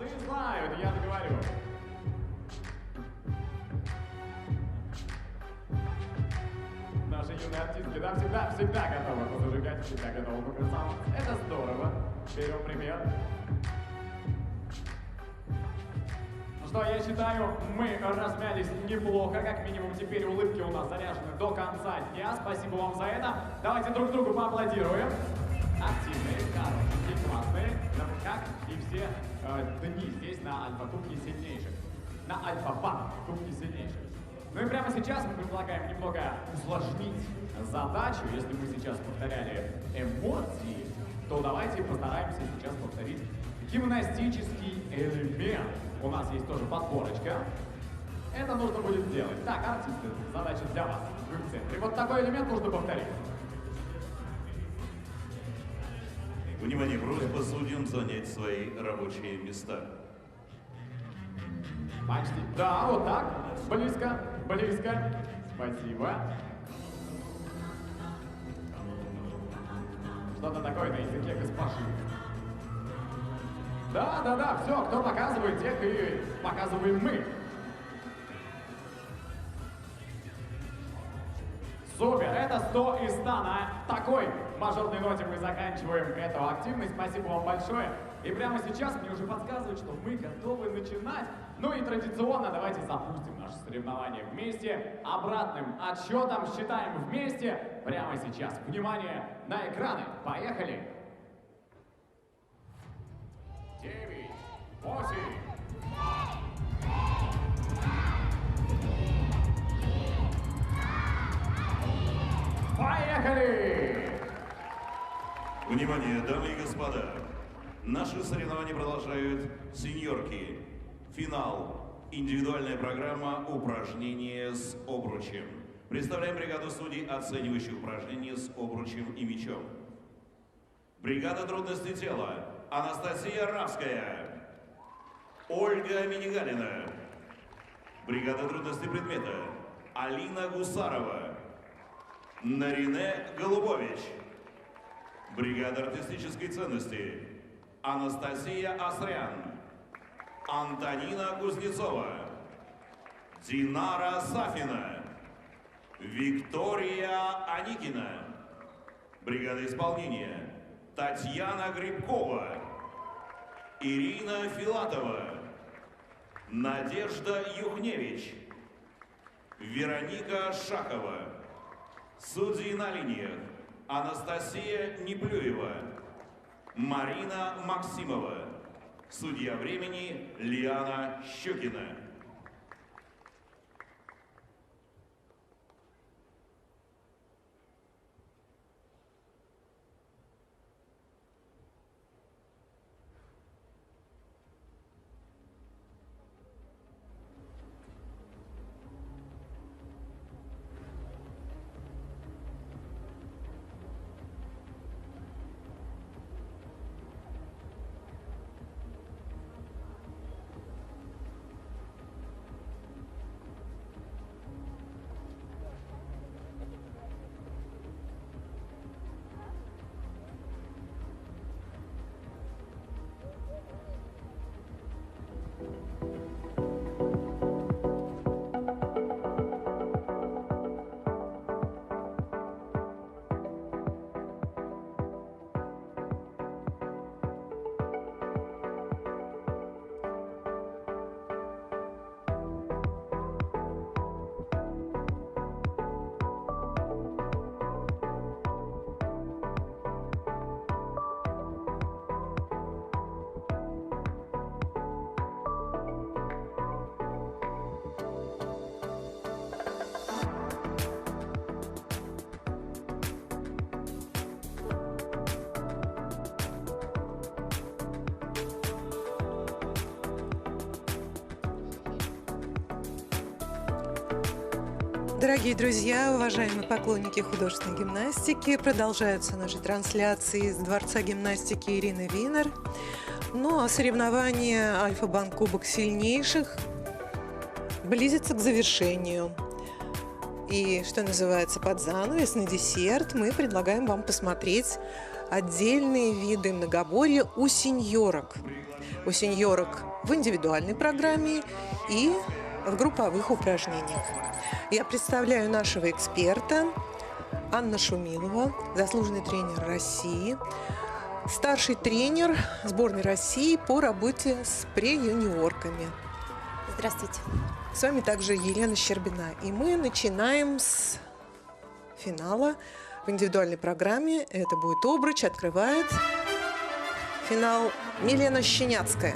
Каждый знает, я договорю. Наши юные артистки, да, всегда готовы позажигать, всегда готовы покрасоваться. Это здорово. Берем пример. Ну что, я считаю, мы размялись неплохо. Как минимум, теперь улыбки у нас заряжены до конца дня. Спасибо вам за это. Давайте друг другу поаплодируем. Активные, хорошие, классные. Как и все дни здесь на Альфа-Кубке сильнейших. На Альфа-Банк Кубке сильнейших. Ну и прямо сейчас мы предлагаем немного усложнить задачу. Если мы сейчас повторяли эмоции, то давайте постараемся сейчас повторить гимнастический элемент. У нас есть тоже подборочка. Это нужно будет сделать. Так, артисты, задача для вас. Вы в центре. Вот такой элемент нужно повторить. Внимание, просьба судьям занять свои рабочие места. Почти. Да, вот так. Близко, близко. Спасибо. Что-то такое на языке госпожи. Да, все, кто показывает, тех и показываем мы. Супер, это 100 из 100. На такой мажорной ноте мы заканчиваем эту активность. Спасибо вам большое. И прямо сейчас мне уже подсказывают, что мы готовы начинать. Ну и традиционно давайте запустим наше соревнование вместе. Обратным отсчетом считаем вместе прямо сейчас. Внимание на экраны. Поехали. 9, 8. Поехали! Внимание, дамы и господа! Наши соревнования продолжают сеньорки. Финал. Индивидуальная программа «Упражнения с обручем». Представляем бригаду судей, оценивающих упражнения с обручем и мячом. Бригада трудностей тела. Анастасия Равская. Ольга Минигалина. Бригада трудностей предмета. Алина Гусарова. Нарине Голубович. Бригада артистической ценности. Анастасия Асрян. Антонина Кузнецова. Динара Сафина. Виктория Аникина. Бригада исполнения. Татьяна Грибкова. Ирина Филатова. Надежда Юхневич. Вероника Шахова. Судьи на линиях. Анастасия Неплюева. Марина Максимова. Судья времени Лиана Щукина. Дорогие друзья, уважаемые поклонники художественной гимнастики, продолжаются наши трансляции из Дворца гимнастики Ирины Винер. Ну а соревнования Альфа-Банк Кубок сильнейших близится к завершению. И, что называется, под занавес, на десерт мы предлагаем вам посмотреть отдельные виды многоборья у сеньорок. У сеньорок в индивидуальной программе и в групповых упражнениях. Я представляю нашего эксперта Анна Шумилова, заслуженный тренер России, старший тренер сборной России по работе с пре-юниорками. Здравствуйте. С вами также Елена Щербина. И мы начинаем с финала в индивидуальной программе. Это будет обруч. Открывает финал Милена Щеняцкая.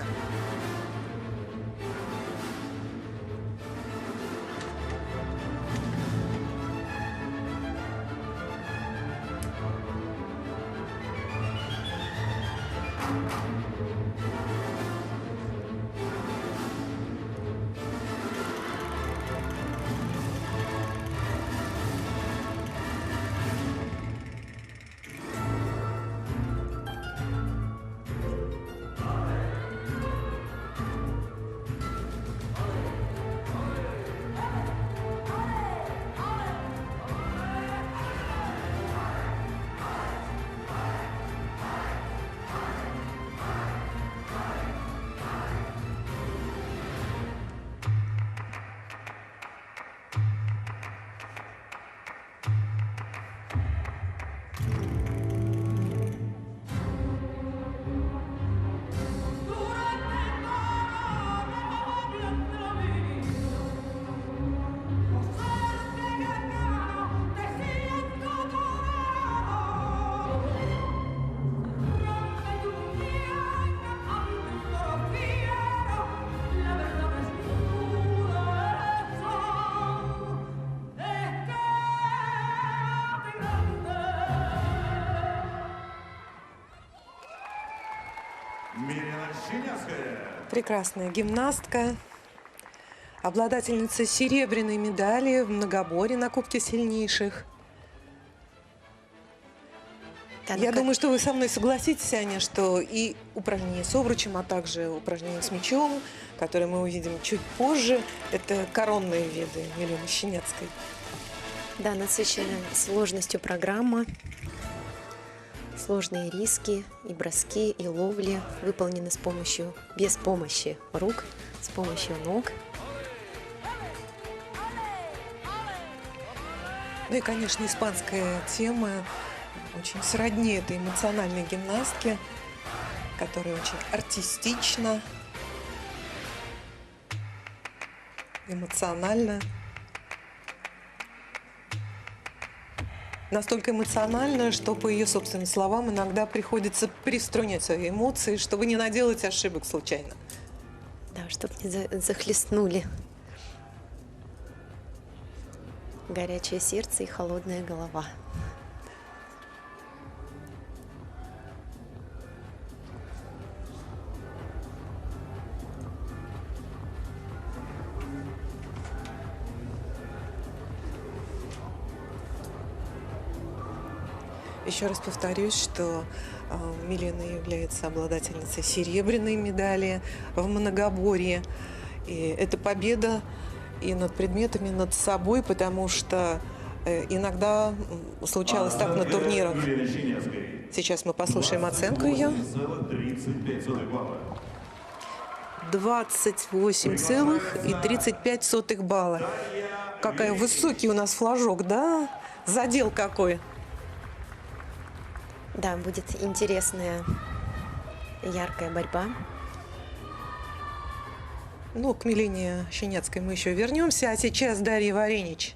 Милена Щеняцкая. Прекрасная гимнастка, обладательница серебряной медали в многоборье на Кубке сильнейших. Я думаю, что вы со мной согласитесь, Аня, что и упражнения с обручем, а также упражнения с мячом, которые мы увидим чуть позже, это коронные виды Милены Щеняцкой. Да, насыщенная сложностью программа. Сложные риски и броски, и ловли выполнены без помощи рук, с помощью ног. Ну и, конечно, испанская тема очень сродни этой эмоциональной гимнастке, которая очень артистично, эмоционально. Настолько эмоционально, что, по ее собственным словам, иногда приходится приструнять свои эмоции, чтобы не наделать ошибок случайно. Да, чтобы не захлестнули горячее сердце и холодная голова. Еще раз повторюсь, что Милена является обладательницей серебряной медали в многоборье. И это победа и над предметами, над собой, потому что иногда случалось так на турнирах. Сейчас мы послушаем оценку ее. 28,35 балла. Какой высокий у нас флажок, да? Задел какой. Да, будет интересная, яркая борьба. Ну, к Милене Щеняцкой мы еще вернемся. А сейчас Дарья Варенич.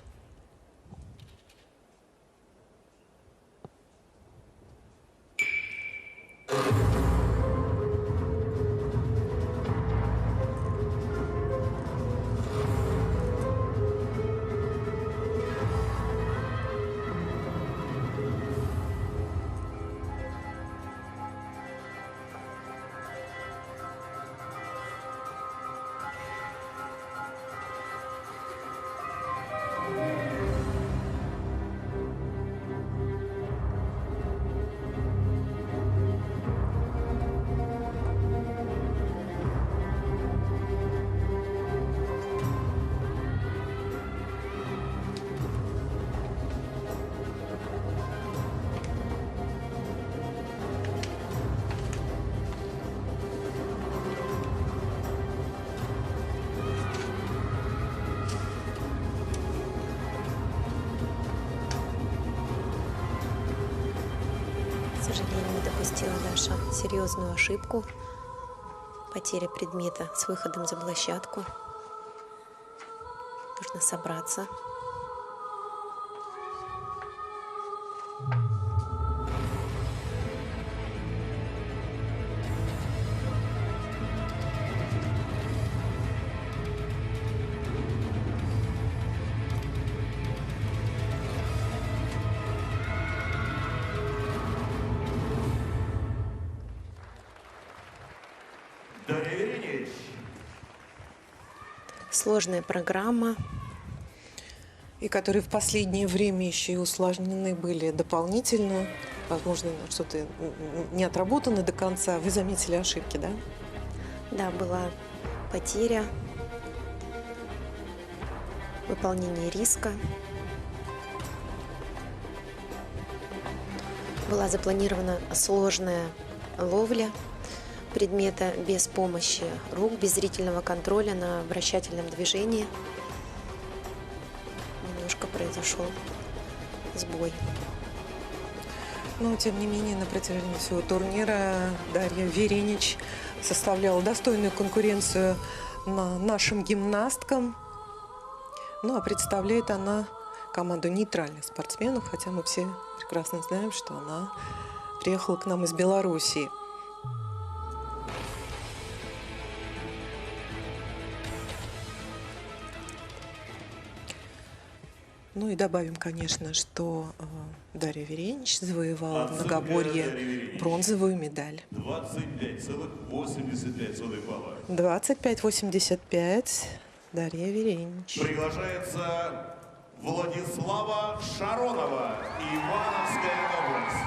допустила Даша серьезную ошибку. Потеря предмета с выходом за площадку. Нужно собраться. Дарья Веренич. Сложная программа. И которые в последнее время еще и усложнены были дополнительно. Возможно, что-то не отработано до конца. Вы заметили ошибки, да? Да, была потеря, выполнение риска. Была запланирована сложная ловля предмета без помощи рук, без зрительного контроля на вращательном движении. Немножко произошел сбой. Но, тем не менее, на протяжении всего турнира Дарья Веренич составляла достойную конкуренцию нашим гимнасткам. Ну, а представляет она команду нейтральных спортсменов, хотя мы все прекрасно знаем, что она приехала к нам из Белоруссии. Ну и добавим, конечно, что Дарья Веренич завоевала в многоборье бронзовую медаль. 25,85 балла. 25,85 Дарья Веренич. Приглашается Владислава Шаронова, Ивановская область.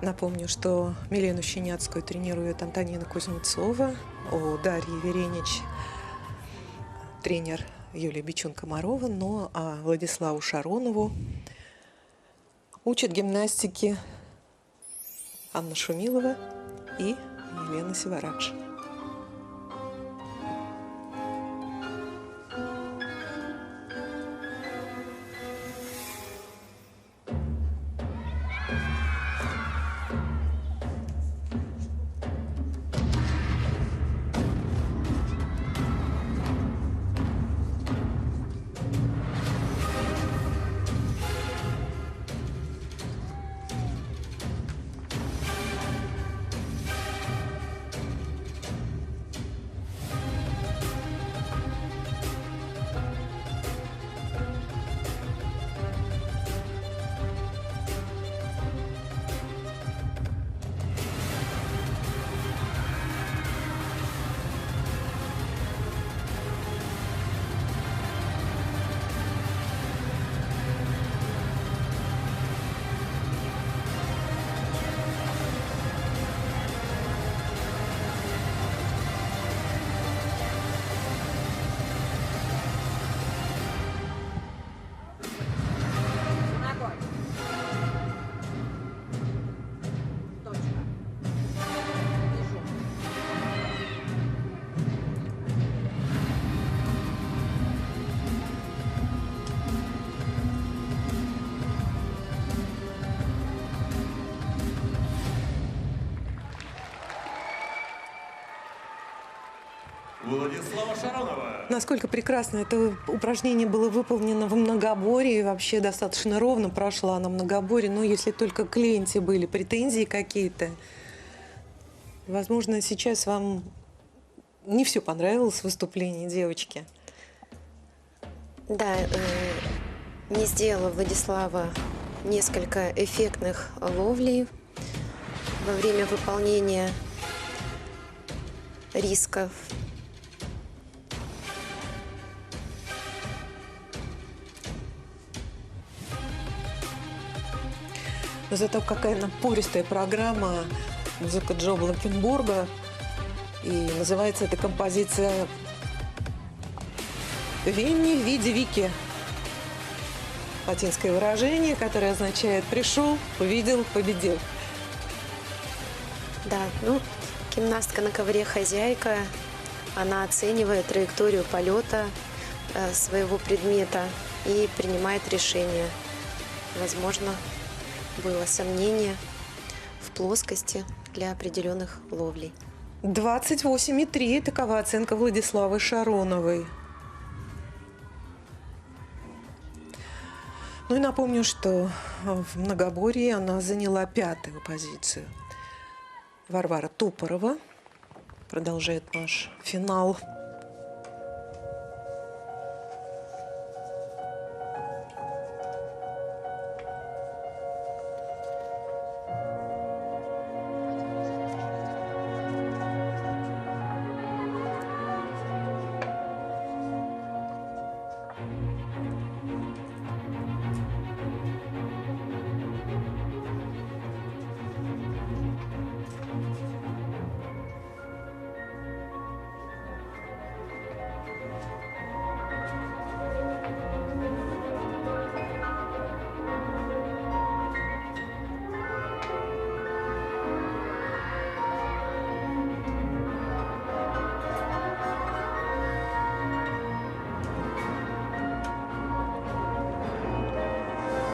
Напомню, что Милену Щеняцкую тренирует Антонина Кузнецова, у Дарьи Веренич тренер Юлия Бичун-Комарова, ну а Владиславу Шаронову учат гимнастики Анна Шумилова и Елена Севарадж. Владислава Шаронова. Насколько прекрасно это упражнение было выполнено в многоборье, и вообще достаточно ровно прошла на многоборье, но если только к Кленте были претензии какие-то, возможно, сейчас вам не все понравилось в выступлении девочки. Да, не сделала Владислава несколько эффектных ловлей во время выполнения рисков. Но зато какая напористая программа музыка Джо Блакенборга. И называется эта композиция «Винни в виде Вики». Латинское выражение, которое означает «пришел, увидел, победил». Да, ну, гимнастка на ковре хозяйка. Она оценивает траекторию полета своего предмета. и принимает решение. Возможно, было сомнение в плоскости для определенных ловлей. 28,3 – такова оценка Владиславы Шароновой. Ну и напомню, что в многоборье она заняла 5-ю позицию. Варвара Топорова продолжает наш финал.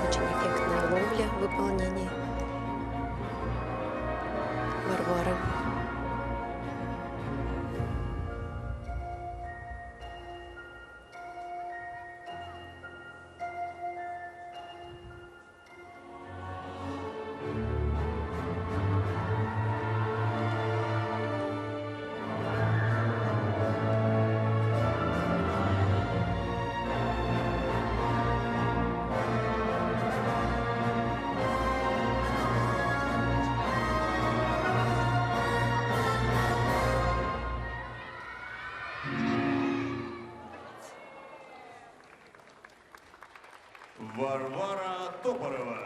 Очень эффектная ловля в выполнении Варвары. Варвара Топорова.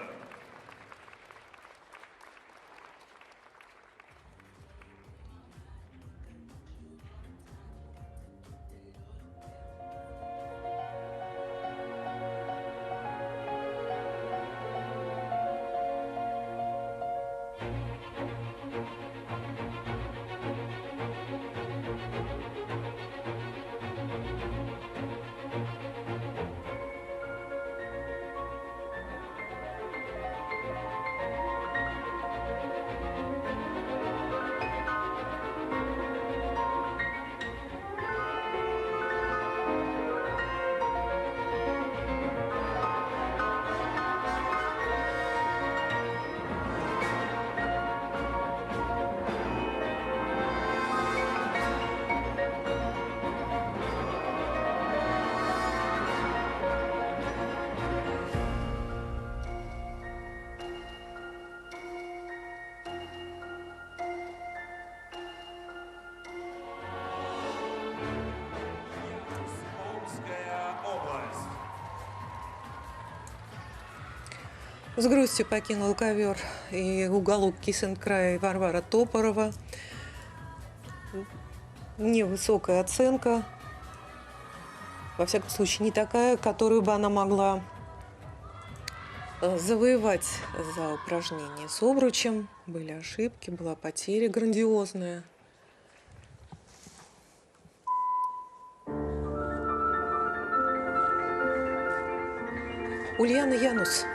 Омская область. С грустью покинул ковер и уголок Кисенкрая Варвара Топорова. Невысокая оценка. Во всяком случае, не такая, которую бы она могла завоевать за упражнение с обручем. Были ошибки, была потеря грандиозная. Ульяна Янус.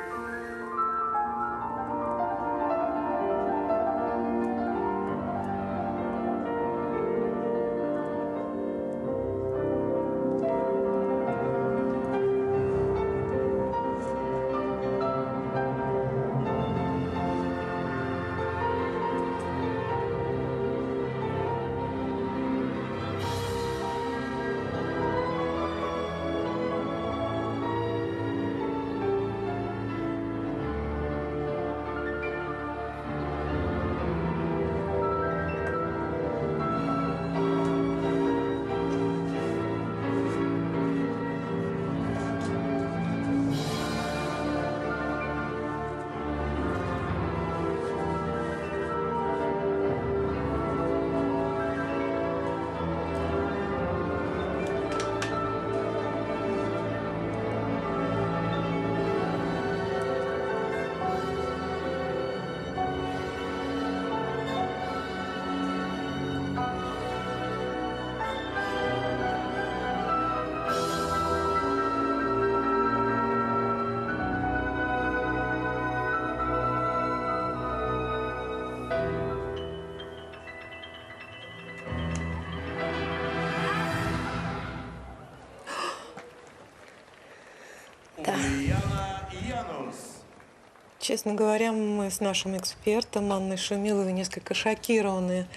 Честно говоря, мы с нашим экспертом Анной Шумиловой несколько шокированы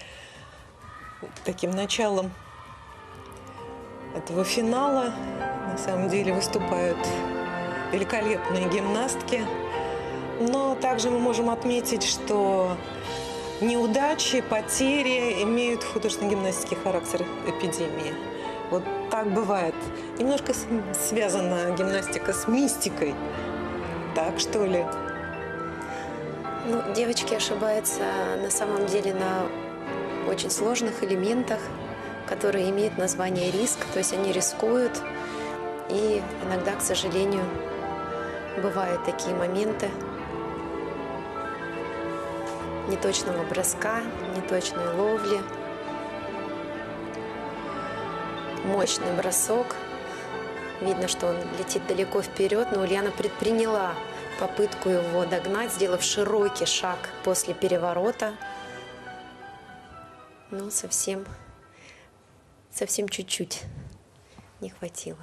таким началом этого финала. На самом деле выступают великолепные гимнастки. Но также мы можем отметить, что неудачи, потери имеют в художественной гимнастике характер эпидемии. Вот так бывает. Немножко связана гимнастика с мистикой. Так, что ли? Ну, девочки ошибаются на самом деле на очень сложных элементах, которые имеют название риск. То есть они рискуют. И иногда, к сожалению, бывают такие моменты неточного броска, неточной ловли. Мощный бросок. Видно, что он летит далеко вперед, но Ульяна предприняла попытку его догнать, сделав широкий шаг после переворота. Но совсем чуть-чуть не хватило.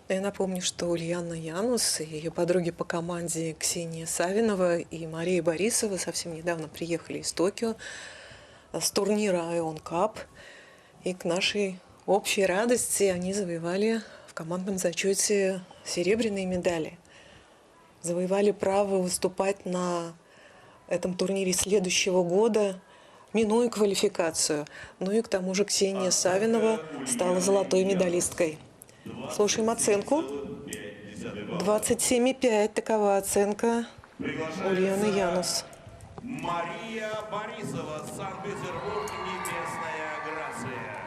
Я напомню, что Ульяна Янус и ее подруги по команде Ксения Савинова и Мария Борисова совсем недавно приехали из Токио с турнира Ion Cup. И к нашей общей радости они завоевали в командном зачете серебряные медали. Завоевали право выступать на этом турнире следующего года, минуя квалификацию. Ну и к тому же Ксения Савинова стала золотой медалисткой. Слушаем оценку. 27,5. Такова оценка Ульяны Янус. Мария Борисова, Санкт-Петербург, Небесная Грация.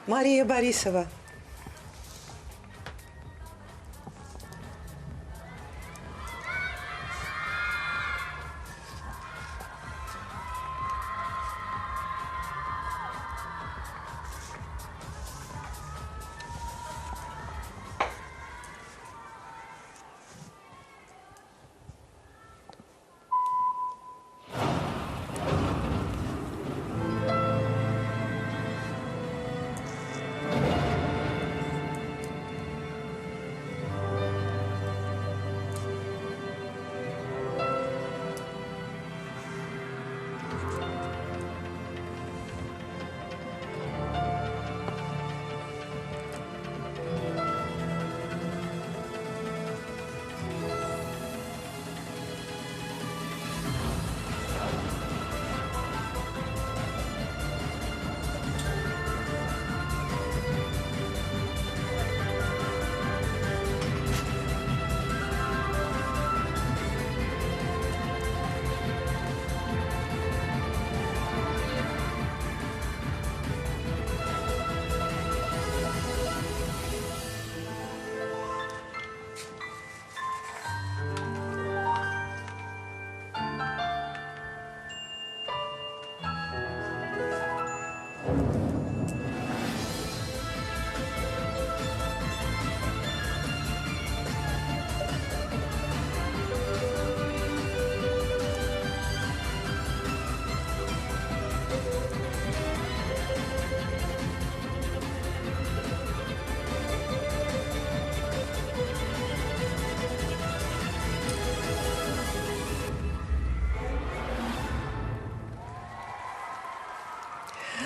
Мария Борисова.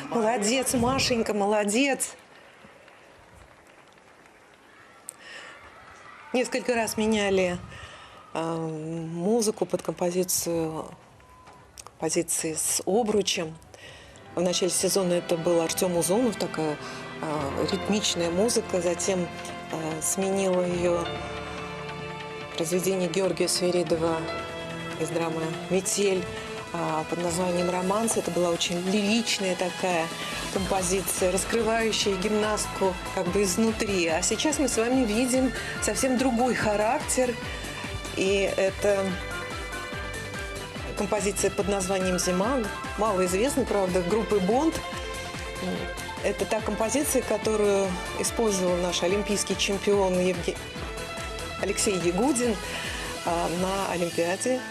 Молодец, Машенька, молодец. Несколько раз меняли музыку под композиции с обручем. В начале сезона это был Артем Узунов, такая ритмичная музыка. Затем сменила ее произведение Георгия Свиридова из драмы «Метель» под названием «Романс». Это была очень лиричная такая композиция, раскрывающая гимнастку как бы изнутри. А сейчас мы с вами видим совсем другой характер. И это композиция под названием «Зима». Малоизвестна, правда, группы «Бонд». Это та композиция, которую использовал наш олимпийский чемпион Алексей Ягудин на Олимпиаде,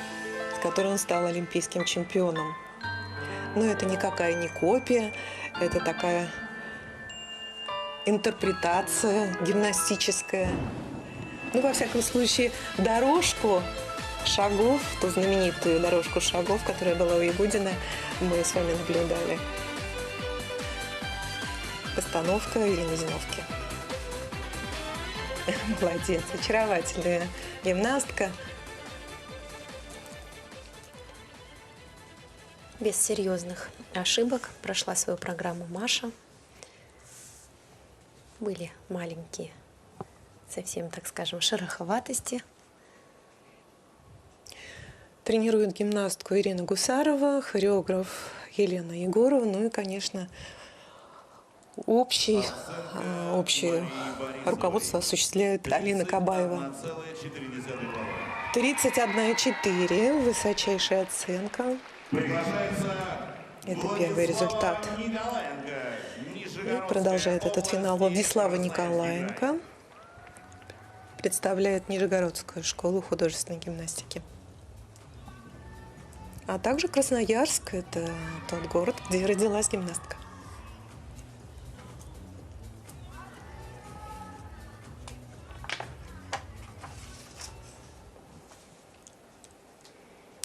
с которой он стал олимпийским чемпионом. Но это никакая не копия, это такая интерпретация гимнастическая. Ну, во всяком случае, дорожку шагов, ту знаменитую дорожку шагов, которая была у Ягудина, мы с вами наблюдали. Постановка Ирины Зиновки. Молодец, очаровательная гимнастка. Без серьезных ошибок прошла свою программу Маша. Были маленькие, совсем, так скажем, шероховатости. Тренирует гимнастку Ирина Гусарова, хореограф Елена Егорова, ну и, конечно, общее руководство осуществляет Алина Кабаева. 31,4, высочайшая оценка. Это первый результат. И продолжает этот финал Владислава Николаенко. Представляет Нижегородскую школу художественной гимнастики. А также Красноярск – это тот город, где родилась гимнастка.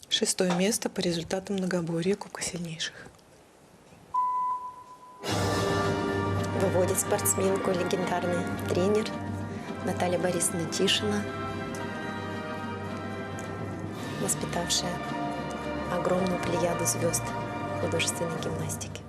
Шестое место по результатам многоборья Кубка сильнейших. Выводит спортсменку легендарный тренер Наталья Борисовна Тишина, воспитавшая огромную плеяду звезд художественной гимнастики.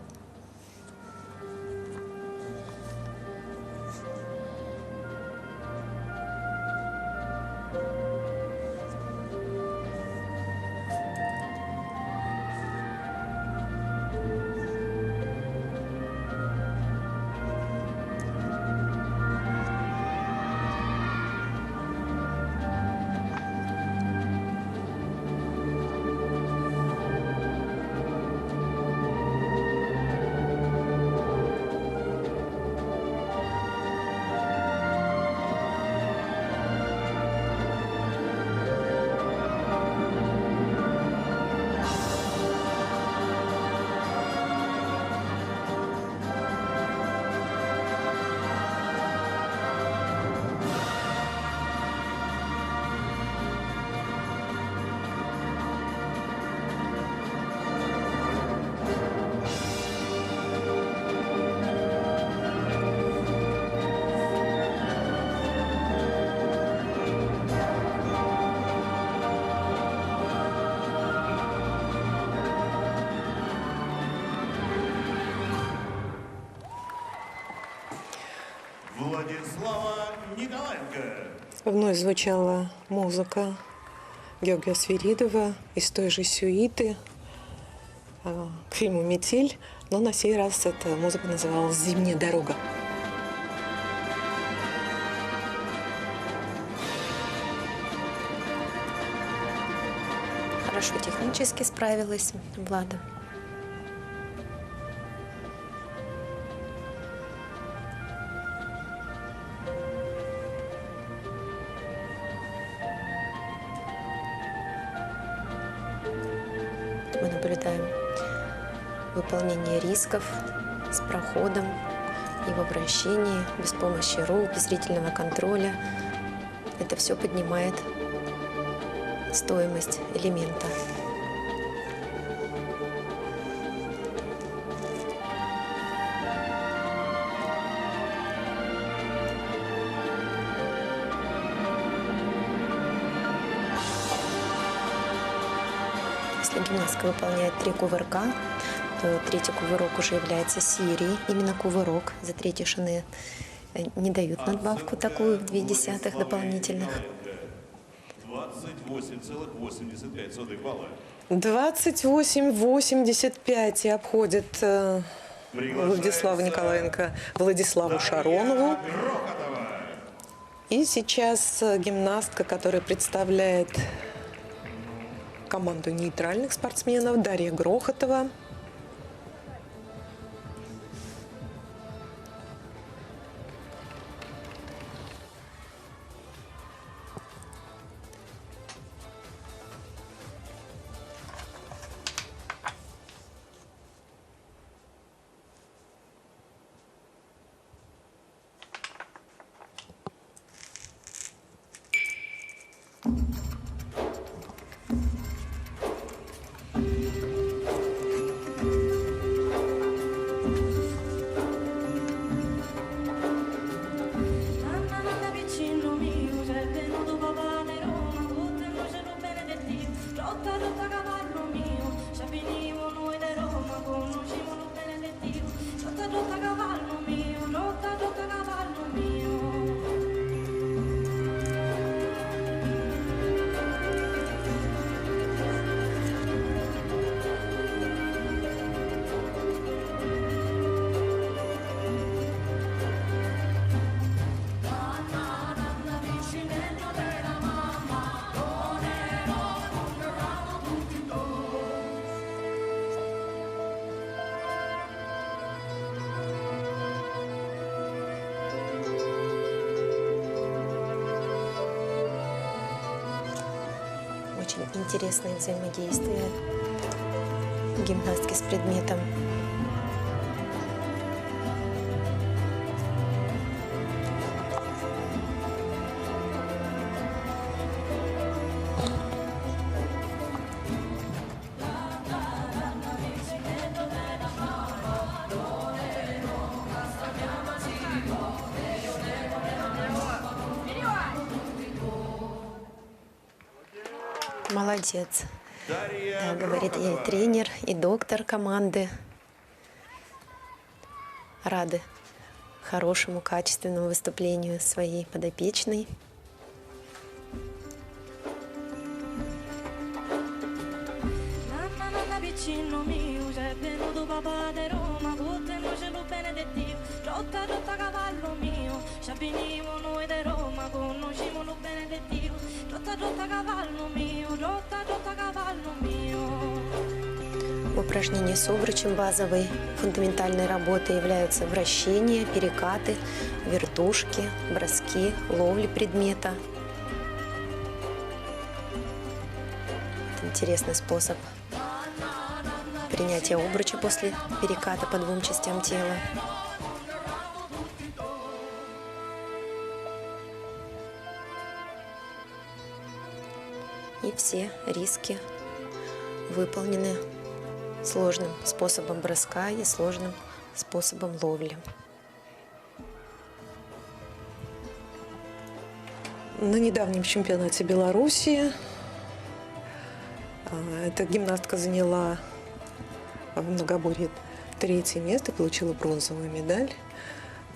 Владислава Николаенко. Вновь звучала музыка Георгия Свиридова из той же сюиты к фильму «Метель», но на сей раз эта музыка называлась «Зимняя дорога». Хорошо технически справилась Влада. Мы наблюдаем выполнение рисков с проходом и в обращении, без помощи рук, без зрительного контроля. Это все поднимает стоимость элемента. Если гимнастка выполняет 3 кувырка, то третий кувырок уже является серией. Именно кувырок за третий шины не дают надбавку такую в 0,2 дополнительных. 28,85 балла. 28,85 и обходит Владислава Николаенко Владиславу Шаронову. И сейчас гимнастка, которая представляет команду нейтральных спортсменов, Дарья Грохотова. rotta, rotta cavallo mio, ci avvenimo noi da Roma, conoscimo lo benedettivo, rotta, rotta cavallo mio, rotta, rotta cavallo mio. Очень интересное взаимодействие гимнастки с предметом. Молодец. Да, говорит и тренер, и доктор команды. Рады хорошему, качественному выступлению своей подопечной. Nanna vicino mio, c'è venuto papà di Roma, con te noi ce lo benedettivo, rotta, rotta cavallo mio, ci avvenimo noi da Roma, conoscimo lo benedettivo, rotta, rotta cavallo mio, rotta, rotta cavallo mio. В упражнении с обручем базовой фундаментальной работы являются вращения, перекаты, вертушки, броски, ловли предмета. Это интересный способ принятия обруча после переката по двум частям тела. И все риски выполнены сложным способом броска и сложным способом ловли. На недавнем чемпионате Беларуси эта гимнастка заняла в многоборье 3-е место, получила бронзовую медаль.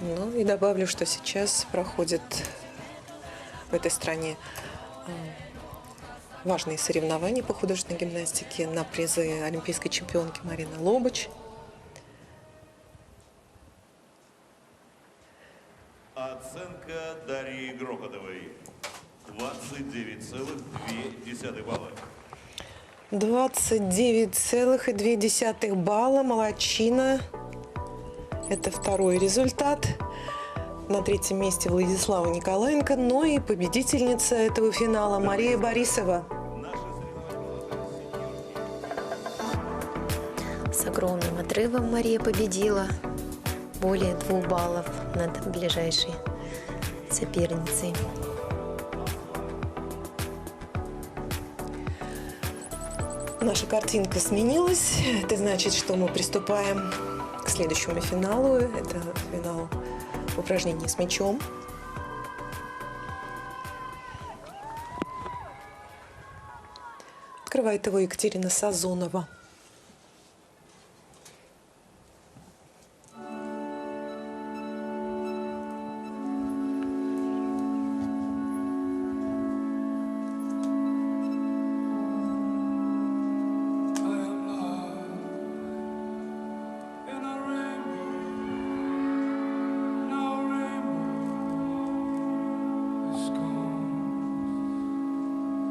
Ну и добавлю, что сейчас проходит в этой стране важные соревнования по художественной гимнастике на призы олимпийской чемпионки Марины Лобач. Оценка Дарьи Грохотовой 29,2 балла. 29,2 балла. Молодчина. Это второй результат. На 3-м месте Владислава Николаенко. Но и победительница этого финала Мария Борисова. С огромным отрывом Мария победила. Более 2 баллов над ближайшей соперницей. Наша картинка сменилась. Это значит, что мы приступаем к следующему финалу. Это финал упражнений с мячом. Открывает его Екатерина Сазонова.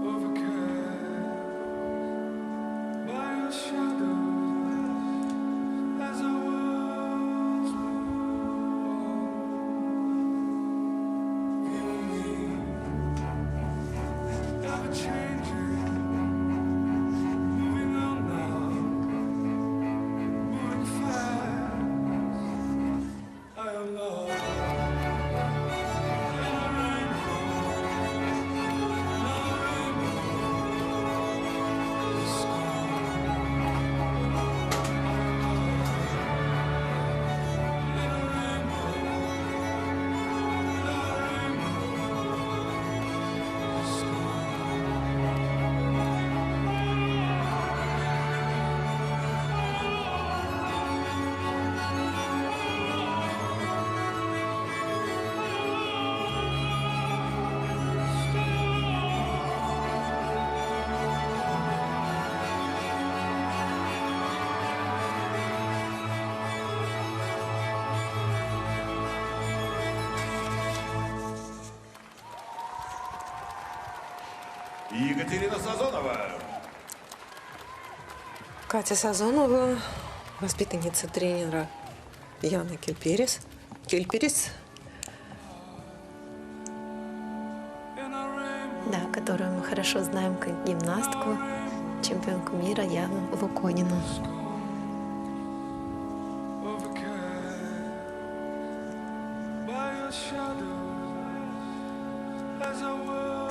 Overcast by your Екатерина Сазонова. Катя Сазонова, воспитанница тренера Яны Кельперес. Да, которую мы хорошо знаем как гимнастку, чемпионку мира Яну Луконину.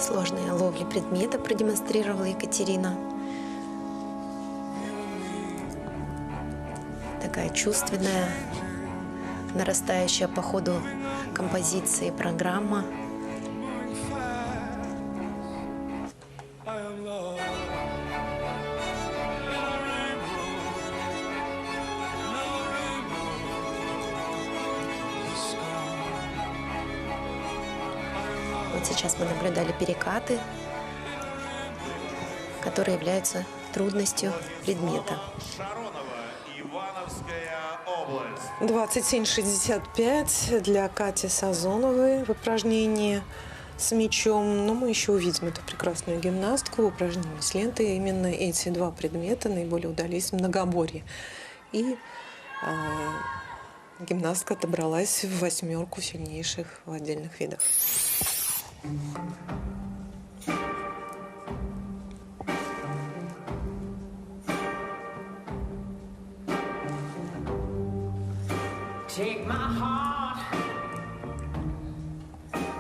Сложные ловли предмета продемонстрировала Екатерина. Такая чувственная, нарастающая по ходу композиции программа. Вот сейчас мы наблюдали перекаты, которые являются трудностью предмета. Шаронова, Ивановская область. 27,65 для Кати Сазоновой в упражнении с мячом. Но мы еще увидим эту прекрасную гимнастку в упражнении с лентой. Именно эти два предмета наиболее удались в многоборье. И гимнастка отобралась в 8 сильнейших в отдельных видах. Take my heart.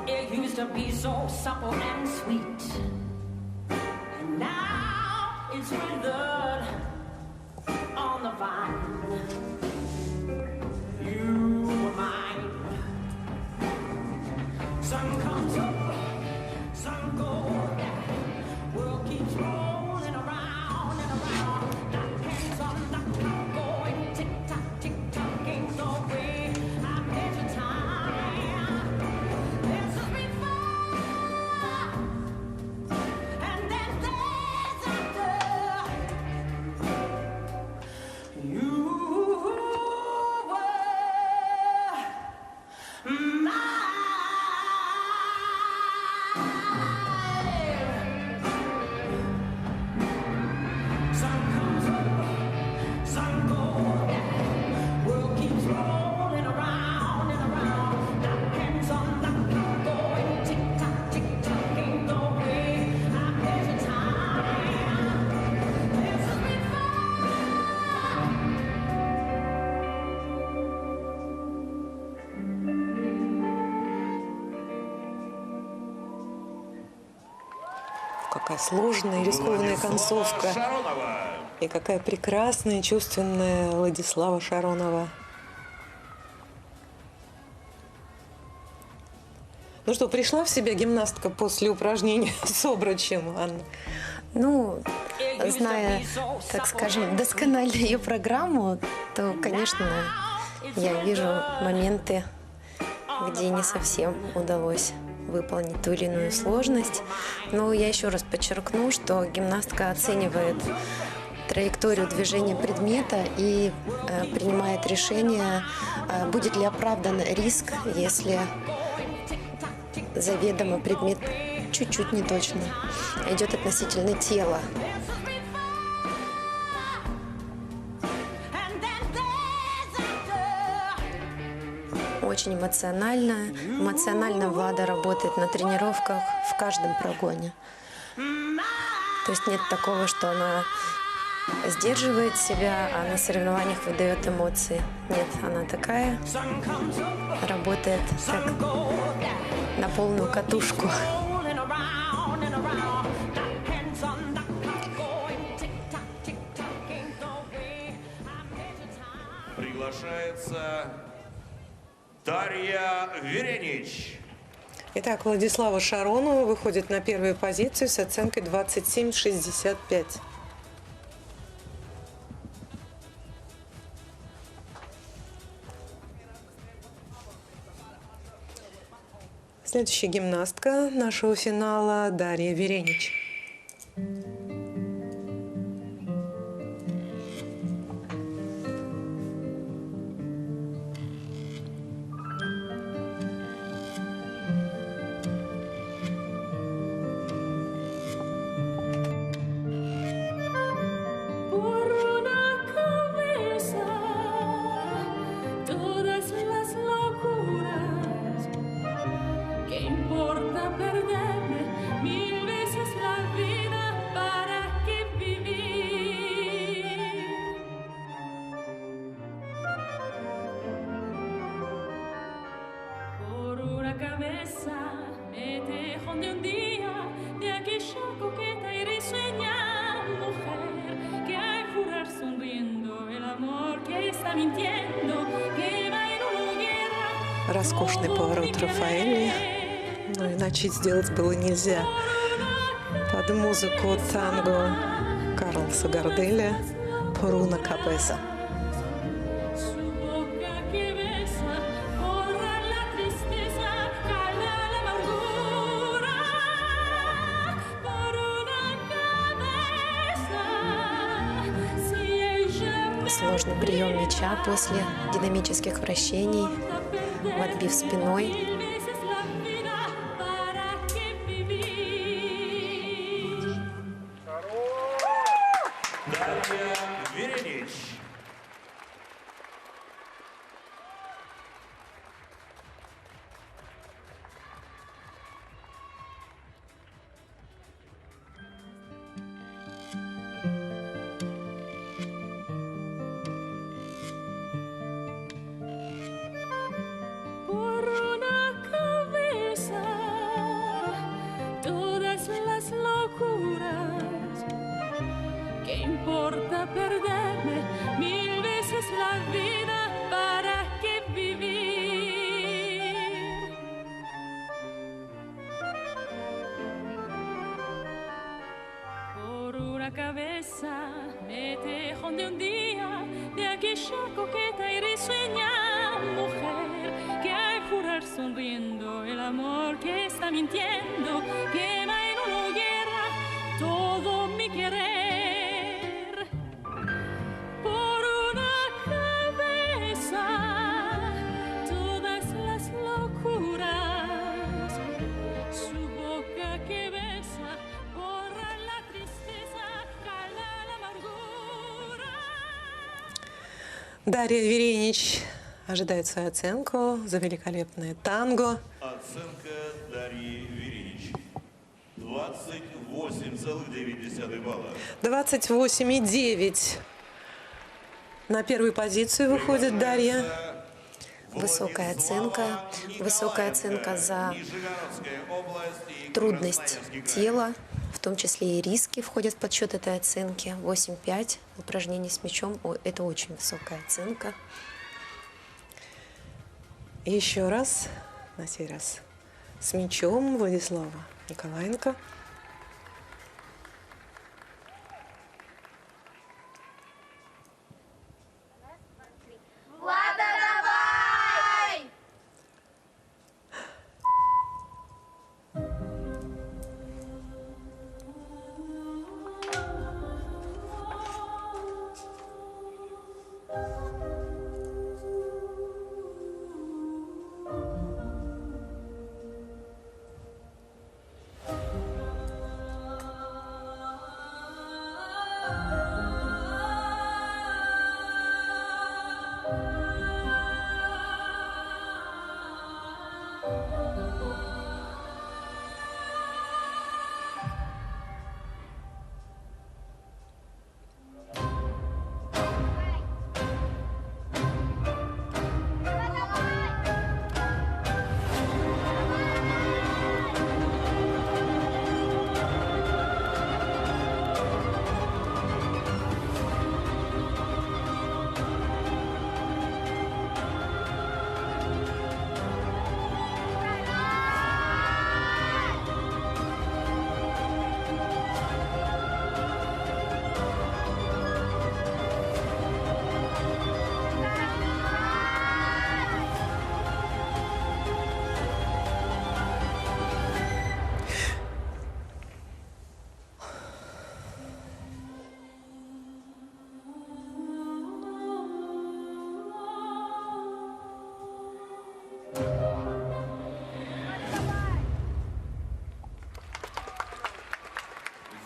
It used to be so supple and sweet, and now it's withered on the vine. You were mine. Sun comes up, sun goes down. World keeps rolling around and around. Got hands on the clock going tick tock, ain't no way. I measure time. This is before, and then there's after. You were mine. Sun comes up, sun goes down. World keeps rolling around and around. Got hands on the clock going tick tock, ain't no way. I measure time. This is Какая сложная и рискованная концовка. Шаронова. И какая прекрасная, чувственная Владислава Шаронова. Ну что, пришла в себя гимнастка после упражнения с обручем, Анна? Ну, зная, так скажем, досконально ее программу, то, конечно, я вижу моменты, где не совсем удалось выполнить ту или иную сложность. Но я еще раз подчеркну, что гимнастка оценивает траекторию движения предмета и принимает решение, будет ли оправдан риск, если заведомо предмет чуть-чуть неточно идет относительно тела. Очень эмоционально. Эмоционально Влада работает на тренировках в каждом прогоне. То есть нет такого, что она сдерживает себя, а на соревнованиях выдает эмоции. Нет, она такая, работает так, на полную катушку. Приглашается Дарья Веренич. Итак, Владислава Шаронова выходит на первую позицию с оценкой 27,65. Следующая гимнастка нашего финала Дарья Веренич. mintiendo, que va en una guerra. Роскошный поворот Рафаэлли. Но иначе сделать было нельзя. Под музыку танго Карлоса Гарделя «Por una cabeza». Su boca que besa, borra la tristeza, calma la amargura. Por una cabeza, si ella me Сложный прием мяча после динамических вращений, в отбив спиной. mil veces la vida, ¿para qué vivir? Дарья Веренич. Por una cabeza, todas las locuras. ¿Qué importa perderme mil veces la vida? ¿Para qué vivir? Por una cabeza me tejo de un día de aquella coqueta y risueña mujer que al jurar sonriendo el amor que está mintiendo quema en una hoguera todo mi querer. Por una cabeza todas las locuras, su boca que besa borra la tristeza, calma la amargura. Дарья Веренич ожидает свою оценку за великолепное танго. Оценка Дарьи Веренич. 28,9 балла. 28,9. На первую позицию выходит Дарья. Высокая оценка за трудность тела, в том числе и риски входят в подсчет этой оценки. 8,5. Упражнение с мячом – это очень высокая оценка. И еще раз, на сей раз, с мячом Владислава Николаенко.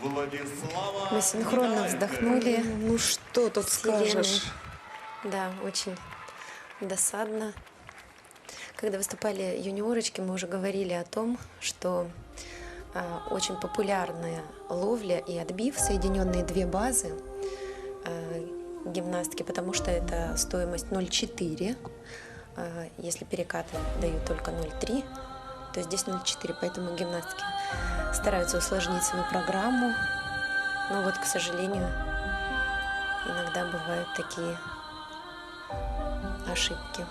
Владислава Мы синхронно Николаенко. вздохнули. Ну что тут с Еленой. скажешь? Да, очень досадно. Когда выступали юниорочки, мы уже говорили о том, что очень популярная ловля и отбив, соединенные две базы гимнастки, потому что это стоимость 0,4. Если перекаты дают только 0,3, то здесь 0,4. Поэтому гимнастки стараются усложнить свою программу. Но вот, к сожалению, иногда бывают такие ошибки.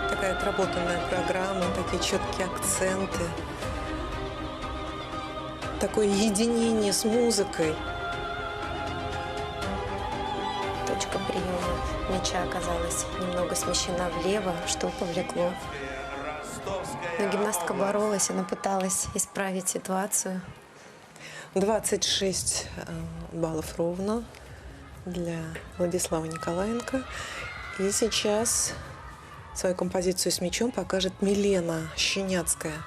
Такая отработанная программа, такие четкие акценты, такое единение с музыкой. Точка приема мяча оказалась немного смещена влево, что повлекло. Но гимнастка боролась, она пыталась исправить ситуацию. 26 баллов ровно для Владислава Николаенко. И сейчас свою композицию с мячом покажет Милена Щеняцкая.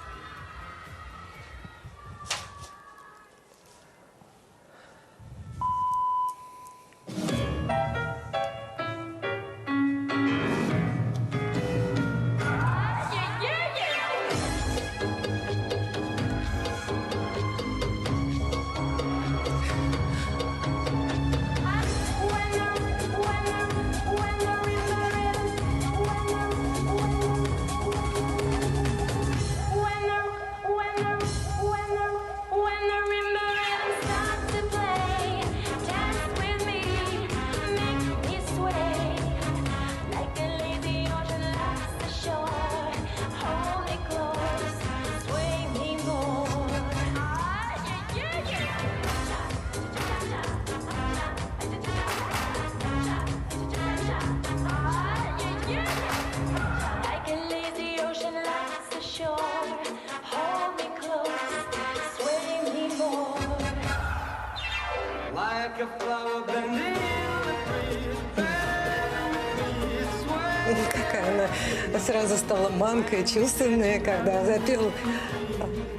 Какая она сразу стала манкой, чувственная, когда запел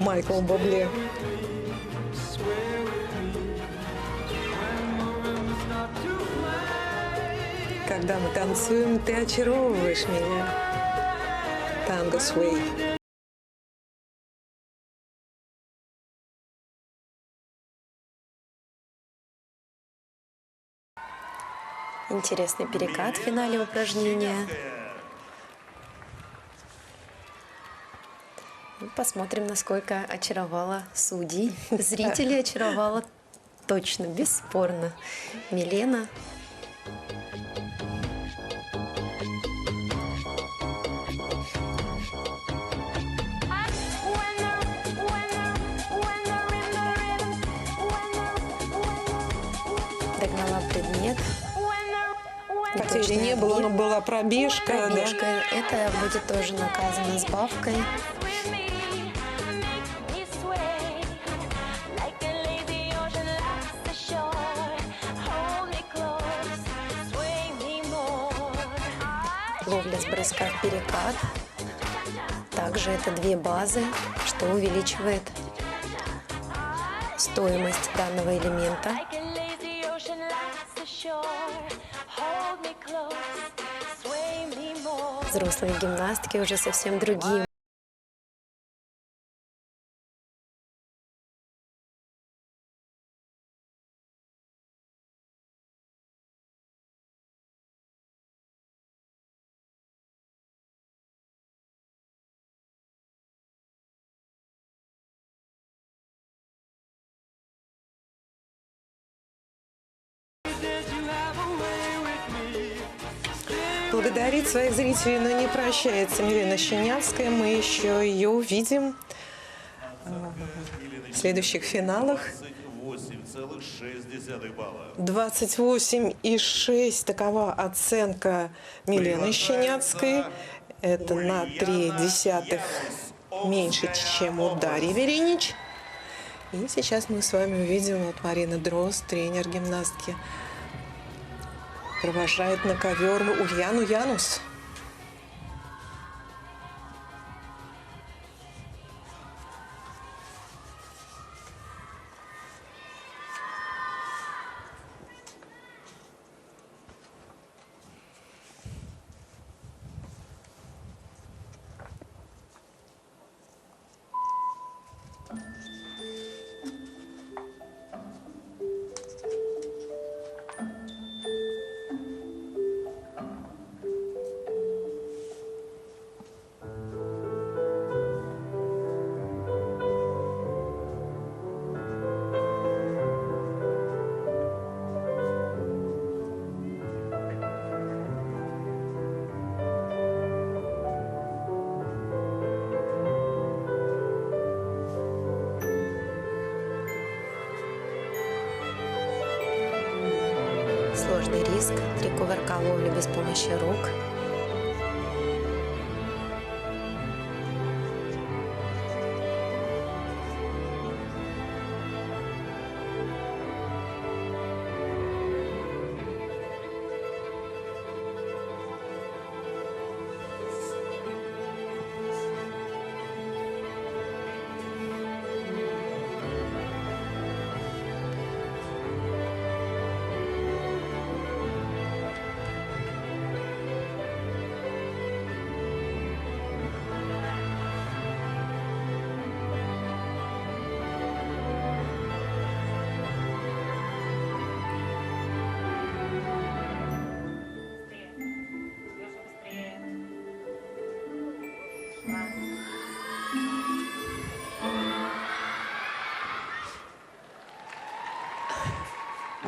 Майкл Бубле. Когда мы танцуем, ты очаровываешь меня. Танго Свей. Интересный перекат в финале упражнения. Посмотрим, насколько очаровала судей. Зрителей очаровала точно, бесспорно. Милена. Догнала предмет. Потери не было, но была пробежка. Пробежка. Да? Это будет тоже наказано сбавкой. Ловля с броска в перекат. Также это 2 базы, что увеличивает стоимость данного элемента. Взрослые гимнастки уже совсем другие. Благодарит своих зрителей, но не прощается Милена Щенявская. Мы еще ее увидим в следующих финалах. 28,6 балла. 28,6 такова оценка Милены Щеняцкой. Это на 0,3 меньше, чем у Дарьи Веренич. И сейчас мы с вами увидим вот Марина Дрозд, тренер гимнастки, провожает на ковер Ульяну Янус. сложный риск, 3 кувырка ловли без помощи рук.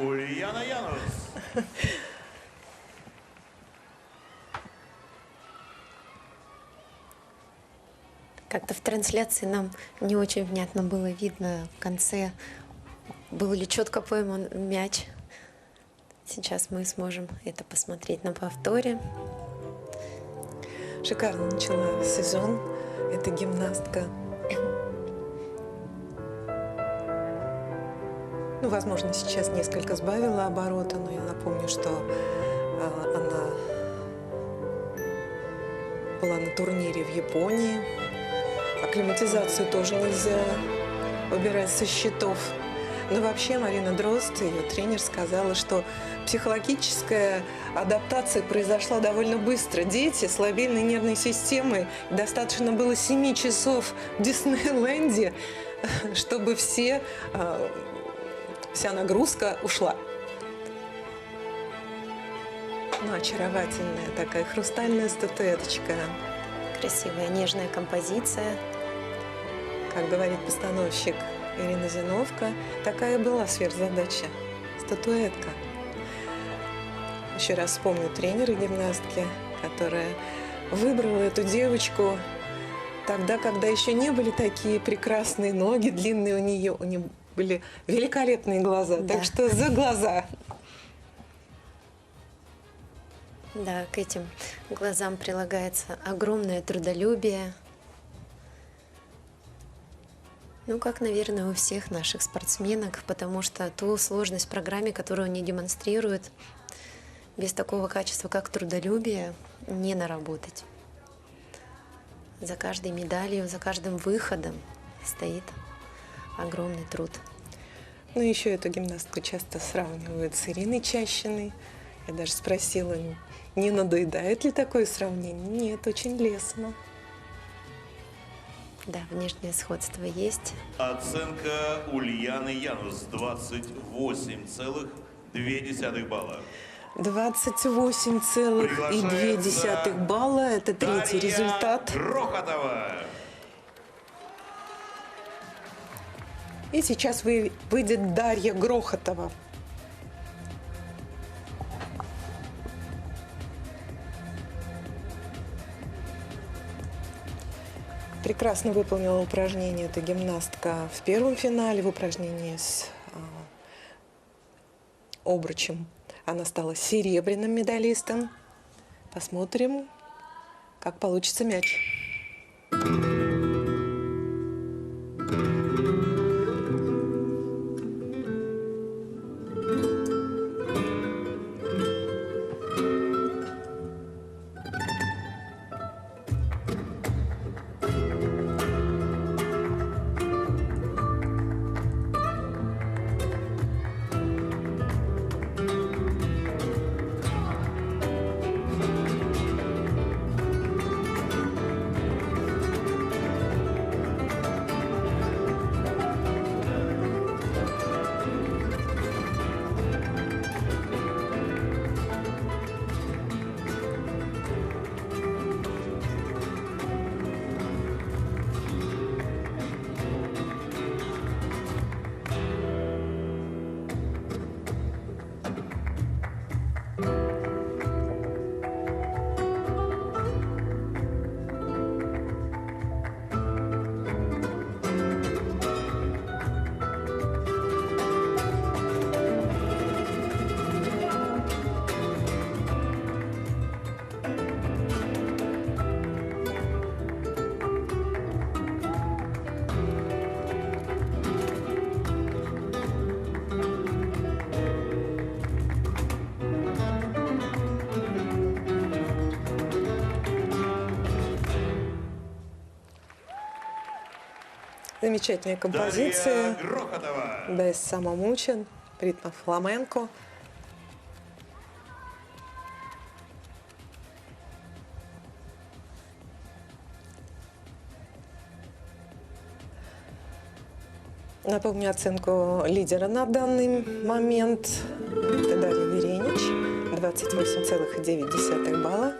Ульяна Янус. Как-то в трансляции нам не очень внятно было видно в конце, был ли четко пойман мяч. Сейчас мы сможем это посмотреть на повторе. Шикарно начала сезон эта гимнастка. Ну, возможно, сейчас несколько сбавила обороты, но я напомню, что она была на турнире в Японии. Акклиматизацию тоже нельзя убирать со счетов. Но вообще Марина Дрозд, ее тренер, сказала, что психологическая адаптация произошла довольно быстро. Дети с лобильной нервной системой, достаточно было 7 часов в Диснейленде, чтобы вся нагрузка ушла. Ну, очаровательная такая хрустальная статуэточка. Красивая, нежная композиция. Как говорит постановщик Ирина Зиновка, такая была сверхзадача. Статуэтка. Еще раз вспомню тренера гимнастки, которая выбрала эту девочку тогда, когда еще не были такие прекрасные ноги, длинные у нее были великолепные глаза. Да. Так что за глаза. Да, к этим глазам прилагается огромное трудолюбие. Ну, как, наверное, у всех наших спортсменок, потому что ту сложность в программе, которую они демонстрируют, без такого качества, как трудолюбие, не наработать. За каждой медалью, за каждым выходом стоит огромный труд. Ну, еще эту гимнастку часто сравнивают с Ириной Чащиной. Я даже спросила, не надоедает ли такое сравнение? Нет, очень лестно. Да, внешнее сходство есть. Оценка Ульяны Янус 28,2 балла. 28,2 балла. Это третий Дарья результат. Грохотова. И сейчас выйдет Дарья Грохотова. Прекрасно выполнила упражнение эта гимнастка в первом финале, в упражнении с обручем. Она стала серебряным медалистом. Посмотрим, как получится мяч. Замечательная композиция. Дарья Грохотова. Без самомучен, ритма фламенко. Напомню оценку лидера на данный момент. Это Дарья Веренич, 28,9 балла.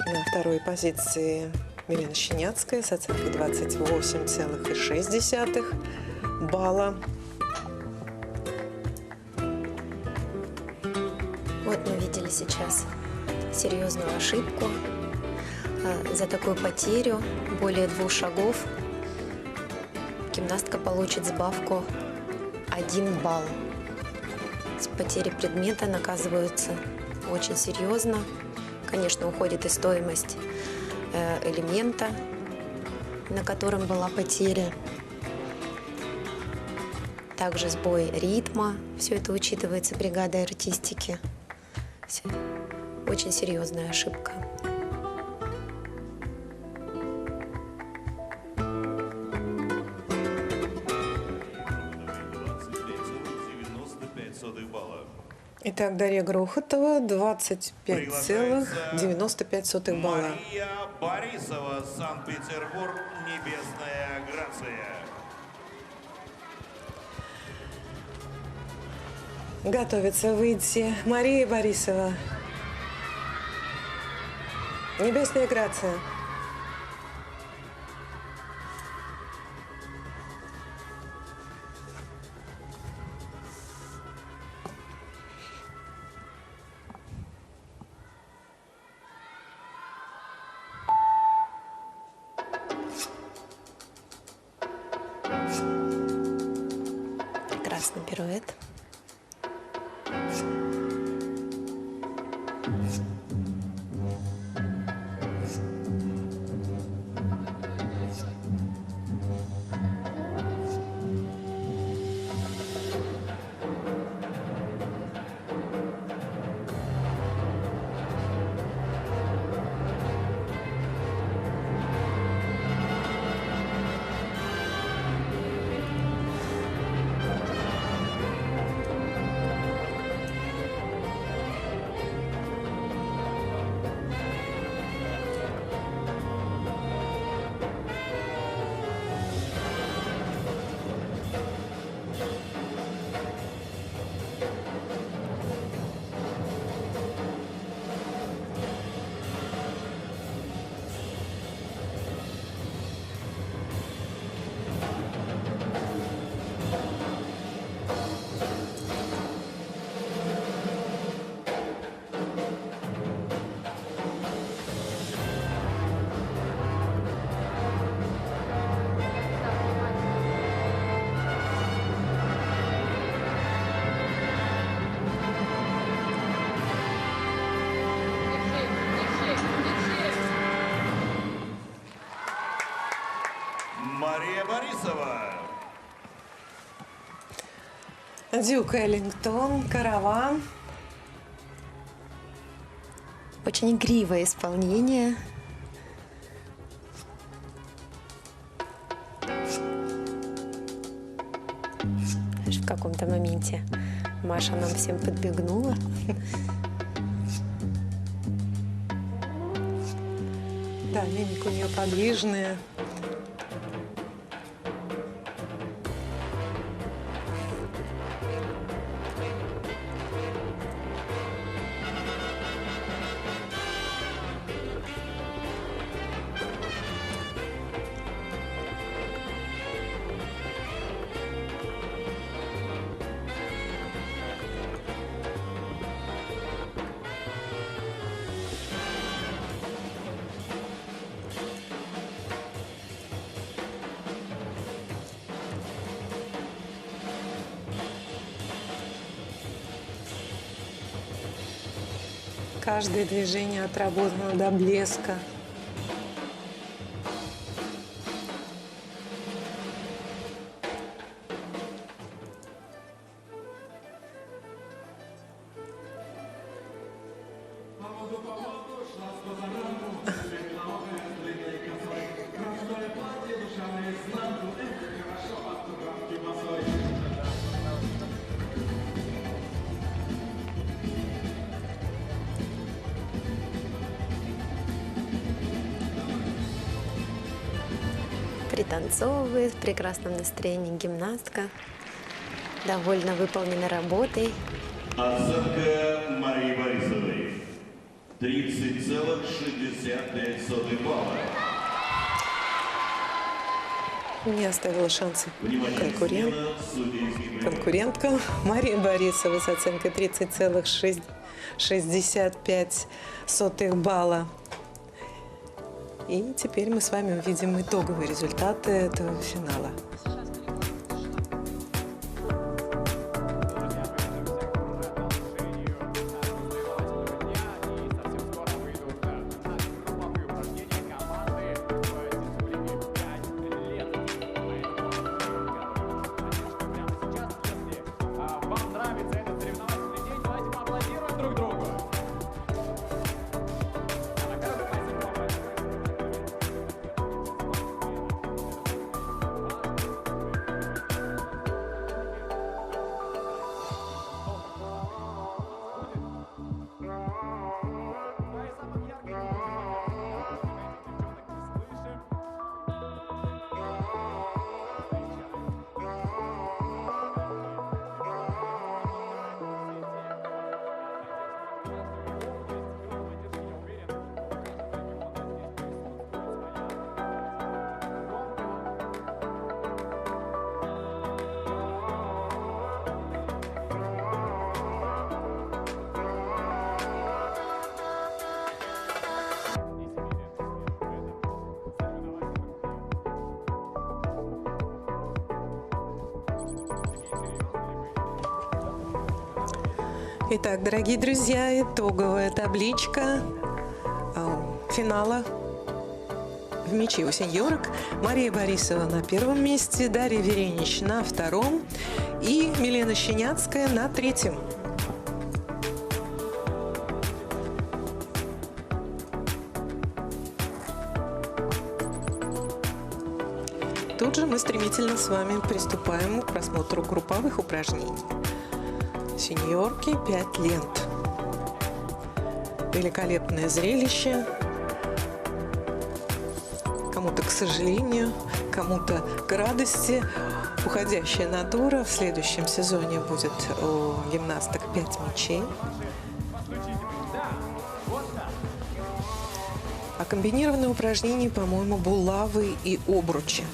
На второй позиции Милена Щеняцкая с оценкой 28,6 балла. Вот мы видели сейчас серьезную ошибку. За такую потерю более 2 шагов гимнастка получит сбавку 1 балл. С потери предмета наказываются очень серьезно. Конечно, уходит и стоимость элемента, на котором была потеря. Также сбой ритма. Все это учитывается бригадой артистики. Очень серьезная ошибка. Балла. Итак, Дарья Грохотова, 25,95 балла. Мария Борисова, Санкт-Петербург, Небесная Грация. Готовится выйти Мария Борисова. Небесная Грация. Прекрасный пируэт. Мария Борисова. Дюк Эллингтон, Караван. Очень игривое исполнение. Аж в каком-то моменте Маша нам всем подбегнула. Да, мимика у нее подвижная. Каждое движение отработано до блеска. пританцовывает, в прекрасном настроении гимнастка, довольно выполненной работой. Оценка Марии Борисовой 30,65 балла. Не оставила шансов Внимание, смена судейских приборов. конкурентка Мария Борисова с оценкой 30,65 балла. И теперь мы с вами увидим итоговые результаты этого финала. Вам нравится этот соревновательный день, давайте поаплодируем друг другу. Итак, дорогие друзья, итоговая табличка финала в мяче у сеньорок. Мария Борисова на первом месте, Дарья Веренич на втором и Милена Щеняцкая на третьем. Тут же мы стремительно с вами приступаем к просмотру групповых упражнений. Сеньорки 5 лент. Великолепное зрелище. Кому-то к сожалению, кому-то к радости. Уходящая натура. В следующем сезоне будет у гимнасток 5 мячей. А комбинированные упражнения, по-моему, булавы и обручи.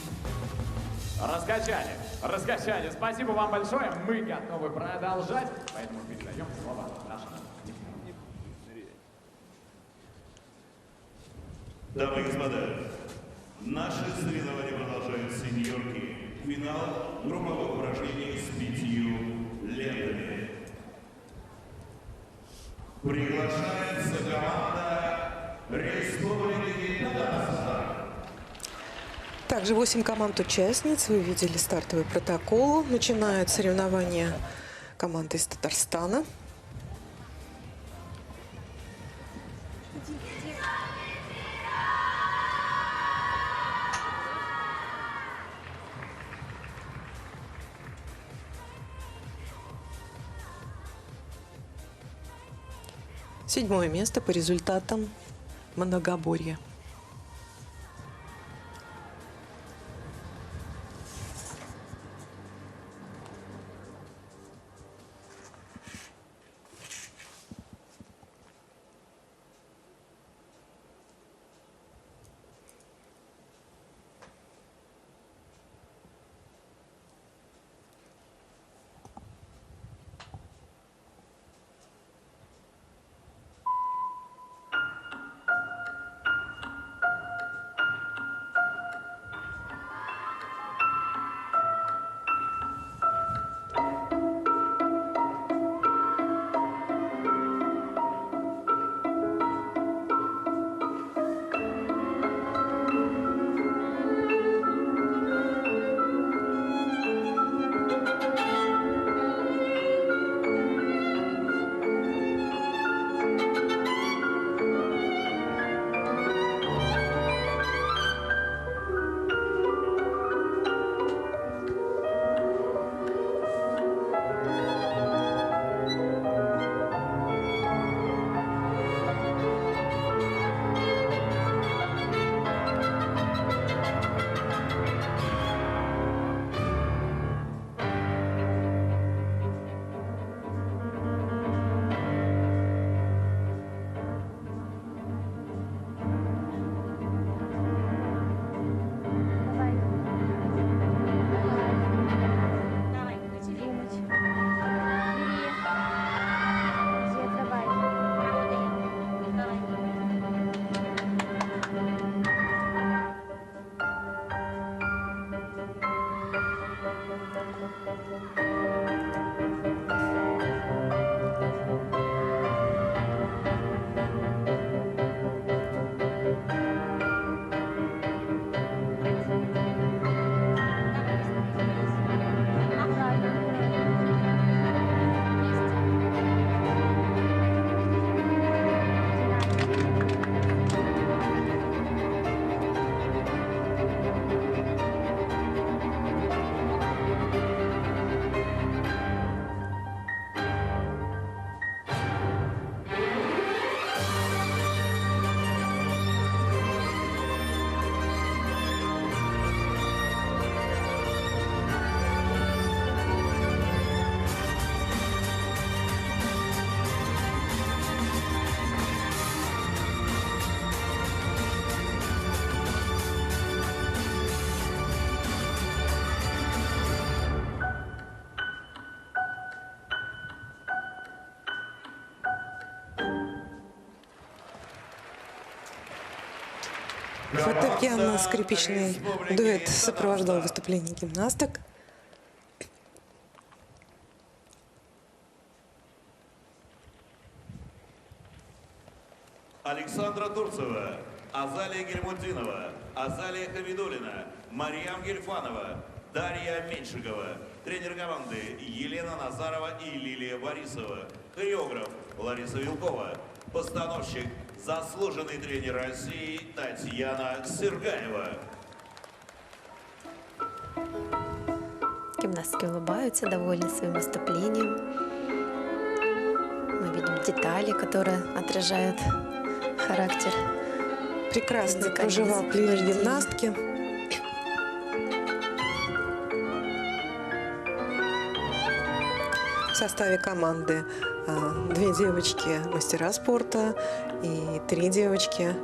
Раскачали. Спасибо вам большое. Мы готовы продолжать, поэтому передаем слово нашим. Дамы и господа, наши соревнования продолжают сеньорки. Финал групповых упражнений с 5 лентами. Приглашается команда Республики Татарстан. Также 8 команд-участниц. Вы видели стартовый протокол. Начинают соревнования команды из Татарстана. Седьмое место по результатам многоборья. Фортепиано-скрипичный дуэт сопровождал выступление гимнасток. Александра Турцева, Азалия Гельмутдинова, Азалия Хавидулина, Марьям Гельфанова, Дарья Меньшикова, тренер команды Елена Назарова и Лилия Борисова, хореограф Лариса Вилкова, постановщик, заслуженный тренер России Татьяна Сергаева. Гимнастки улыбаются, довольны своим выступлением. Мы видим детали, которые отражают характер. Прекрасный кружева плели гимнастки. В составе команды 2 девочки мастера спорта и 3 девочки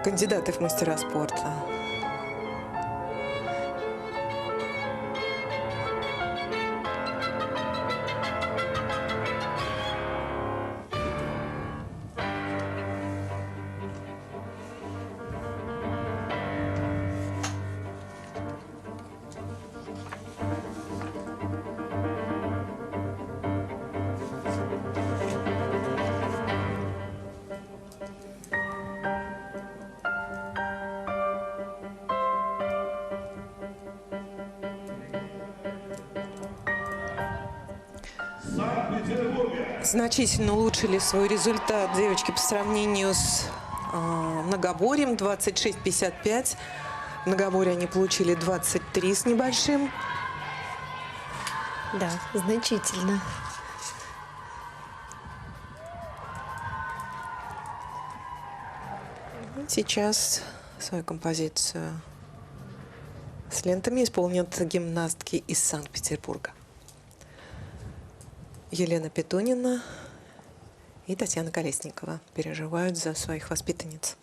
кандидаты в мастера спорта. Значительно улучшили свой результат девочки по сравнению с многоборьем. 26-55. В многоборье они получили 23 с небольшим. Да, значительно. Сейчас свою композицию с лентами исполнят гимнастки из Санкт-Петербурга. Елена Петунина и Татьяна Колесникова переживают за своих воспитанниц.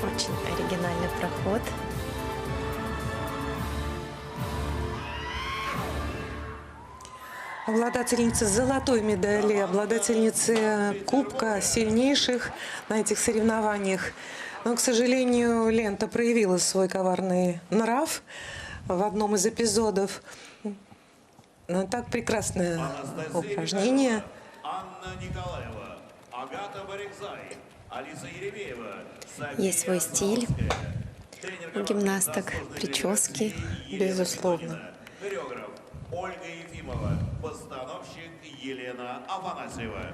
Очень оригинальный проход. Обладательница золотой медали, обладательница Кубка сильнейших на этих соревнованиях Но, к сожалению, лента проявила свой коварный нрав в одном из эпизодов. Но так прекрасное упражнение. Анна Николаева, Агата Барикзай, Алиса Еремеева, Есть свой стиль у гимнасток, прически. Безусловно. Хореограф Ольга Ефимова, постановщик Елена Афанасьева.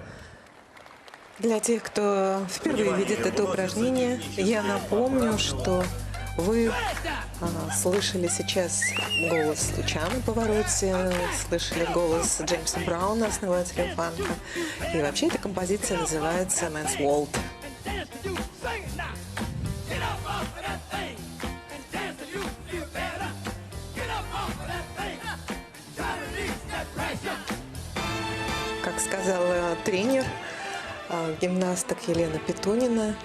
Для тех, кто впервые видит это упражнение, я напомню, что вы слышали сейчас голос Лучано Паваротти, слышали голос Джеймса Брауна, основателя фанка. И вообще эта композиция называется «Man's World». Как сказала тренер гимнасток Елена Петунина,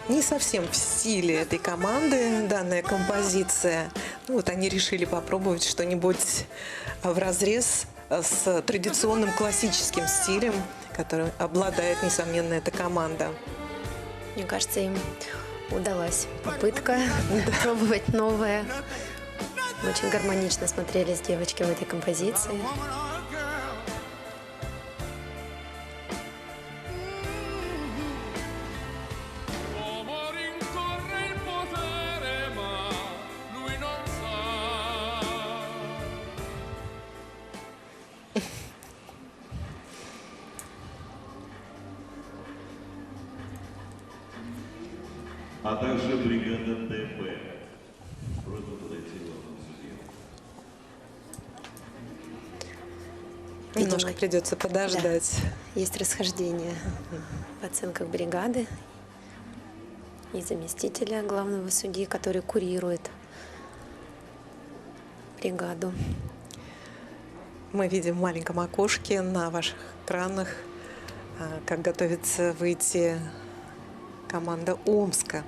не совсем в стиле этой команды данная композиция. Ну, вот они решили попробовать что-нибудь вразрез с традиционным классическим стилем, которым обладает, несомненно, эта команда. Мне кажется, им удалась попытка пробовать новое. Очень гармонично смотрелись девочки в этой композиции. А также бригада ДП. Просьба подойти главному судье. Немножко придется подождать. Да, есть расхождение в оценках бригады и заместителя главного судьи, который курирует бригаду. Мы видим в маленьком окошке на ваших экранах, как готовится выйти команда Омска.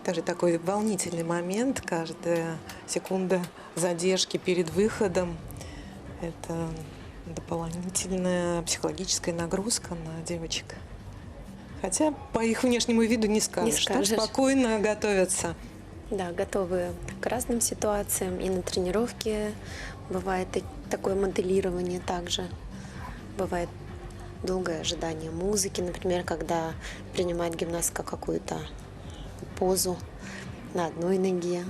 Даже такой волнительный момент, каждая секунда задержки перед выходом – это дополнительная психологическая нагрузка на девочек. Хотя по их внешнему виду не скажешь. Так спокойно готовятся. Да, готовы к разным ситуациям. И на тренировке бывает и такое моделирование также. Бывает долгое ожидание музыки, например, когда принимает гимнастка какую-то позу на одной ноге.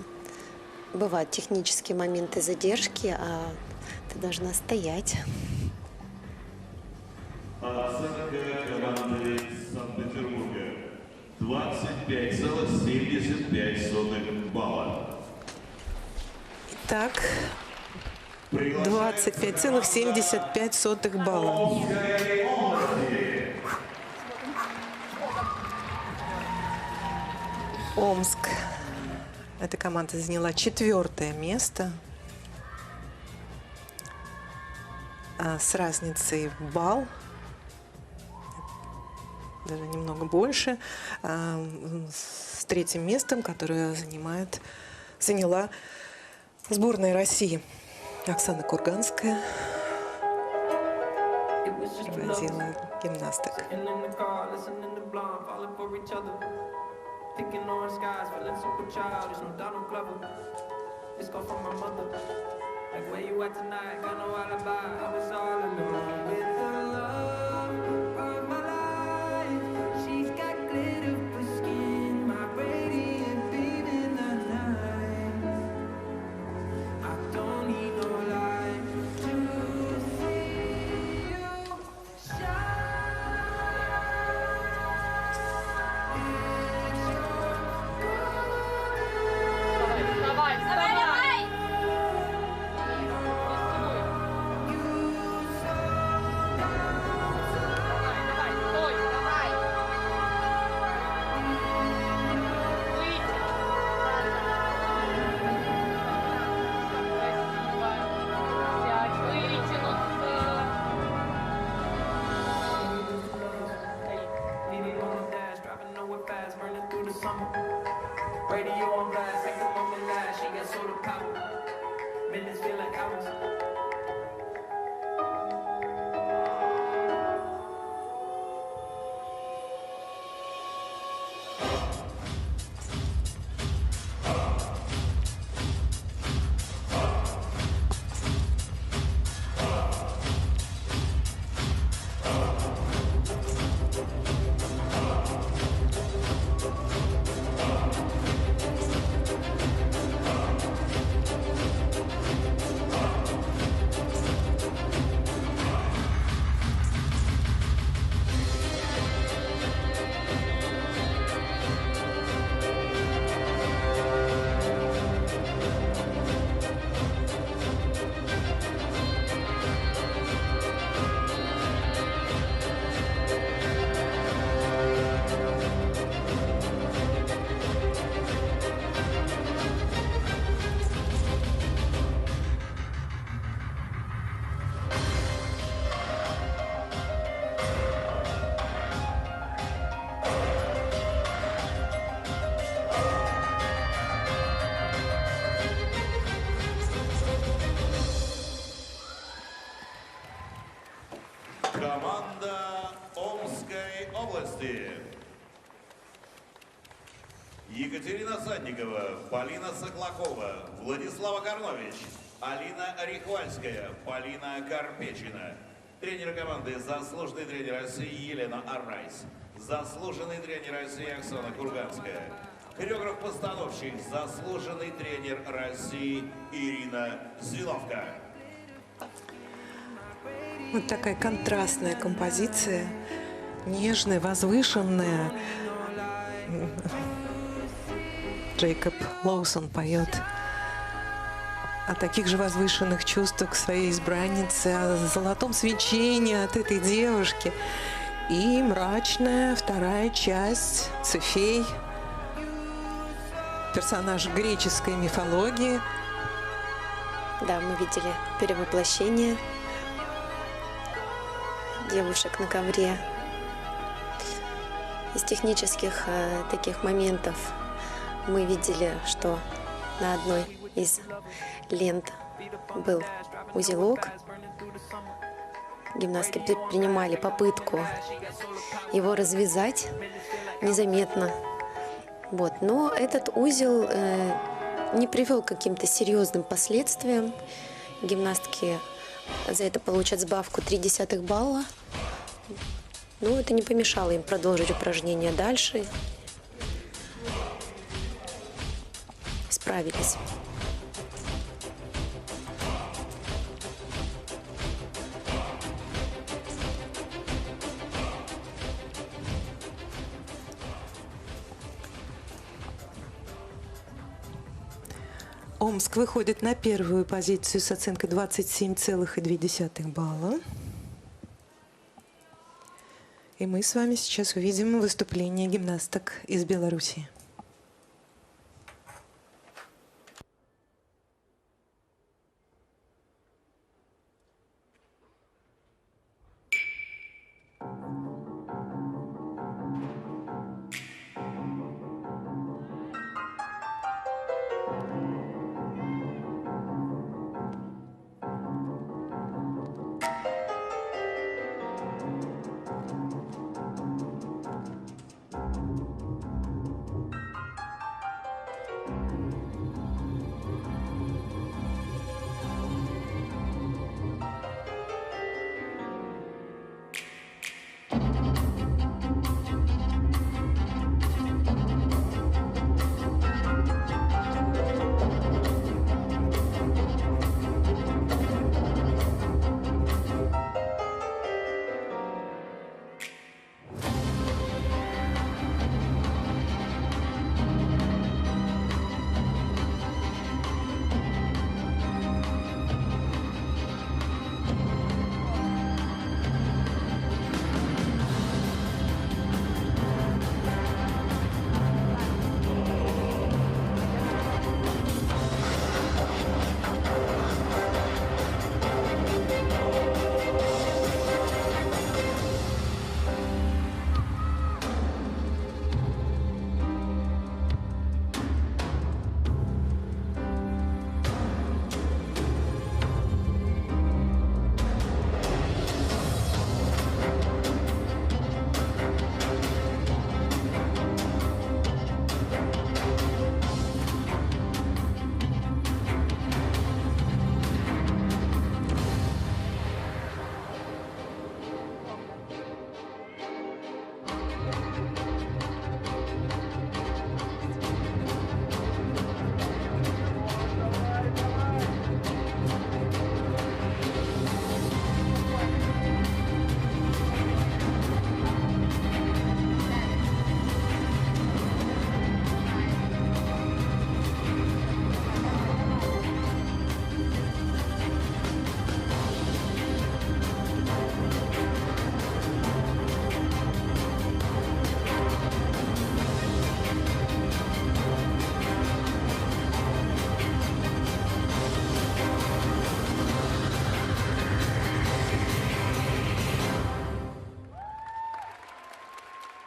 Бывают технические моменты задержки, а ты должна стоять. Оценка команды Санкт-Петербурга 25,75 балла. Итак, 25,75 балла. Омск. Эта команда заняла 4-е место с разницей в балл, даже немного больше, с 3-м местом, которое заняла сборная России. Оксана Курганская проводила гимнасток. Picking orange skies, feeling super childish, no doubt I'm clever. This call from my mother. Like, where you at tonight? Got no alibi. I was all alone with the love of my life. She's got glitter for skin, my radiant beam in the night. I don't need no light to see you shine. Давай, давай! Команда Омской области. Екатерина Садникова, Полина Соклакова, Владислава Карнович, Алина Рихвальская, Полина Карпечина. Тренер команды заслуженный тренер России Елена Аррайс. Заслуженный тренер России Оксана Курганская. Хореограф-постановщик, заслуженный тренер России Ирина Зиловка. Вот такая контрастная композиция, нежная, возвышенная. Джейкоб Лоусон поет о таких же возвышенных чувствах к своей избраннице, о золотом свечении от этой девушки. И мрачная вторая часть, Цефей, персонаж греческой мифологии. Да, мы видели перевоплощение девушек на ковре. Из технических таких моментов мы видели, что на одной из лент был узелок. Гимнастки предпринимали попытку его развязать незаметно. Вот. Но этот узел не привел к каким-то серьезным последствиям. Гимнастки за это получат сбавку 0,3 балла. Но это не помешало им продолжить упражнения дальше. Справились. Омск выходит на первую позицию с оценкой 27,2 балла. И мы с вами сейчас увидим выступление гимнасток из Беларуси.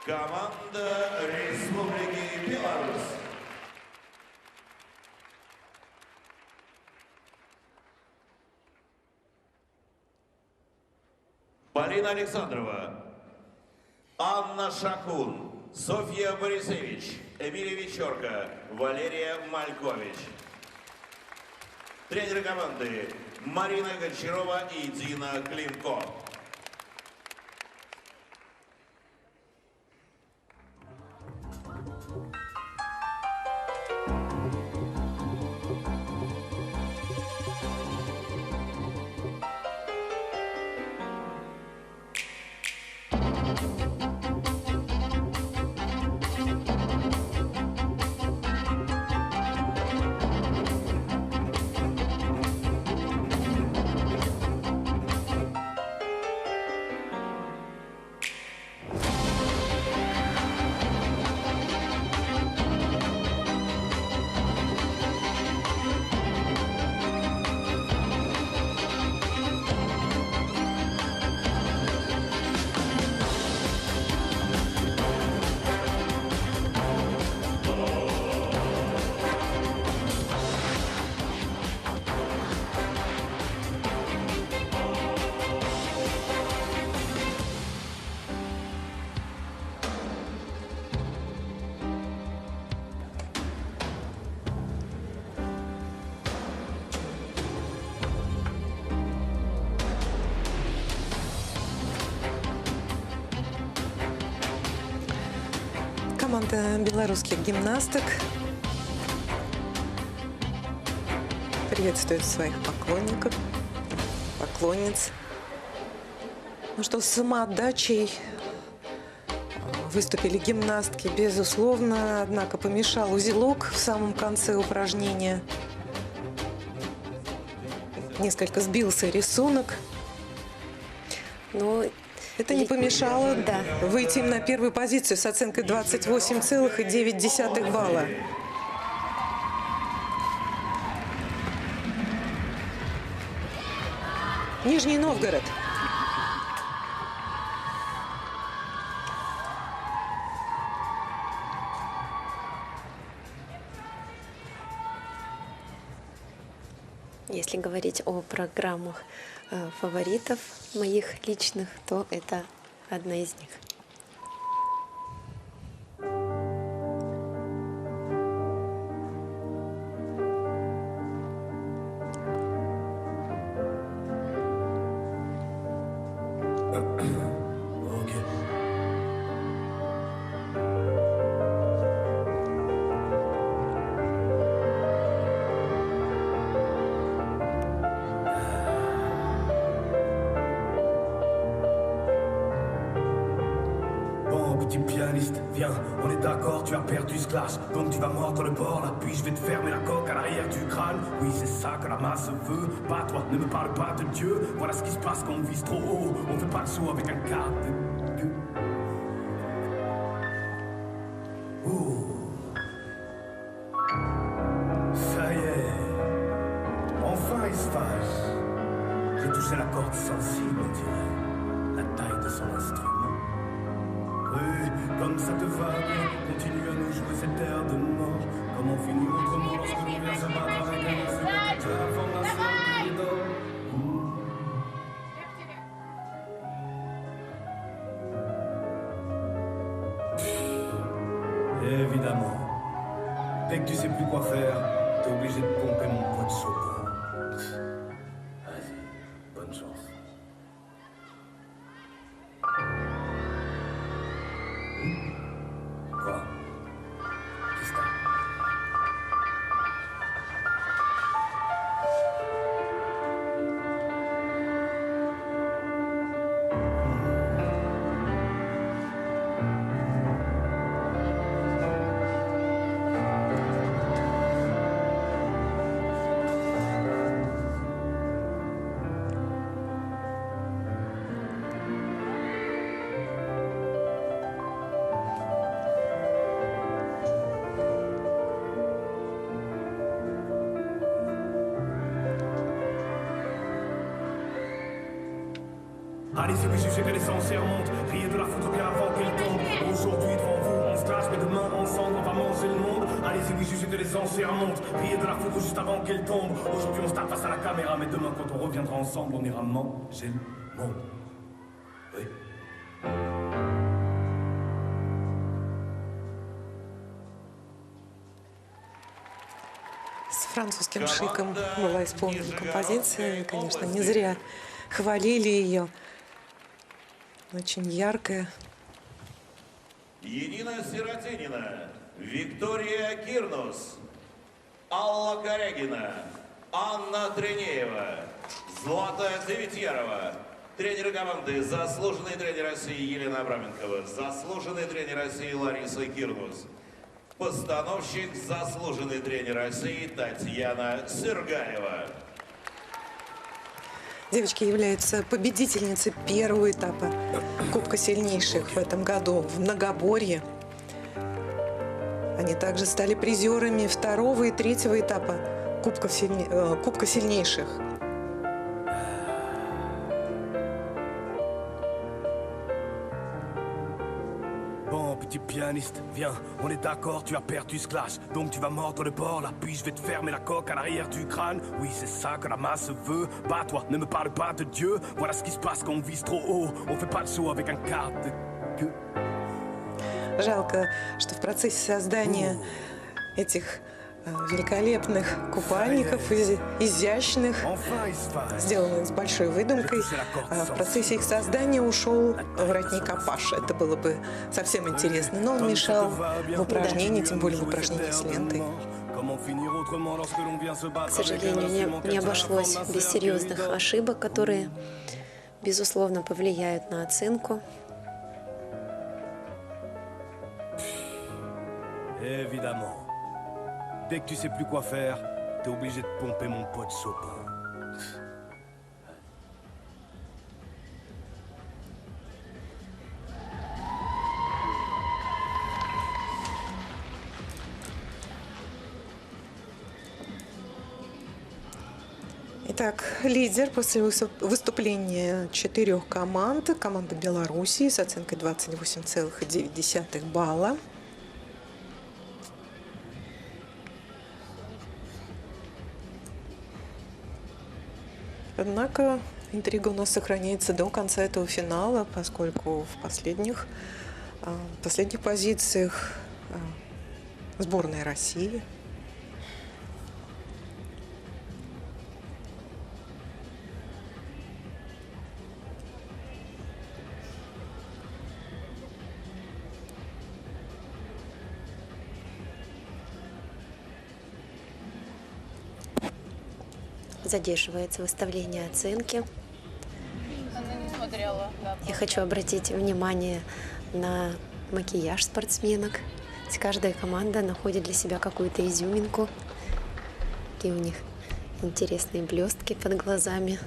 Команда Республики Беларусь. Полина Александрова, Анна Шакун, Софья Борисевич, Эмилия Вечерка, Валерия Малькович. Тренеры команды Марина Гончарова и Дина Климко. Команда белорусских гимнасток приветствует своих поклонников, поклонниц. Ну что, с самоотдачей выступили гимнастки, безусловно, однако помешал узелок в самом конце упражнения. Несколько сбился рисунок. Но это не помешало выйти им на первую позицию с оценкой 28,9 балла. Нижний Новгород. Если говорить о программах фаворитов моих личных, то это одна из них. Viens, on est d'accord, tu as perdu ce clash, donc tu vas mordre le bord là, puis je vais te fermer la coque à l'arrière du crâne. Oui, c'est ça que la masse veut. Pas toi, ne me parle pas de Dieu. Voilà ce qui se passe quand on vise trop haut. On fait pas le saut avec un quart de queue. Ça y est, enfin il se fâche. J'ai touché la corde sensible, on dirait. La taille de son instrument. Oui, comme ça te va bien, continue à nous jouer cette terre de mort. Comme on finit autrement lorsque l'on vient se battre avec un instrument qui la forme d'un seul d'or. Évidemment. Dès que tu sais plus quoi faire, t'es obligé de pomper mon poids de Chopin. Vas-y, bonne chance. Quoi? Qu'est-ce que t'as? Allez-y, oui, jugez que les censés remontent. Riez de la photo bien avant qu'elle tombe. Aujourd'hui, devant vous, on se clash, mais demain, ensemble, on va manger le monde. Allez-y, oui, jugez que les censés remontent. Riez de la photo juste avant qu'elle tombe. Aujourd'hui, on se tape face à la caméra, mais demain, quand on reviendra ensemble, on ira manger le monde. Oui. С французским шиком была исполнена композиция. И, конечно, не зря хвалили ее. Очень яркая. Ирина Сиротинина, Виктория Кирнус, Алла Корягина, Анна Тренеева, Злата Деветьярова. Тренеры команды, заслуженный тренер России Елена Абраменкова, заслуженный тренер России Лариса Кирнус, постановщик, заслуженный тренер России Татьяна Сыргаева. Девочки являются победительницей первого этапа Кубка сильнейших в этом году в многоборье. Они также стали призерами второго и третьего этапа Кубка сильнейших. Bon, petit pianiste, viens, on est d'accord, tu as perdu ce clash, donc tu vas mordre le bord, là, puis je vais te fermer la coque à l'arrière du crâne. Oui, c'est ça que la masse veut. Pas toi, ne me parle pas de Dieu. Voilà ce qui se passe quand on vise trop haut. On fait pas le saut avec un quart de queue. Жалко, что в процессе создания этих великолепных купальников, изящных, сделанных с большой выдумкой, в процессе их создания ушел воротник Апаш. Это было бы совсем интересно, но он мешал в упражнении, тем более в упражнении с лентой. К сожалению, не обошлось без серьезных ошибок, которые, безусловно, повлияют на оценку. Évidemment. Dès que tu sais plus quoi faire, t'es obligé de pomper mon pote Sopin. Итак, лидер после выступления 4 команд. Команда Белоруссии с оценкой 28,9 балла. Однако интрига у нас сохраняется до конца этого финала, поскольку в последних позициях сборная России. Задерживается выставление оценки. Я хочу обратить внимание на макияж спортсменок. Каждая команда находит для себя какую-то изюминку. Какие у них интересные блестки под глазами.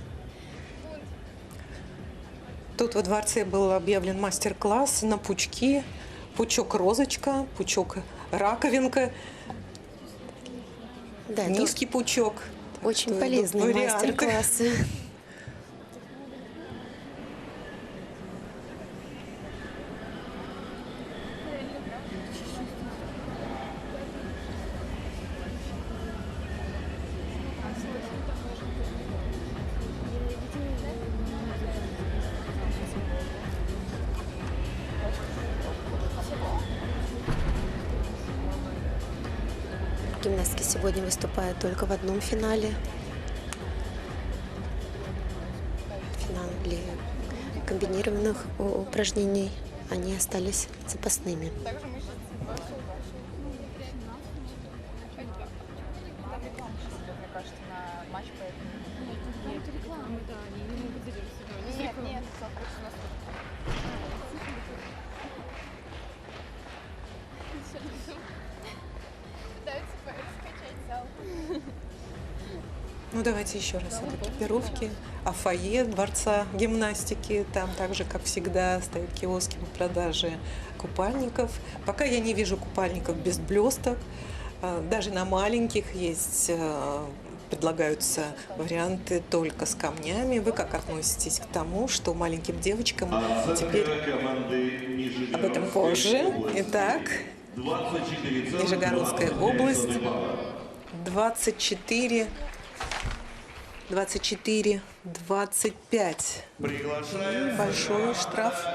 Тут во дворце был объявлен мастер-класс на пучки. Пучок-розочка, пучок-раковинка, Да, низкий пучок. очень Что полезные идут варианты. мастер-классы. Гимнастки сегодня выступают только в одном финале. Финал для комбинированных упражнений. Они остались запасными. Ну, давайте еще раз об экипировке, о фойе дворца гимнастики. Там также, как всегда, стоят киоски по продаже купальников. Пока я не вижу купальников без блесток. Даже на маленьких есть, предлагаются варианты только с камнями. Вы как относитесь к тому, что маленьким девочкам теперь... Об этом позже. Итак, Нижегородская область, 24 25. Приглашаю. Большой штраф.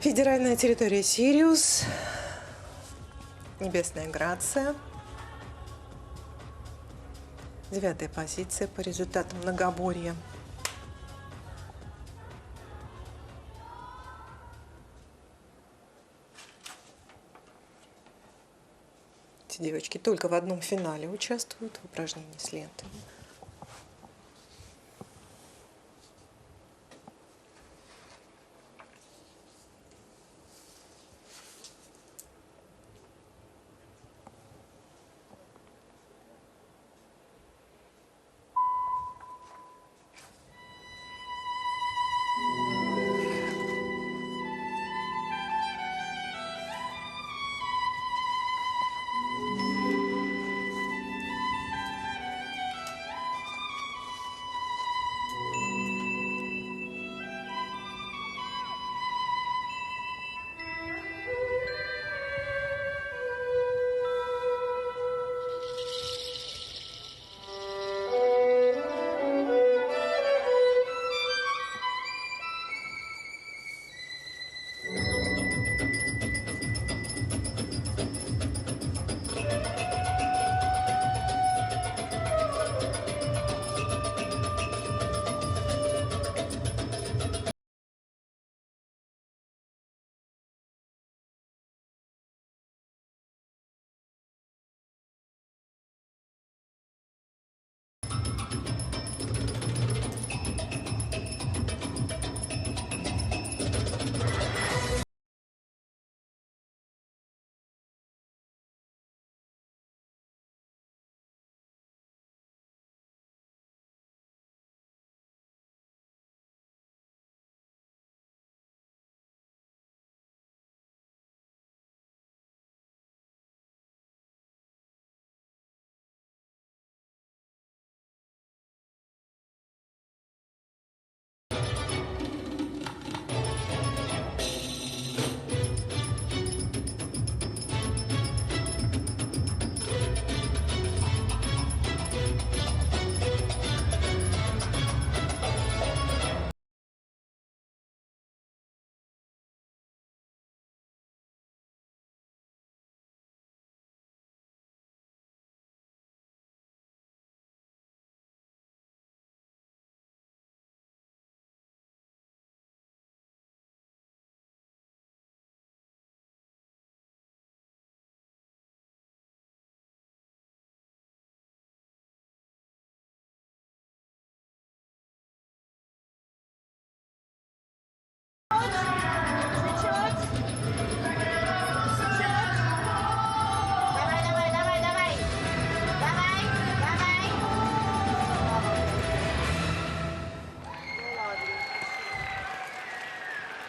Федеральная территория Сириус. Небесная Грация. 9-я позиция по результатам многоборья. Эти девочки только в одном финале участвуют в упражнении с лентой.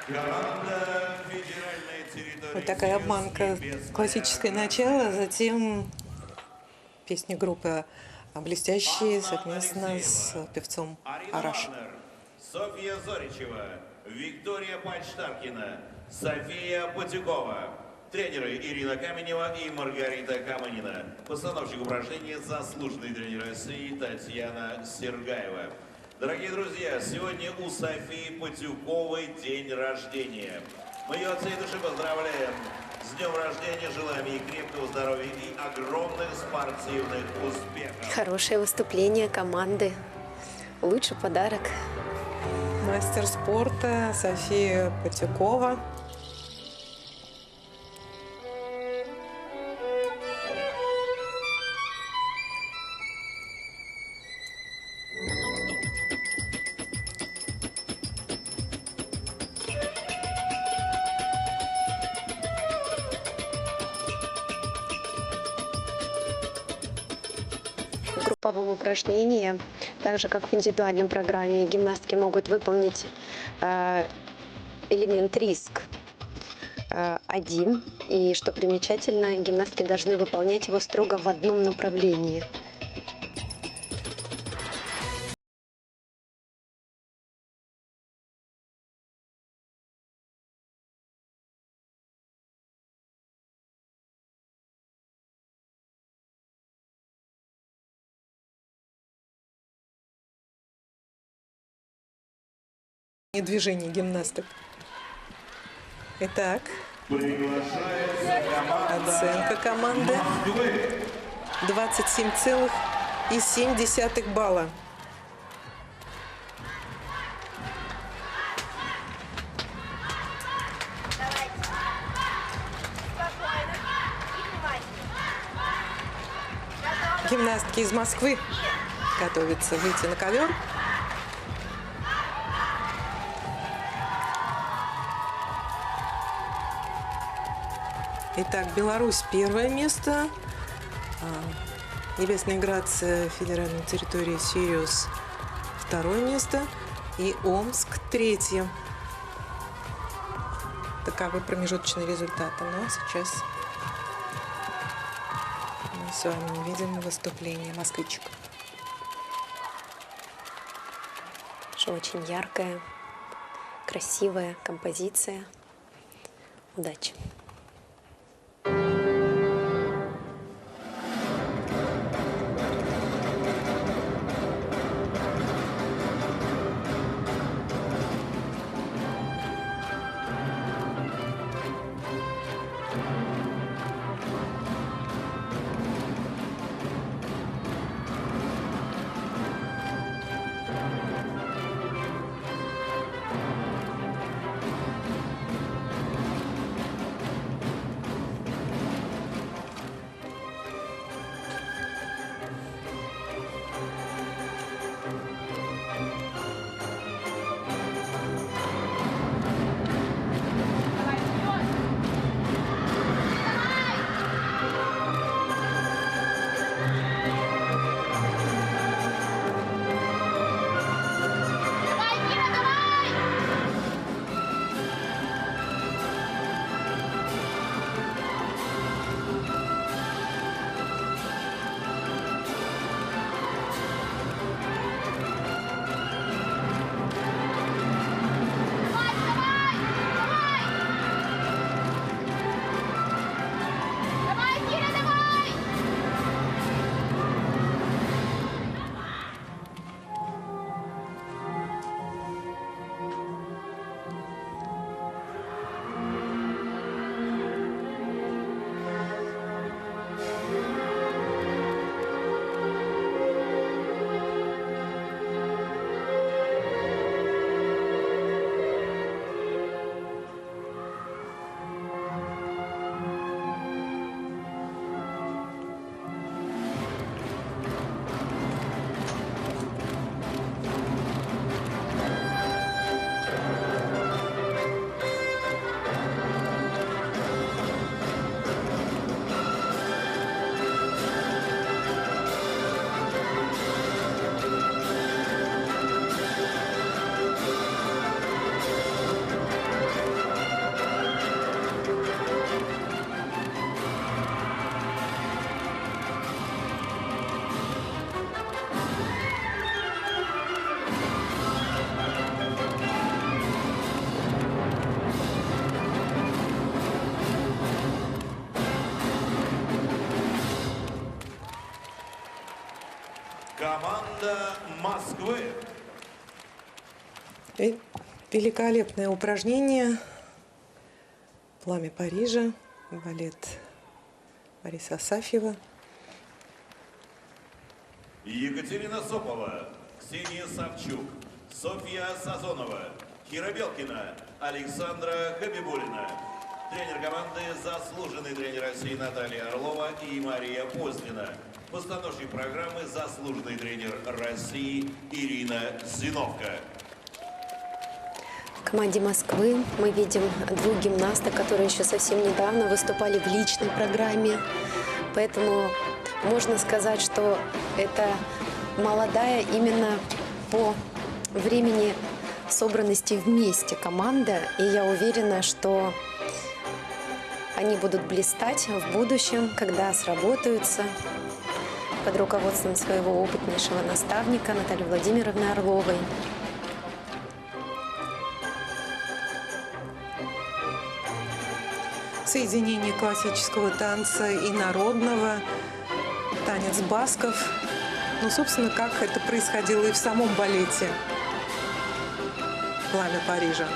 Команда федеральной территории. Вот такая обманка. Классическое начало, затем песни группы «Блестящие» совместно с певцом Арина Араш. Вагнер, Софья Зоричева, Виктория Пальштаркина, София Потюкова. Тренеры Ирина Каменева и Маргарита Каманина. Постановщик упражнений заслуженный тренер России Татьяна Сергаева. Дорогие друзья, сегодня у Софии Потюковой день рождения. Мы ее от всей души поздравляем. С днем рождения, желаем ей крепкого здоровья и огромных спортивных успехов. Хорошее выступление команды. Лучший подарок. Мастер спорта София Потюкова. В групповом упражнении, так же как в индивидуальной программе, гимнастки могут выполнить элемент риск один. И что примечательно, гимнастки должны выполнять его строго в одном направлении. и движений гимнасток. Итак, оценка команды 27,7 балла. Гимнастки из Москвы готовятся выйти на ковер. Итак, Беларусь первое место, Небесная Грация, федеральной территории Сириус второе место и Омск третье. Таковы промежуточные результаты. Ну а сейчас мы с вами увидим выступление москвичек. Очень яркая, красивая композиция. Удачи! Команда Москвы. Великолепное упражнение. Пламя Парижа. Балет Бориса Асафьева. Екатерина Сопова, Ксения Савчук, Софья Сазонова, Кира Белкина, Александра Хабибулина. Тренер команды – заслуженный тренер России Наталья Орлова и Мария Позднина. Постановщик программы – заслуженный тренер России Ирина Зиновка. В команде Москвы мы видим двух гимнасток, которые еще совсем недавно выступали в личной программе. Поэтому можно сказать, что это молодая именно по времени собранности вместе команда. И я уверена, что они будут блистать в будущем, когда сработаются под руководством своего опытнейшего наставника Натальи Владимировны Орловой. Соединение классического танца и народного, танец басков. Ну, собственно, как это происходило и в самом балете. «Пламя Парижа».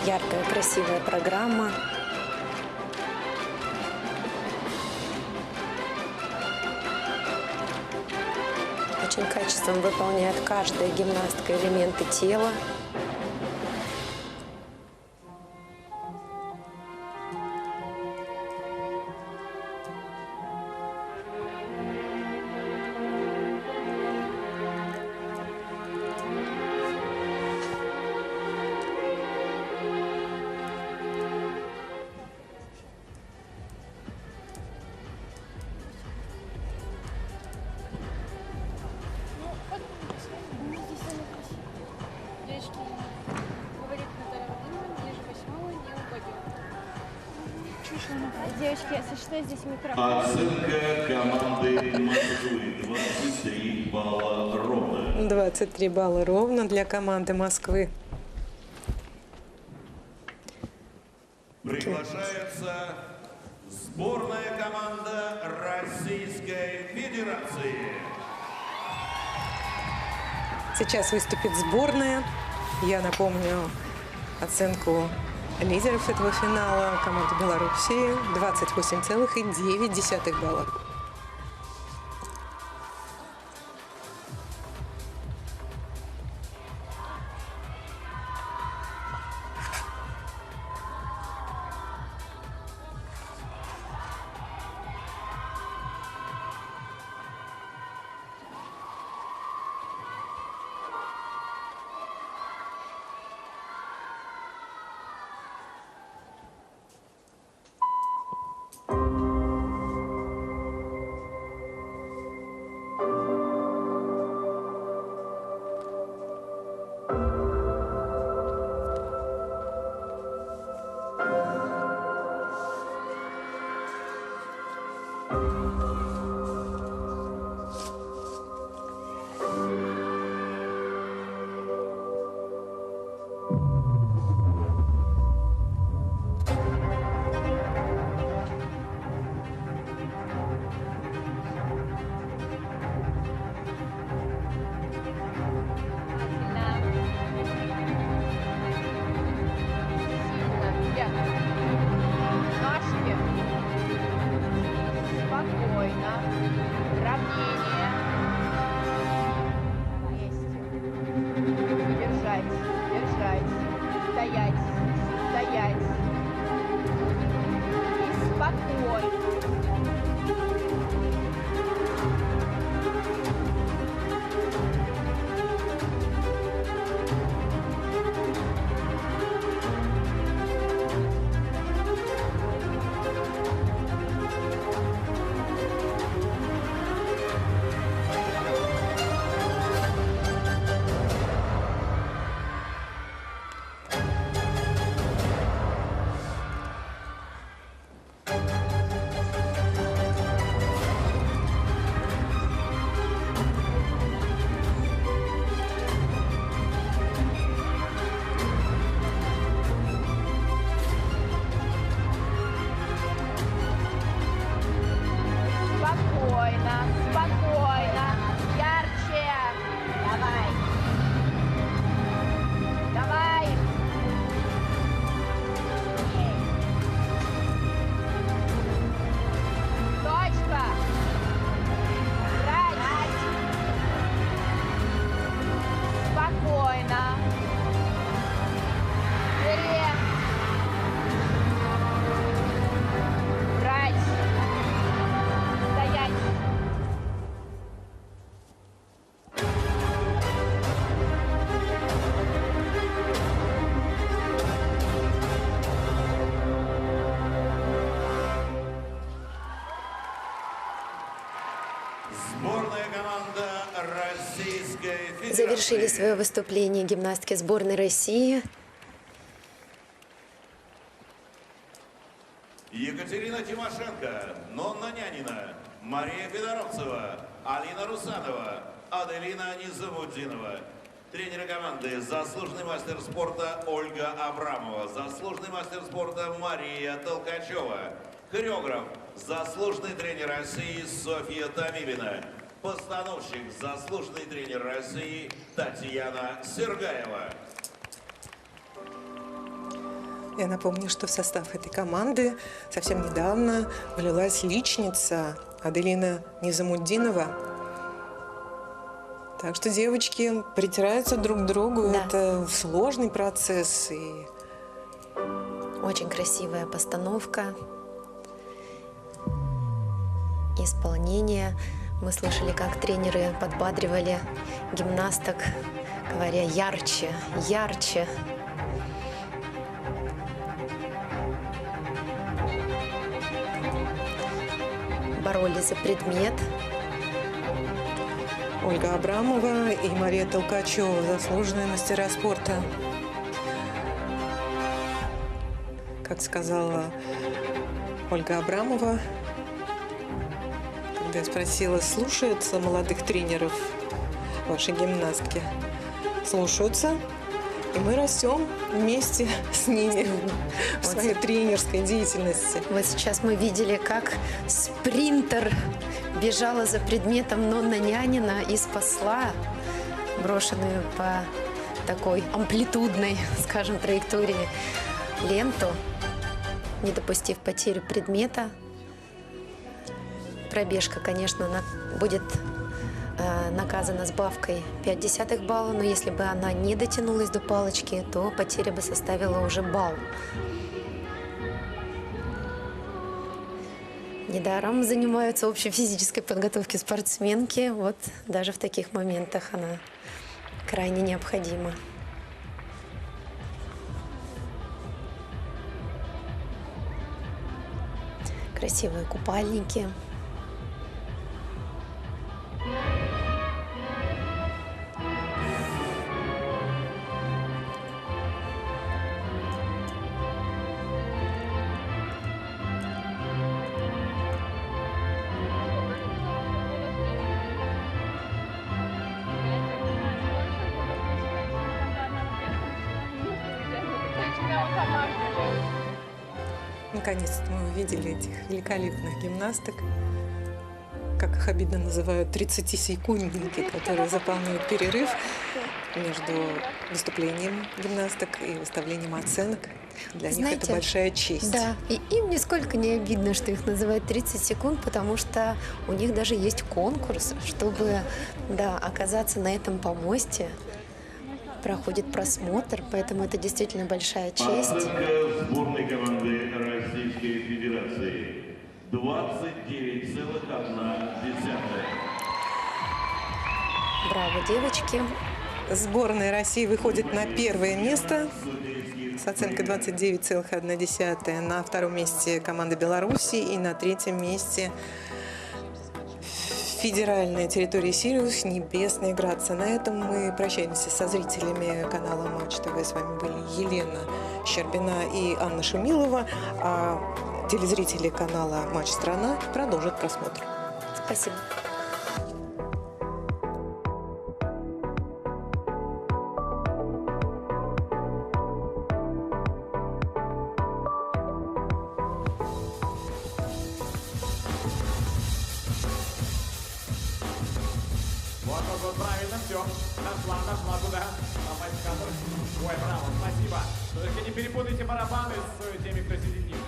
Яркая, красивая программа. Очень качественно выполняет каждая гимнастка элементы тела. Девочки, говорит Наталья Владимировна, ниже 8 не упадет. Девочки, если что, здесь микрофон. Оценка команды Москвы 23 балла ровно. 23 балла ровно для команды Москвы. Приглашается сборная команда Российской Федерации. Сейчас выступит сборная. Я напомню оценку лидеров этого финала. Команда Белоруссии 28,9 балла. Ножки. Спокойно. Равнение. Есть. Держать. Держать. Стоять. Стоять. И спокойно. Спокойно, спокойно, ярче. Давай. Давай. Точка. Брать. Спокойно. Вперед. Брать. Стоять. Сборная команда Российской Федерации. Завершили свое выступление гимнастки сборной России. Екатерина Тимошенко, Нонна Нянина, Мария Федоровцева, Алина Русанова, Аделина Низамуддинова. Тренеры команды: заслуженный мастер спорта Ольга Абрамова, заслуженный мастер спорта Мария Толкачева, хореограф, заслуженный тренер России Софья Томилина. постановщик, заслуженный тренер России Татьяна Сергаева. Я напомню, что в состав этой команды совсем недавно влилась личница Аделина Низамуддинова. Так что девочки притираются друг к другу. Да. Это сложный процесс. И Очень красивая постановка, исполнение. Мы слышали, как тренеры подбадривали гимнасток, говоря «ярче, ярче». Боролись за предмет. Ольга Абрамова и Мария Толкачева, заслуженные мастера спорта. Как сказала Ольга Абрамова, когда я спросила, слушаются молодых тренеров ваши гимнастки? Слушаются, и мы растем вместе с ними в своей тренерской деятельности. Вот сейчас мы видели, как спринтер бежала за предметом Нонна Нянина и спасла брошенную по такой амплитудной, скажем, траектории ленту, не допустив потери предмета. Пробежка, конечно, будет наказана сбавкой 0,5 балла, но если бы она не дотянулась до палочки, то потеря бы составила уже балл. Недаром занимаются общей физической подготовкой спортсменки. Вот даже в таких моментах она крайне необходима. Красивые купальники. Наконец-то мы увидели этих великолепных гимнасток, как их обидно называют, 30-секундники, которые заполняют перерыв между выступлением гимнасток и выставлением оценок. Для них Знаете, это большая честь. Да, и им нисколько не обидно, что их называют 30 секунд, потому что у них даже есть конкурс, чтобы, да, оказаться на этом помосте. Проходит просмотр, поэтому это действительно большая честь. Оценка сборной команды Российской Федерации 29,1. Браво, девочки. Сборная России выходит на первое место с оценкой 29,1. На втором месте команда Беларуси и на третьем месте федеральная территория Сириус, Небесная Грация. На этом мы прощаемся со зрителями канала Матч ТВ. С вами были Елена Щербина и Анна Шумилова. А телезрители канала Матч Страна продолжат просмотр. Спасибо. Вот, правильно, все. Нашла куда. Попасть в кадр. Ой, браво, спасибо. Только не перепутайте барабаны с теми, кто сидит ниже.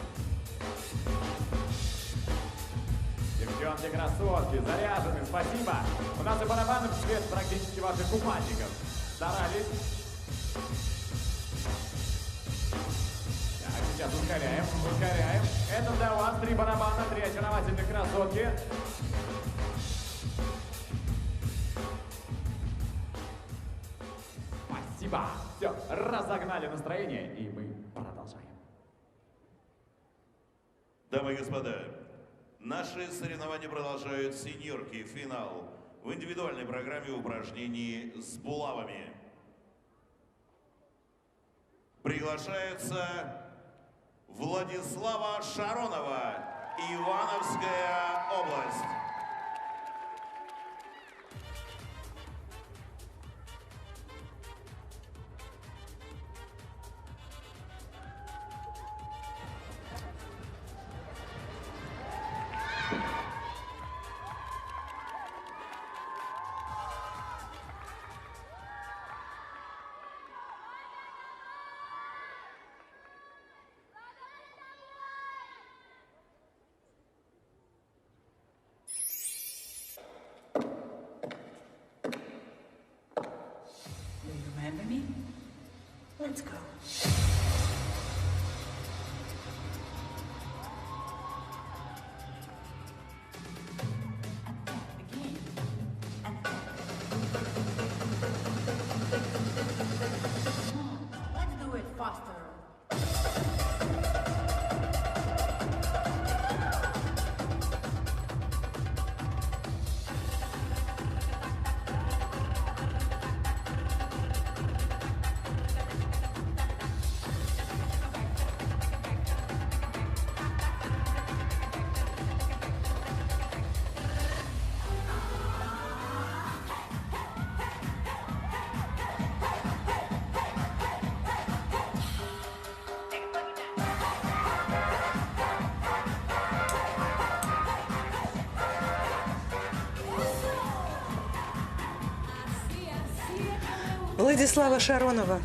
Девчонки, красотки, заряжены, спасибо. У нас и барабаны в цвет практически ваших купальников. Старались. Так, сейчас ускоряем. Это для вас 3 барабана, 3 очаровательных красотки. Спасибо. Все, разогнали настроение, и мы продолжаем. Дамы и господа, наши соревнования продолжают сеньорки. Финал в индивидуальной программе упражнений с булавами. Приглашается Владислава Шаронова, Ивановская область. Let's go. Let's do it faster. Владислава Шаронова.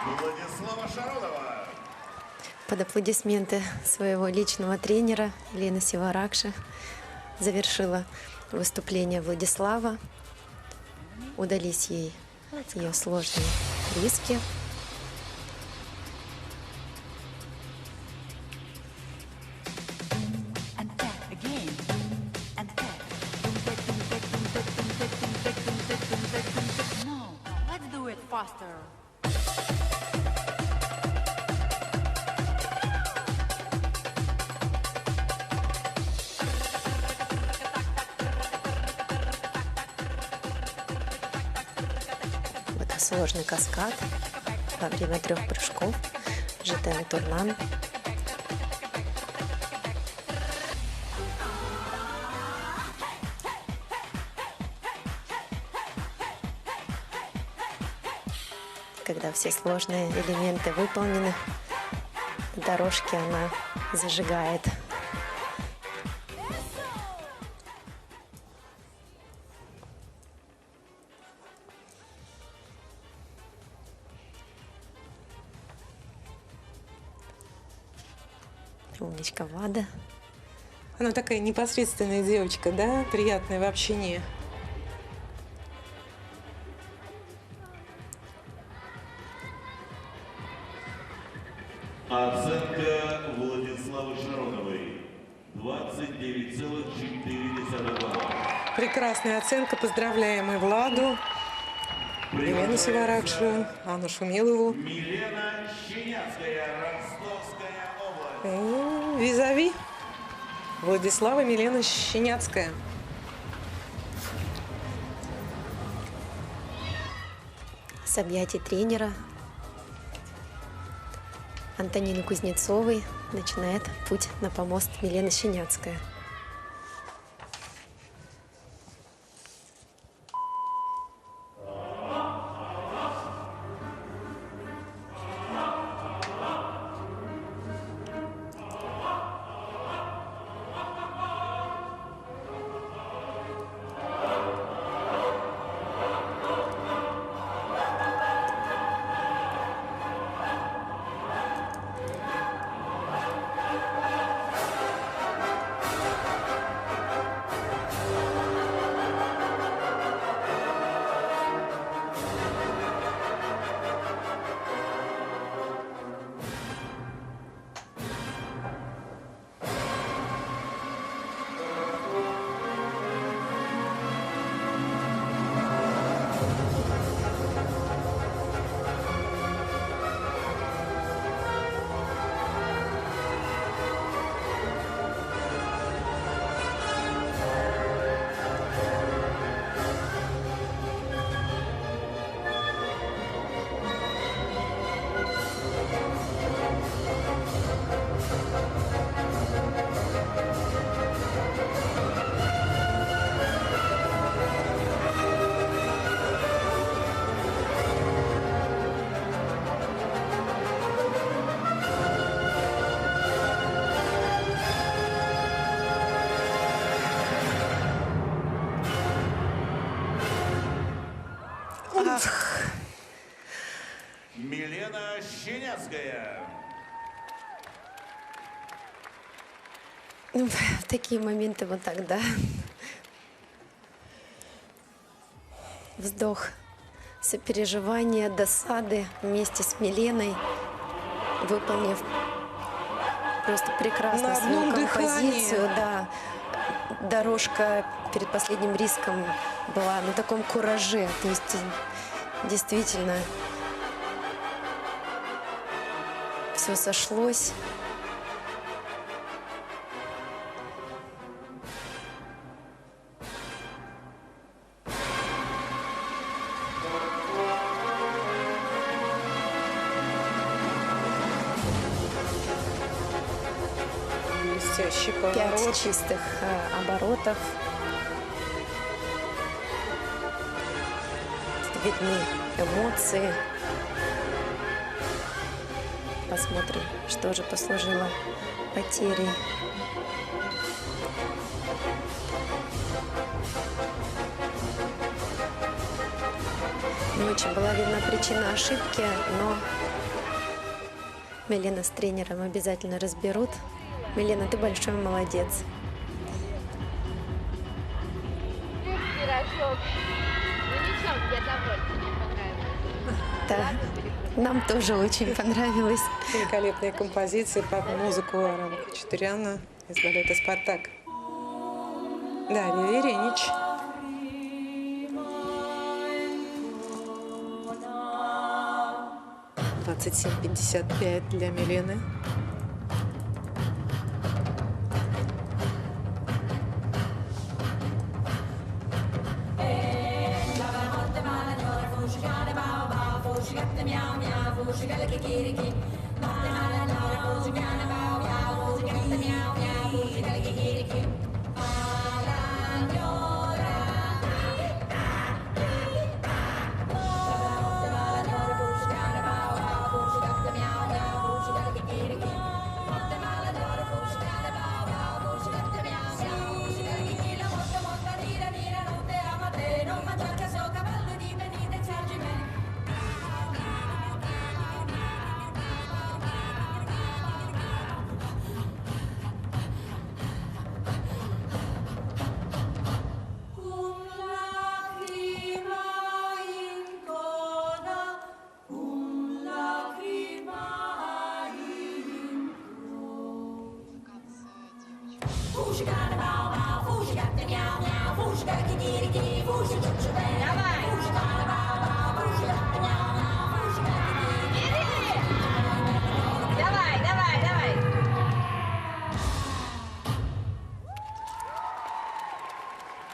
Владислава Шаронова. Под аплодисменты своего личного тренера Лены Сиваракши завершила выступление Владислава. Удались ей ее сложные риски. No, let's do it faster. Вот сложный каскад во время 3 прыжков. Жетен Турлан. Когда все сложные элементы выполнены, на дорожке она зажигает. Умничка Влада. Она такая непосредственная девочка, да? Приятная в общении. Оценка Владиславы Шароновой 29,4 балла. Прекрасная оценка. Поздравляем и Владу, Елену Сиваракшу, Анну Шумилову. Милена Щеняцкая, Ростовская область. Визави Владислава Милена Щеняцкая. С объятий тренера Антонины Кузнецовой начинает путь на помост Милена Щеняцкая. Ну, в такие моменты вот так, да. Вздох, сопереживания, досады вместе с Миленой, выполнив просто прекрасно На свою одном композицию. дыхании. Да. Дорожка перед последним риском была на таком кураже. То есть действительно все сошлось. Блестящий 5 поворот. чистых оборотов. Видны эмоции. Посмотрим, что же послужило потерей. Не очень была видна причина ошибки, но Милена с тренером обязательно разберут. Милена, ты большой молодец. Пирожок. Ну ничего, я довольна, мне понравилось. Да, нам тоже очень понравилось. Великолепная композиция под музыку Арама Хачатуряна из балета «Спартак». Дарья Веренич. «27:55» для Милены.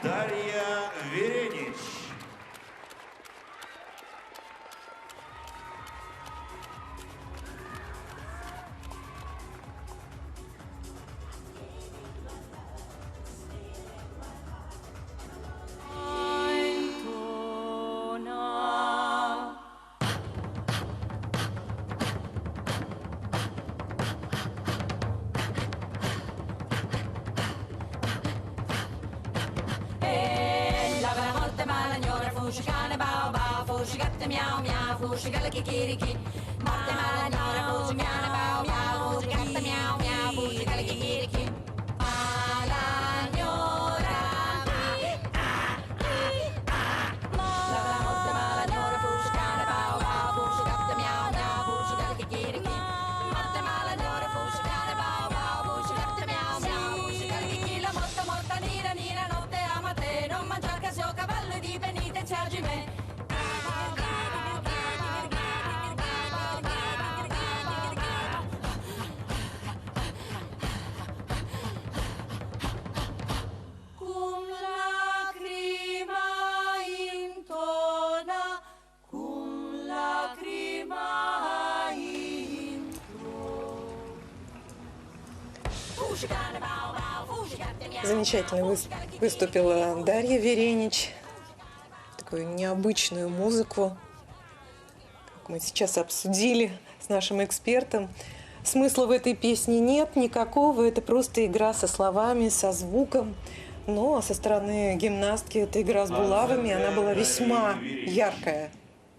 Дарья Веренич. Замечательно выступила Дарья Веренич. Такую необычную музыку, как мы сейчас обсудили с нашим экспертом. Смысла в этой песне нет никакого, это просто игра со словами, со звуком. Но со стороны гимнастки эта игра с булавами, она была весьма яркая.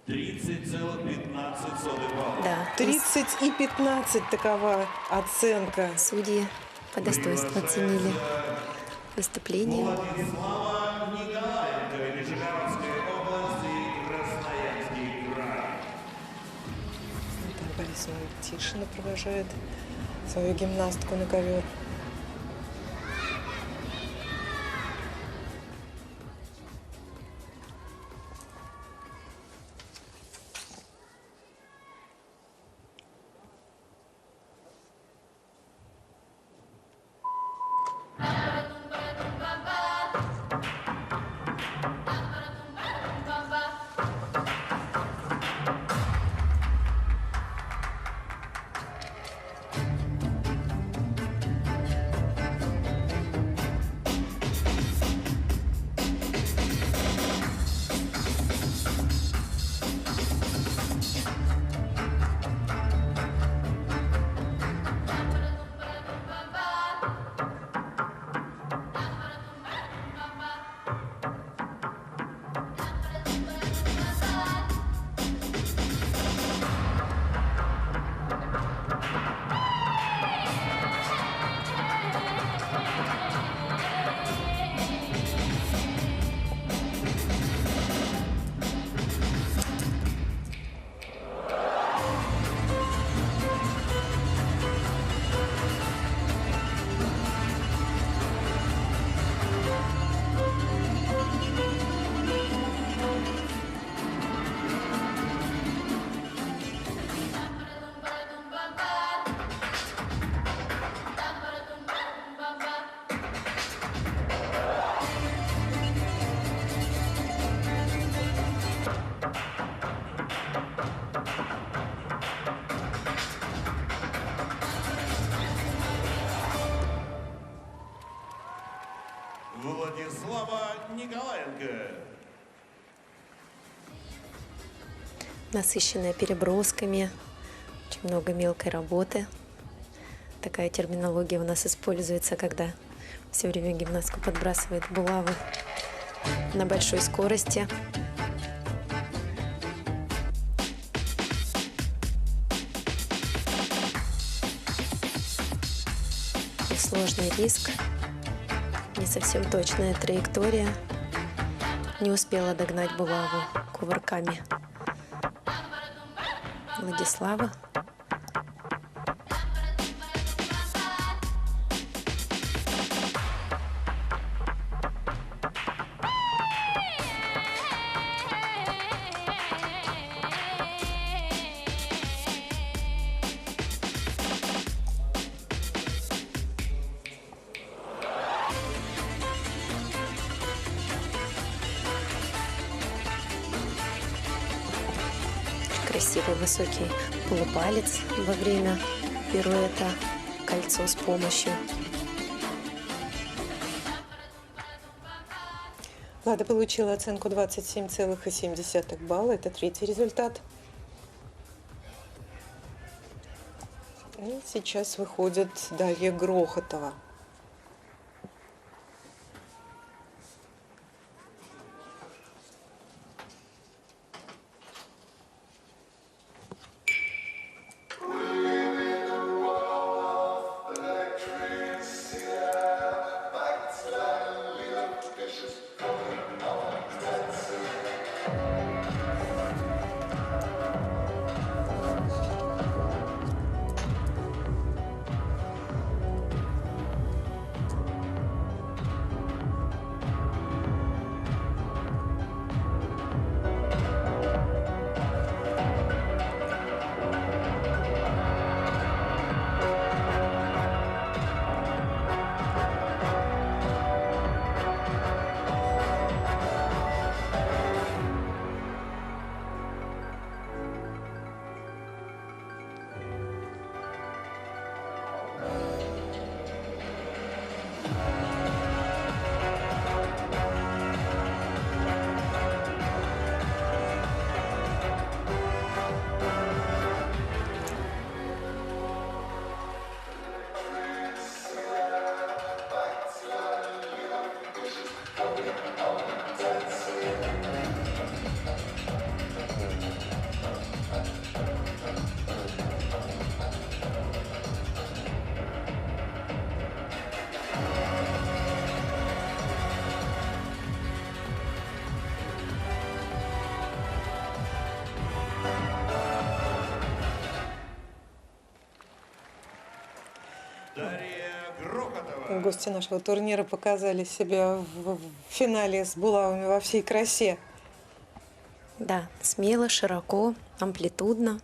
30,15 балла. Да, 30 и 15 такова оценка. судьи по достоинству оценили выступление. Владислава Николаенко, Нижегородской области, Красноярский край. Наталья Борисовна Тишина провожает свою гимнастку на ковер. Владислава Николаенко. Насыщенная перебросками, очень много мелкой работы. Такая терминология у нас используется, когда все время гимнастка подбрасывает булавы на большой скорости. И сложный риск, не совсем точная траектория. Не успела догнать булаву кувырками Владислава. Красивый высокий полупалец во время пируэта, кольцо с помощью. Влада получила оценку 27,7 балла. Это третий результат. И сейчас выходит Дарья Грохотова. Грохотова. Гости нашего турнира показали себя в финале с булавами во всей красе. Да, смело, широко, амплитудно.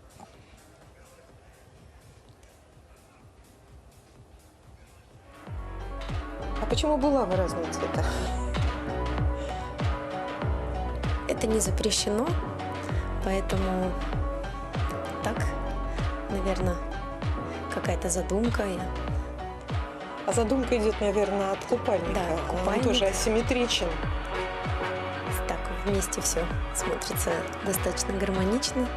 А почему булавы разного цвета? Это не запрещено, поэтому так, наверное, какая-то задумка. А задумка идет, наверное, от купальника. Да, Он купальник. тоже асимметричен. Так вместе все смотрится достаточно гармонично.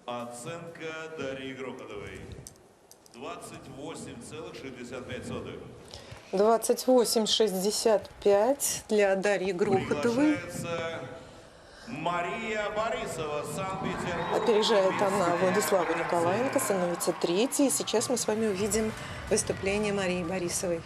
Оценка Дарьи Грохотовой 28,65. 28,65 для Дарьи Грохотовой. Приглашается Мария Борисова, Санкт-Петербург. Опережает она Владиславу Николаенко, становится третьей. И сейчас мы с вами увидим выступление Марии Борисовой.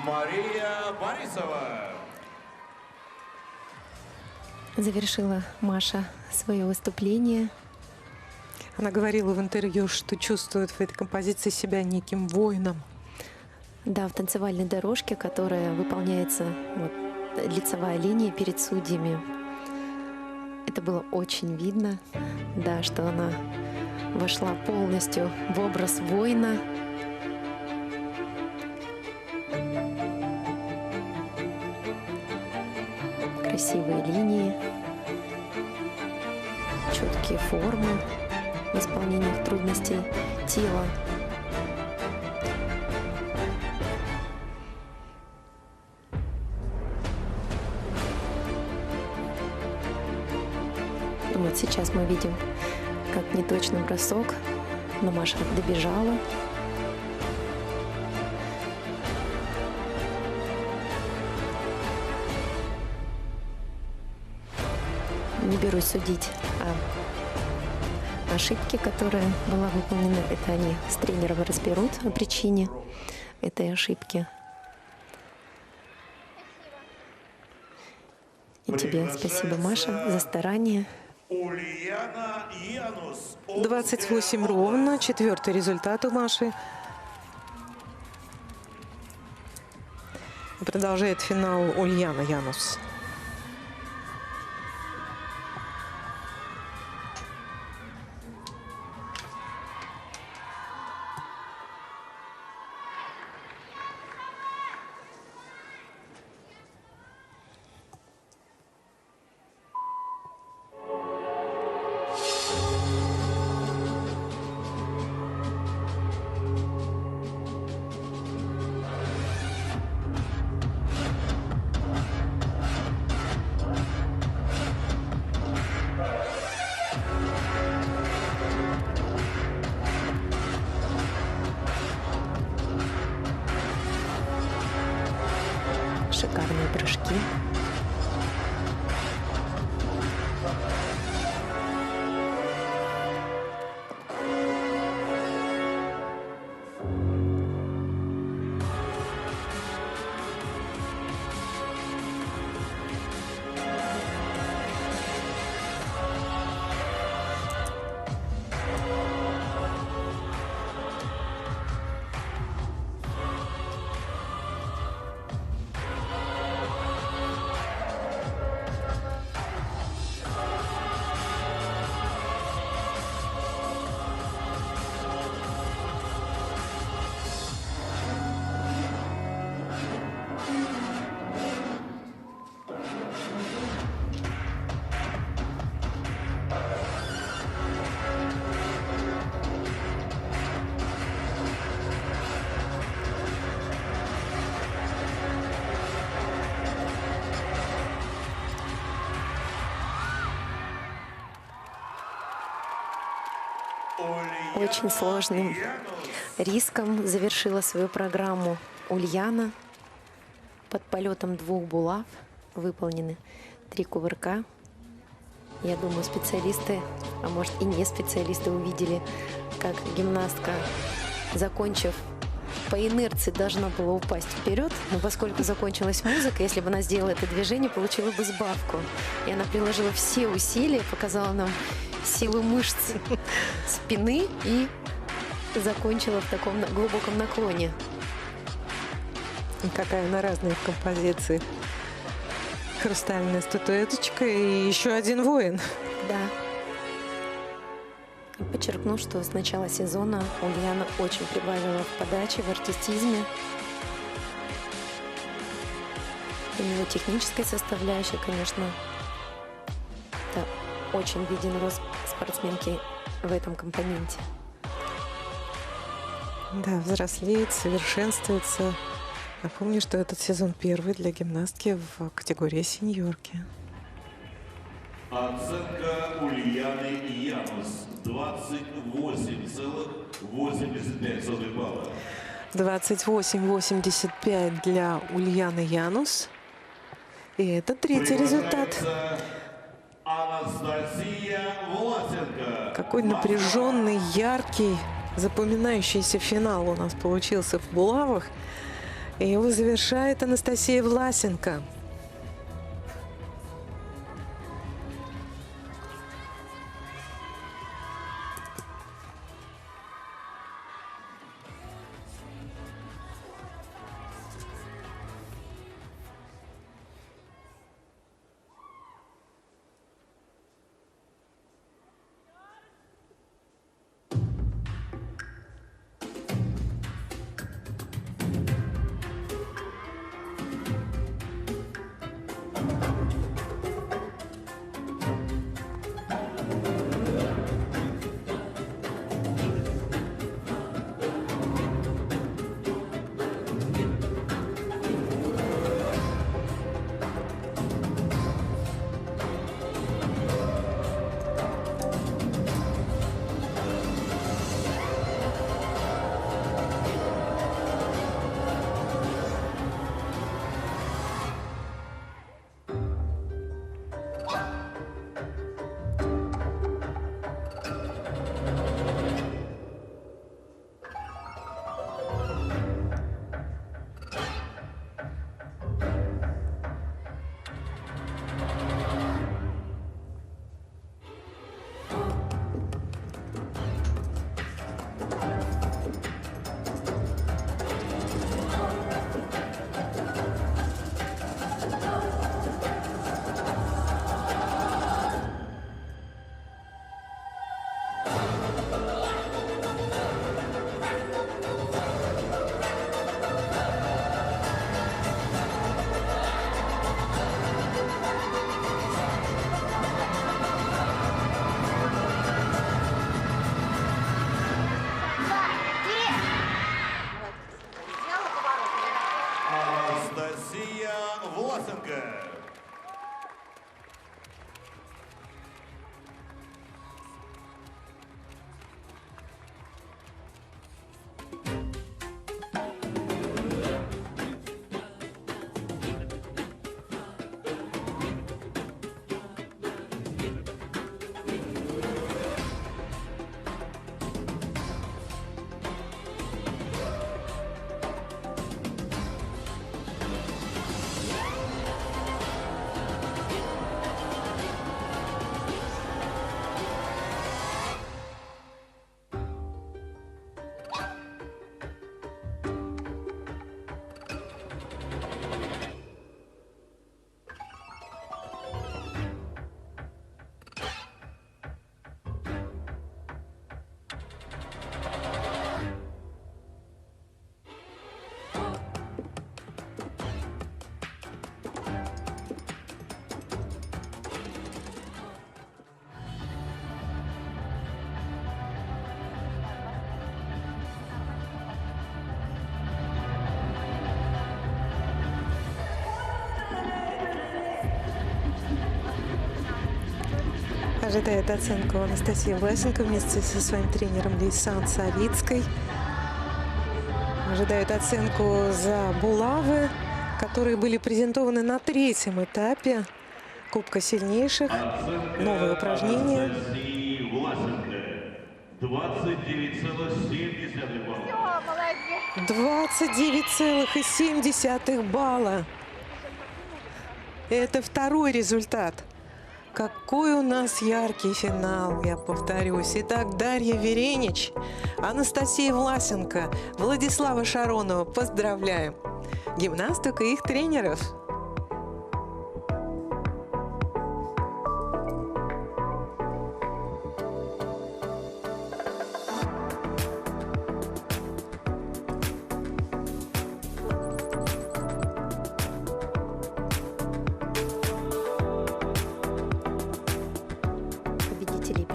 Мария Борисова. Завершила Маша свое выступление. Она говорила в интервью, что чувствует в этой композиции себя неким воином. Да, в танцевальной дорожке, которая выполняется, вот, лицевая линия перед судьями. Это было очень видно, да, что она вошла полностью в образ воина. Красивые линии, четкие формы в исполнении трудностей тела. Вот сейчас мы видим, как неточный бросок, но Маша добежала. Не берусь судить о ошибке, которая была выполнена. Это они с тренером разберут о причине этой ошибки. И тебе спасибо, Маша, за старание. Ульяна Янус. 28 ровно, четвертый результат у Маши. Продолжает финал Ульяна Янус. шикарные прыжки. Очень сложным риском завершила свою программу Ульяна. Под полетом 2 булав выполнены 3 кувырка. Я думаю, специалисты, а может и не специалисты, увидели, как гимнастка, закончив по инерции, должна была упасть вперед, но поскольку закончилась музыка, если бы она сделала это движение, получила бы сбавку. И она приложила все усилия, показала нам силу мышц спины и закончила в таком глубоком наклоне. И какая она разная в композиции. Хрустальная статуэточка и еще один воин. Да. И подчеркну, что с начала сезона Ульяна очень прибавила в подаче, в артистизме. У нее техническая составляющая, конечно, это очень виден рост спортсменки в этом компоненте. Да, взрослеет, совершенствуется. Напомню, что этот сезон первый для гимнастки в категории сеньорки. Оценка Ульяны Янус 28,85 балла. 28,85 для Ульяны Янус. И это третий результат. Анастасия Власенко. Какой напряженный, яркий, запоминающийся финал у нас получился в булавах. И его завершает Анастасия Власенко. Ожидает оценку Анастасия Власенко вместе со своим тренером Лейсан Савицкой. Ожидают оценку за булавы, которые были презентованы на третьем этапе Кубка сильнейших. Новое упражнение. 29,7 балла. 29,7 балла. Это второй результат. Какой у нас яркий финал, я повторюсь. Итак, Дарья Веренич, Анастасия Власенко, Владислава Шаронова. Поздравляем гимнасток и их тренеров.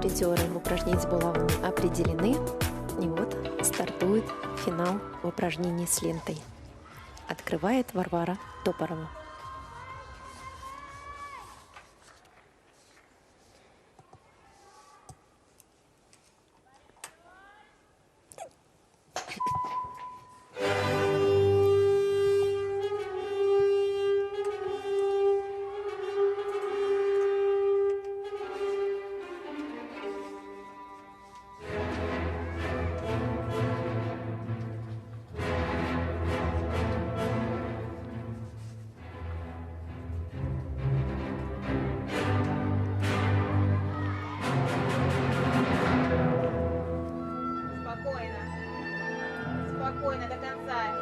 Призеры упражнений с булавами определены. И вот стартует финал в упражнении с лентой. Открывает Варвара Топорова. Спокойно до конца.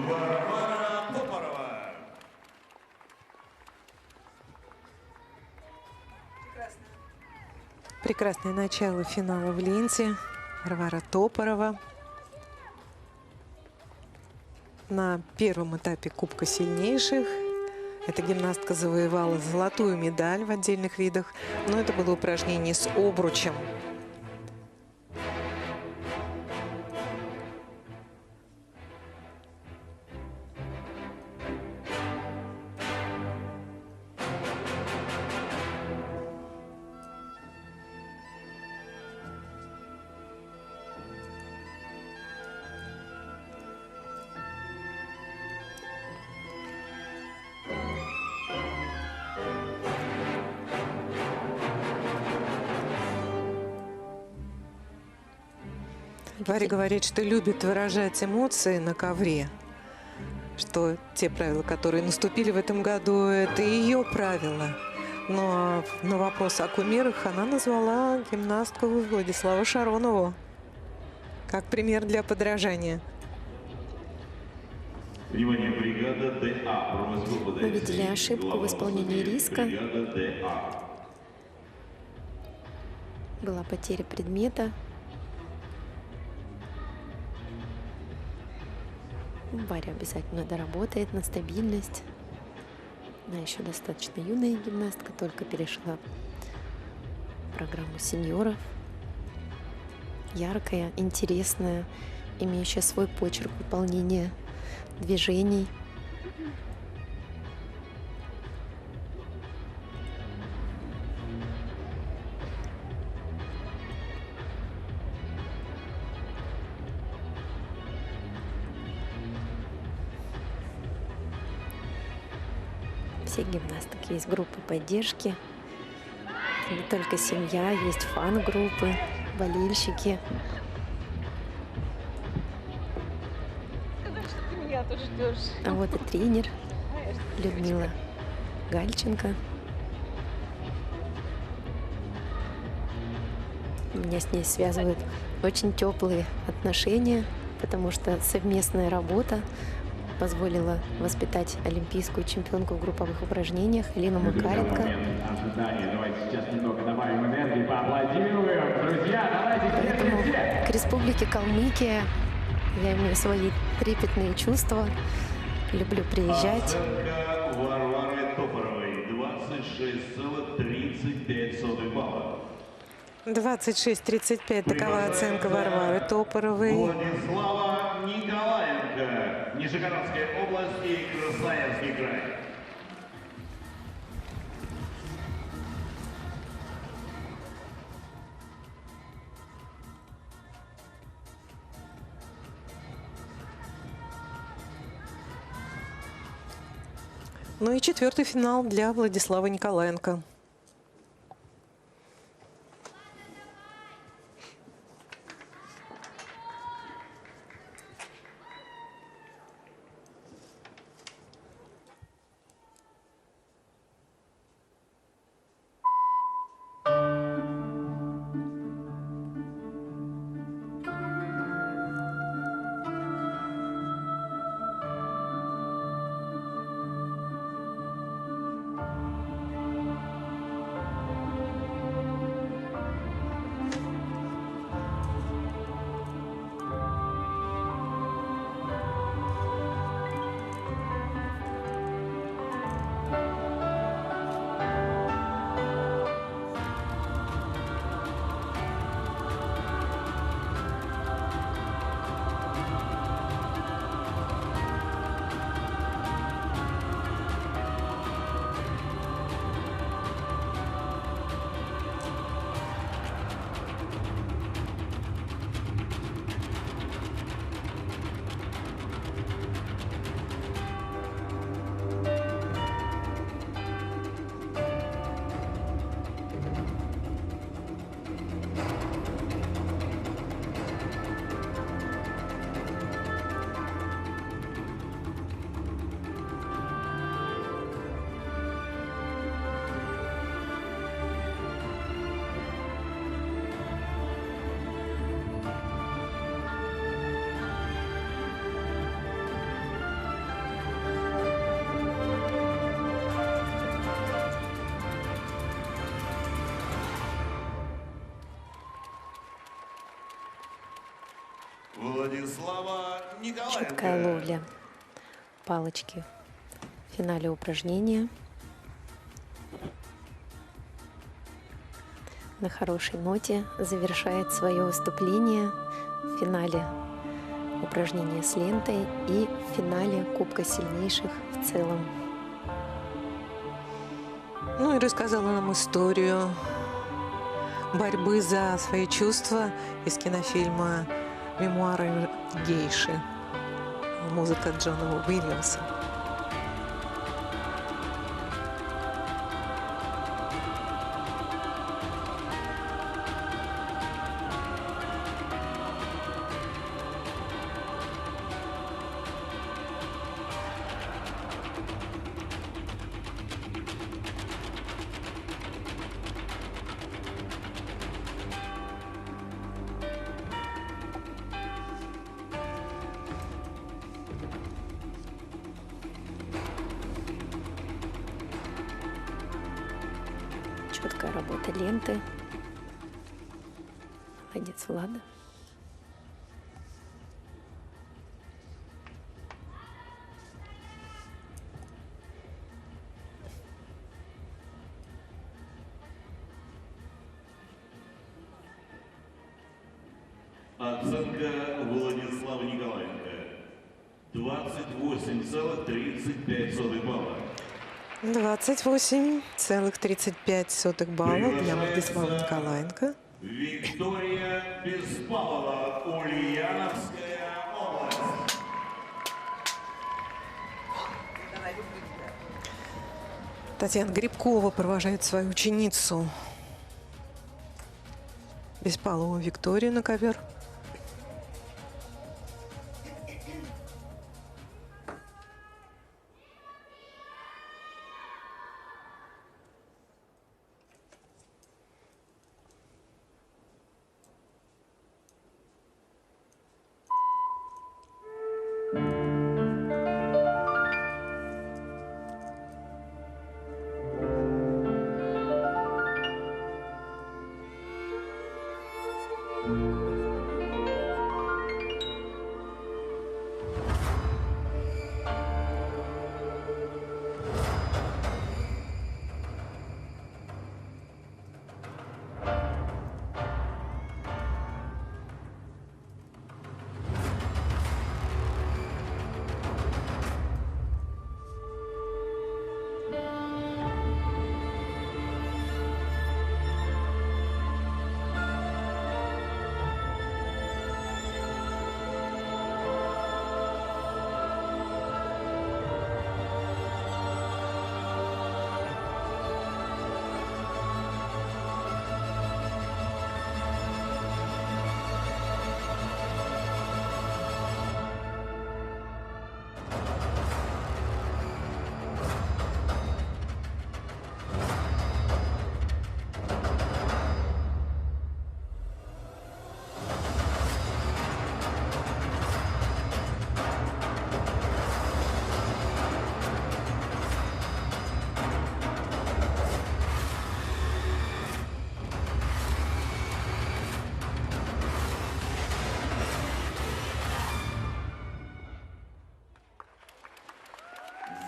Варвара Топорова. Прекрасное начало финала в ленте. Варвара Топорова на первом этапе Кубка сильнейших. Эта гимнастка завоевала золотую медаль в отдельных видах, но это было упражнение с обручем. Варя говорит, что любит выражать эмоции на ковре, что те правила, которые наступили в этом году, это ее правила. Но на вопрос о кумирах она назвала гимнастку Владиславу Шаронову как пример для подражания. Внимание, бригада ДА. Мы видели ошибку в исполнении риска. Была потеря предмета. Варя обязательно доработает на стабильность. Она еще достаточно юная гимнастка, только перешла в программу сеньоров. Яркая, интересная, имеющая свой почерк выполнения движений. всех гимнасток есть группы поддержки. Не только семья, есть фан-группы, болельщики. Сказать, что ты меня тоже ждешь. А вот и тренер Людмила Гальченко. Меня с ней связывают очень теплые отношения, потому что совместная работа позволила воспитать олимпийскую чемпионку в групповых упражнениях Лину Макаренко. Давайте сейчас немного добавим энергии, поаплодируем. Друзья, давайте Поэтому к республике Калмыкия я имею свои трепетные чувства. Люблю приезжать. Оценка Варвары Топоровой 26,35 балла. 26-35 такова оценка Варвары Топоровой. Владислава Николаенко, Нижегородская область и Красноярский край. Ну и четвертый финал для Владислава Николаенко. Владислава Четкая Николаенко. ловля палочки в финале упражнения. На хорошей ноте завершает свое выступление в финале упражнения с лентой и в финале Кубка сильнейших в целом. Ну и рассказала нам историю борьбы за свои чувства из кинофильма «Мемуары гейши». Музыка Джона Уильямса. Четкая работа ленты. Молодец, Влада. Оценка Владислава Николаенко 28,35 балла. 28,35 балла для Владислава Николаенко. Виктория Беспалова, Ульяновская область. Татьяна Грибкова провожает свою ученицу Беспалову Викторию на ковер.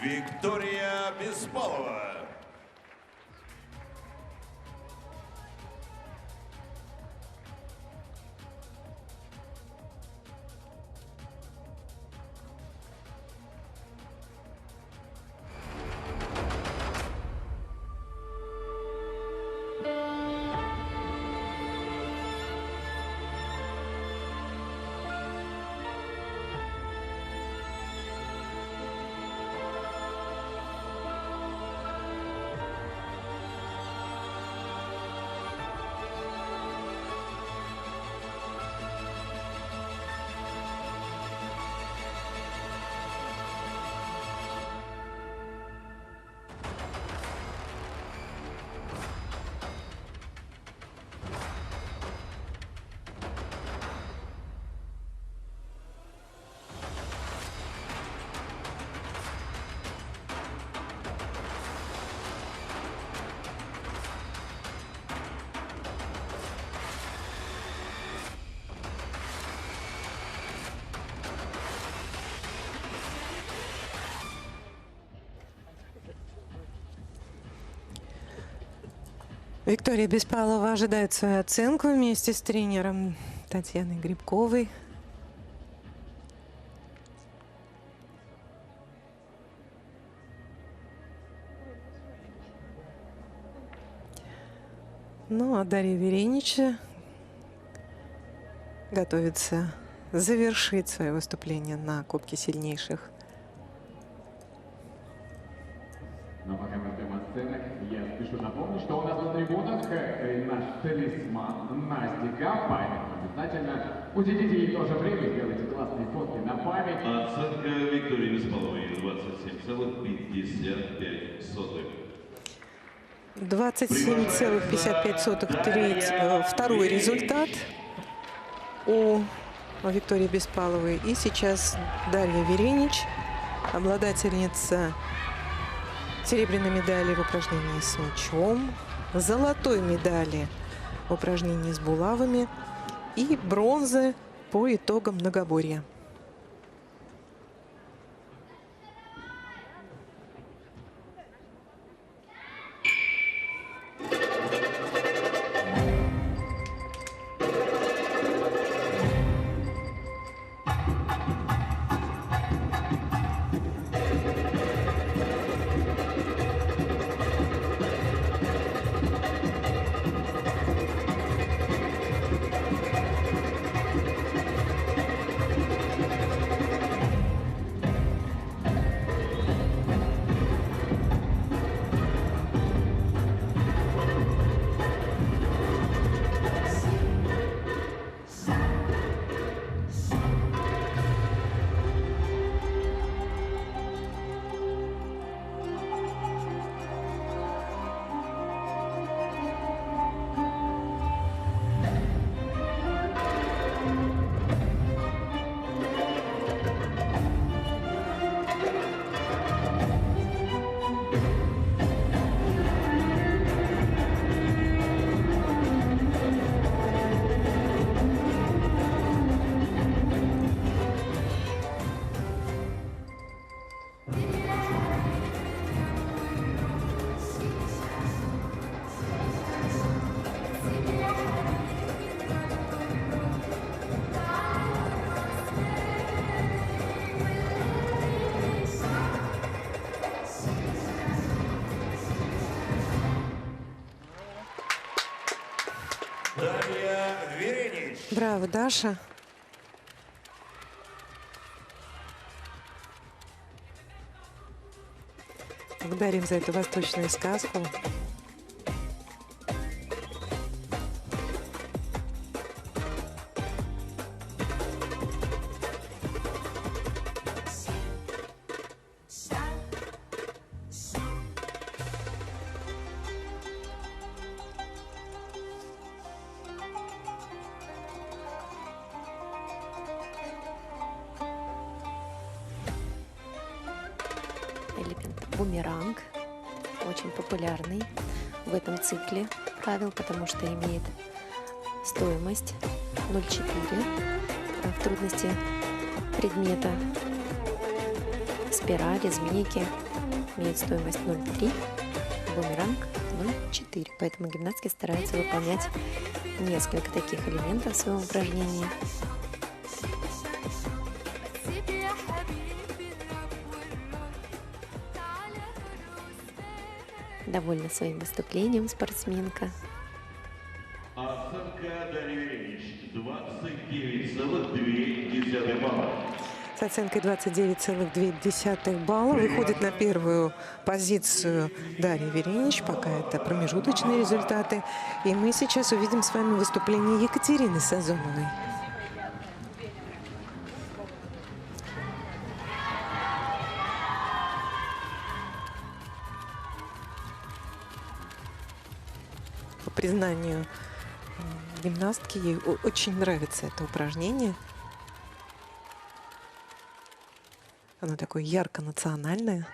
Виктория Беспалова. Виктория Беспалова ожидает свою оценку вместе с тренером Татьяной Грибковой. Ну, а Дарья Веренича готовится завершить свое выступление на Кубке сильнейших. Но пока мы ждем оценок, я спешу напомнить, что у нас на трибунах наш талисман Настика, память обязательно. Уделите ей тоже время, сделайте классные фотки на память. Оценка Виктории Беспаловой 27,55. 27,55 второй результат у Виктории Беспаловой. И сейчас Дарья Веренич, обладательница серебряной медали в упражнении с мячом, золотой медали в упражнении с булавами и бронзы по итогам многоборья. Дарья Веренич. Браво, Даша. Благодарим за эту восточную сказку. Элемент бумеранг, очень популярный в этом цикле правил, потому что имеет стоимость 0,4 в трудности предмета. Спирали, змейки имеют стоимость 0,3, бумеранг 0,4. Поэтому гимнастки стараются выполнять несколько таких элементов в своем упражнении. Довольна своим выступлением спортсменка. Оценка Дарьи Веренич 29,2 балла. С оценкой 29,2 балла выходит на первую позицию Дарья Веренич. Пока это промежуточные результаты. И мы сейчас увидим с вами выступление Екатерины Сазоновой. По признанию гимнастки, ей очень нравится это упражнение. Оно такое ярко-национальное.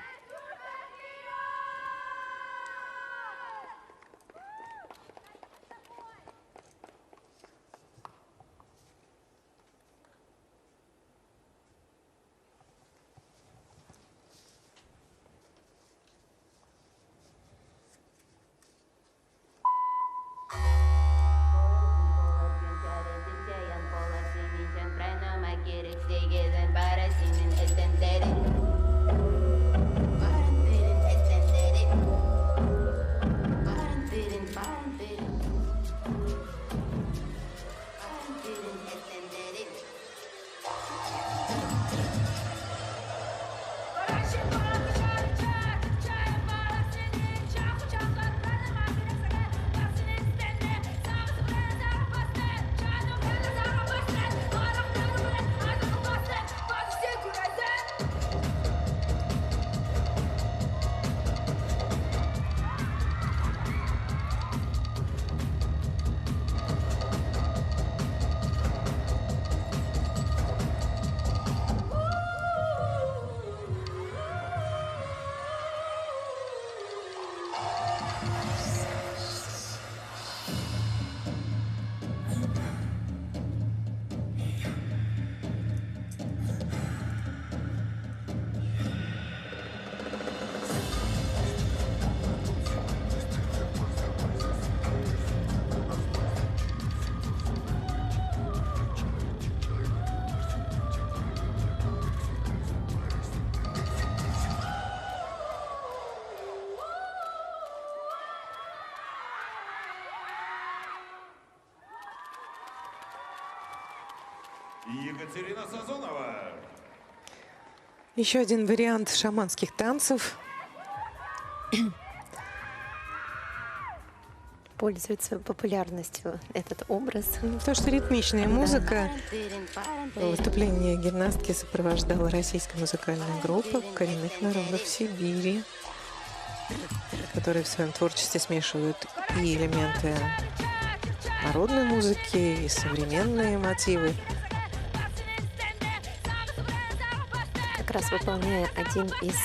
Екатерина Сазонова. Еще один вариант шаманских танцев. Пользуется популярностью этот образ. То, что ритмичная музыка. Выступление гимнастки сопровождала российская музыкальная группа коренных народов Сибири, которые в своем творчестве смешивают и элементы народной музыки, и современные мотивы. Как раз выполняя один из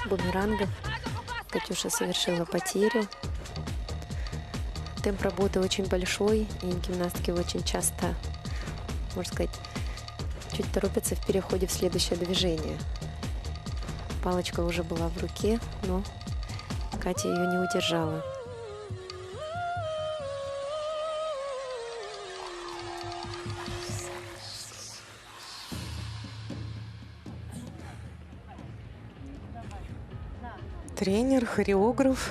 бумерангов, Катюша совершила потерю. Темп работы очень большой, и гимнастки очень часто, можно сказать, чуть торопятся в переходе в следующее движение. Палочка уже была в руке, но Катя ее не удержала. Тренер, хореограф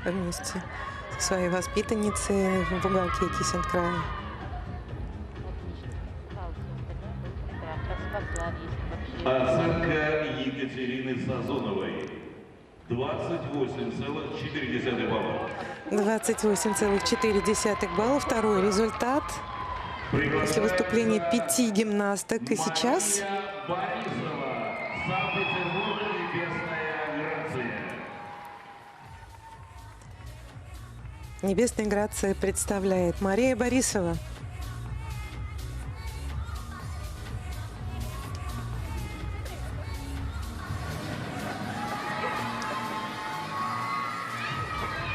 вместе со к своей воспитаннице в уголке Кисенкрая. Оценка Екатерины Сазоновой 28,4 балла. 28,4 балла. Второй результат после выступления 5 гимнасток. И сейчас Борисова, Санкт-Петербург, Небесная Грация. Небесная Грация представляет Мария Борисова.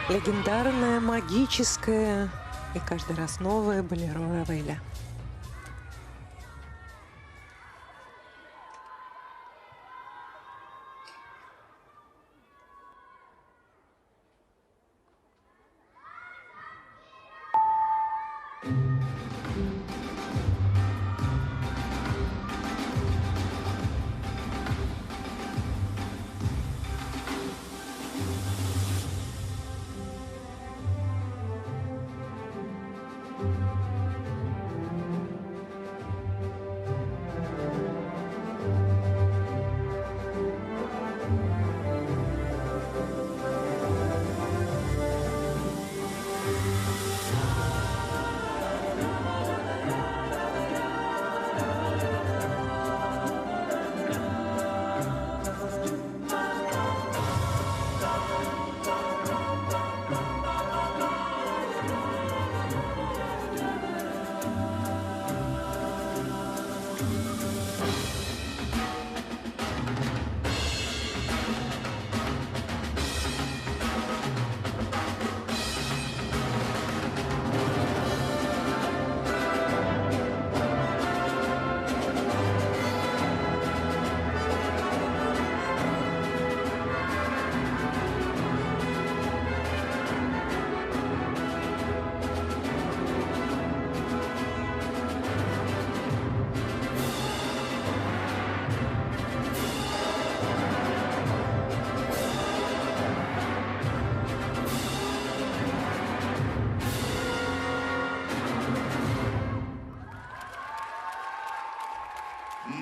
Легендарная, магическая и каждый раз новая болеро Равеля.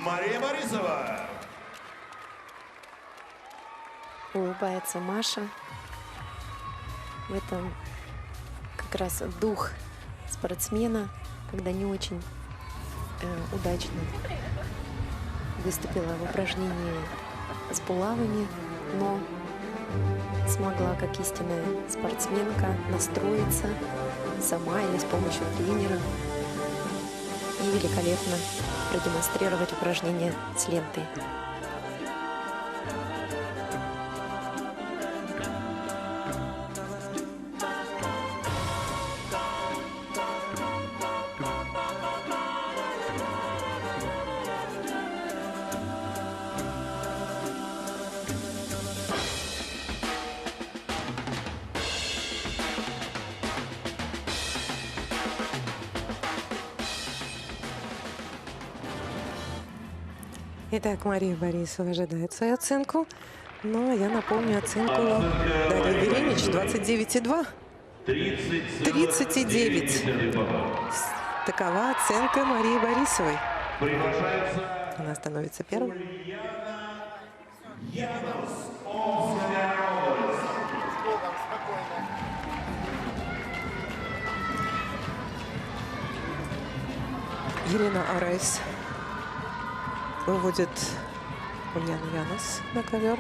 Мария Борисова. Улыбается Маша. В этом как раз дух спортсмена, когда не очень удачно выступила в упражнении с булавами, но смогла, как истинная спортсменка, настроиться сама или с помощью тренера и великолепно продемонстрировать упражнение с лентой. Итак, Мария Борисова ожидает свою оценку. Но я напомню оценку Дарьи Веренич 29,2. 30,9. Такова оценка Марии Борисовой. Она становится первой. Елена Арайс выводит Ульяну Янос на ковер.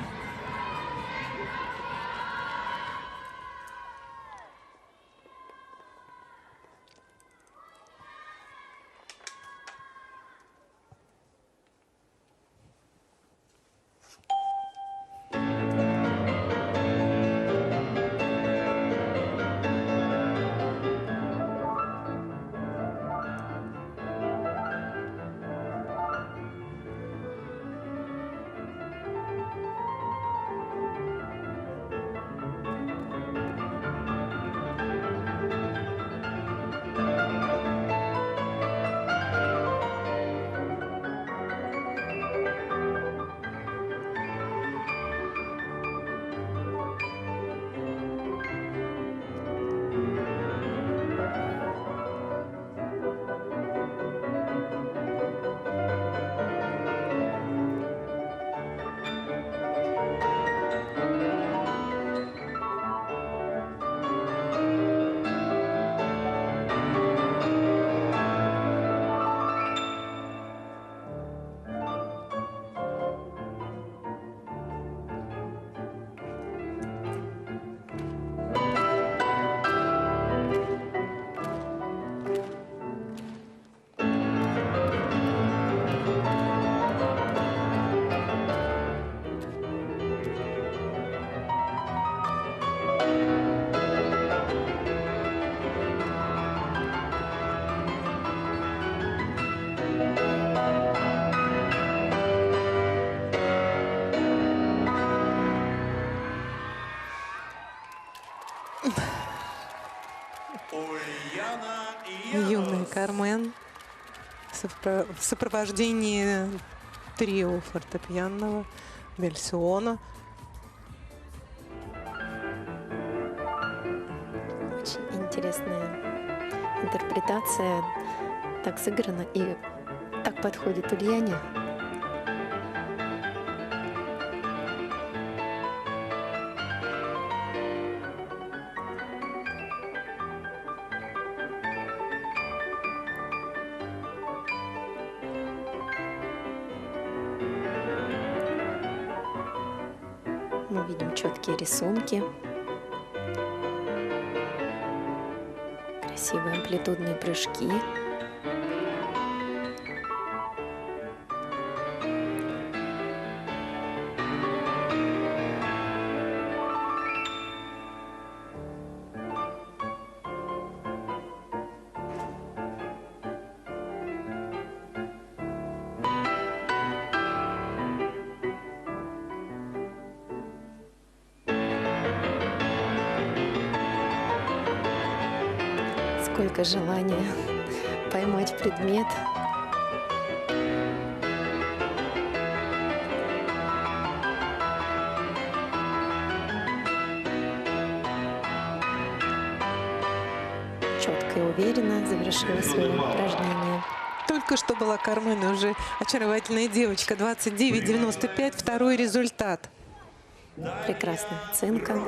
юная Кармен в сопровождении трио фортепианного Бельсиона. Очень интересная интерпретация, так сыграна и так подходит Ульяне. Мы видим четкие рисунки, красивые амплитудные прыжки. Сколько желания поймать предмет. Четко и уверенно завершила свое упражнение. Только что была Кармен, уже очаровательная девочка. 29-95, второй результат. Прекрасная оценка.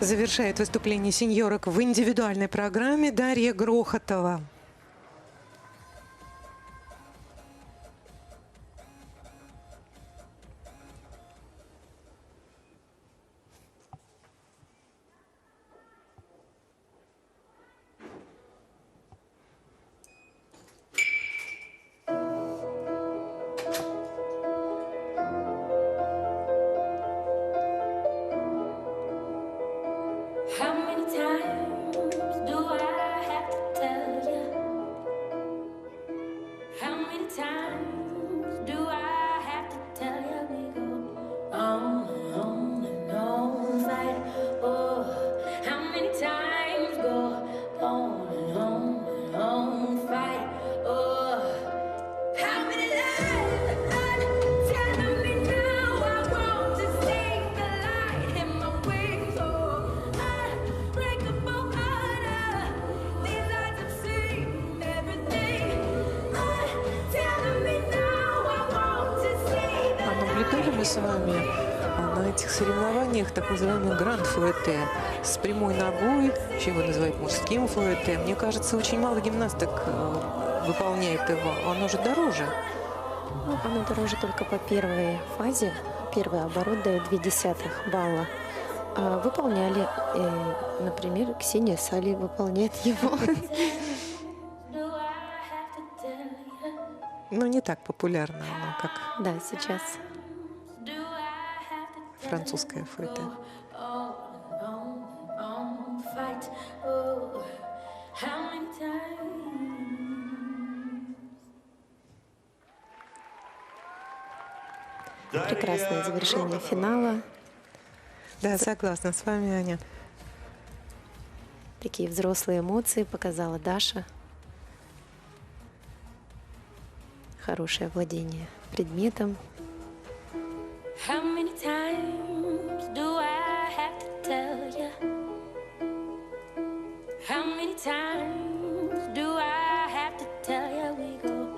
Завершает выступление сеньорок в индивидуальной программе Дарья Грохотова. How many times do I have to tell you? How many times do I have to tell you? We go on and on and on, fight. Oh, how many times go on and on and on, fight. Oh, how many lies telling me now I want to see the light in my wings. Oh, unbreakable heart. These eyes have seen everything. Telling me now I want to see the А наблюдали мы с вами на этих соревнованиях так называемый гранд фуэте с прямой ногой, еще его называют мужским фуэте. Мне кажется, очень мало гимнасток выполняет его. Оно же дороже. Ну, оно дороже только по первой фазе. Первый оборот дает 0,2 балла. А выполняли, например, Ксения Сали выполняет его. do I have to tell you? Но не так популярно оно, как Да, сейчас Do I have to французское фуэте. on, fight. Oh, how many times? прекрасное завершение финала. Да, согласна с вами, Аня. Такие взрослые эмоции показала Даша. Хорошее владение предметом. How many times do I have to tell you? How many times do I have to tell you? We go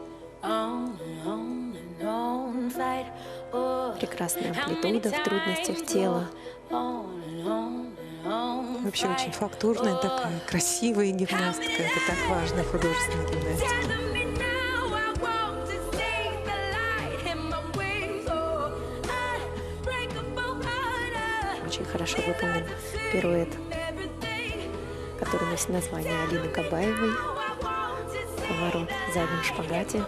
on and on and on, fight. Oh, Прекрасная амплитуда в трудностях тела. on and on and on, Вообще очень fight. фактурная такая, красивая гимнастка. Это так важно в художественной гимнастике. Telling me now I want to see the light in my wings. Oh, unbreakable heart. Очень хорошо выполнен пируэт, который носит название Алины Кабаевой. Поворот в заднем шпагате.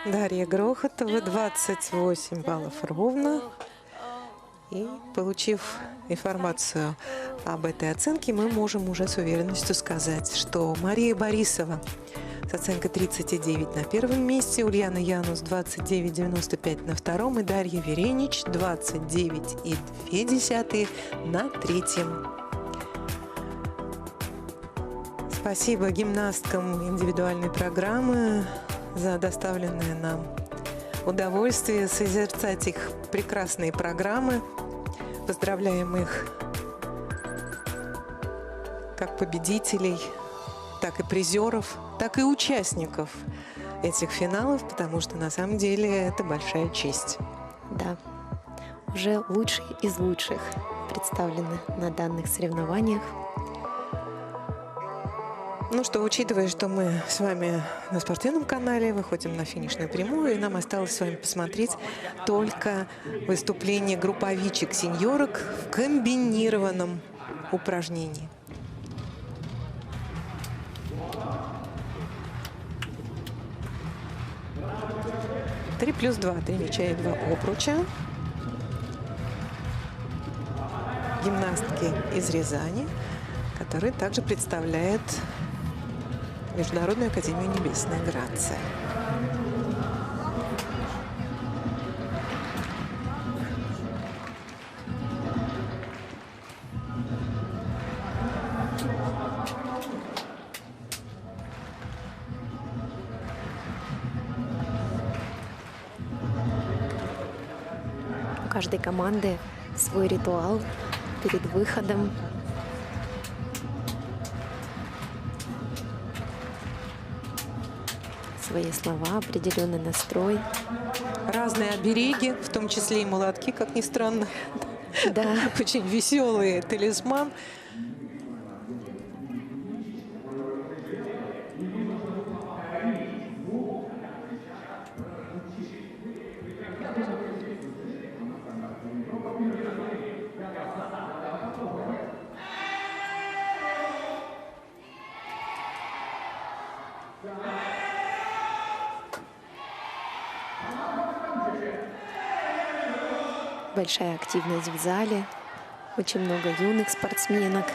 Дарья Грохотова, 28 баллов ровно. И, получив информацию об этой оценке, мы можем уже с уверенностью сказать, что Мария Борисова с оценкой 39 на первом месте, Ульяна Янус 29,95 на втором и Дарья Веренич 29,2 на третьем. Спасибо гимнасткам индивидуальной программы за доставленное нам удовольствие созерцать их прекрасные программы. Поздравляем их как победителей, так и призеров, так и участников этих финалов, потому что на самом деле это большая честь. Да, уже лучшие из лучших представлены на данных соревнованиях. Ну что, учитывая, что мы с вами на спортивном канале, выходим на финишную прямую, и нам осталось с вами посмотреть только выступление групповичек-сеньорок в комбинированном упражнении. Три плюс 2, 3 мяча и 2 обруча. Гимнастки из Рязани, которые также представляют Международную академию «Небесная Грация». У каждой команды свой ритуал перед выходом. Свои слова, определенный настрой. Разные обереги, в том числе и молотки, как ни странно. Да. Очень веселый талисман. Большая активность в зале, очень много юных спортсменок.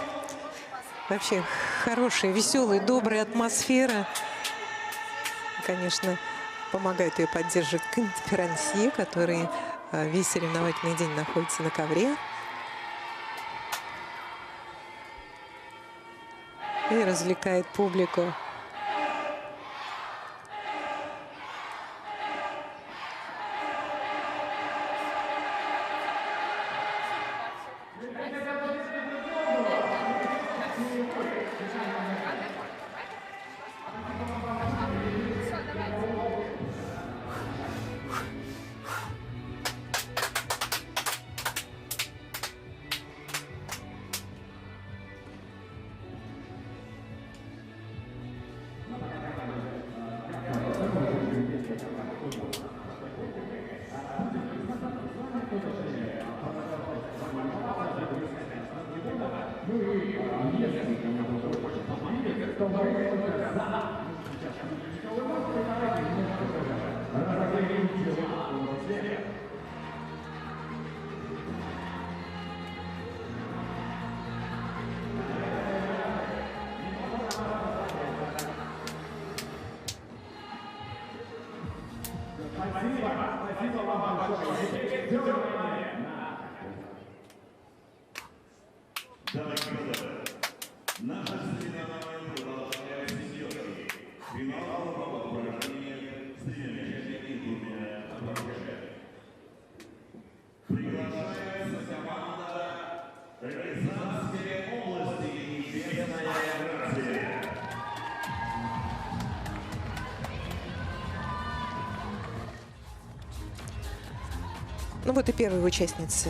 Вообще хорошая, веселая, добрая атмосфера. Конечно, помогает ее поддерживать конферансье, который весь соревновательный день находится на ковре. И развлекает публику. Ну вот и первые участницы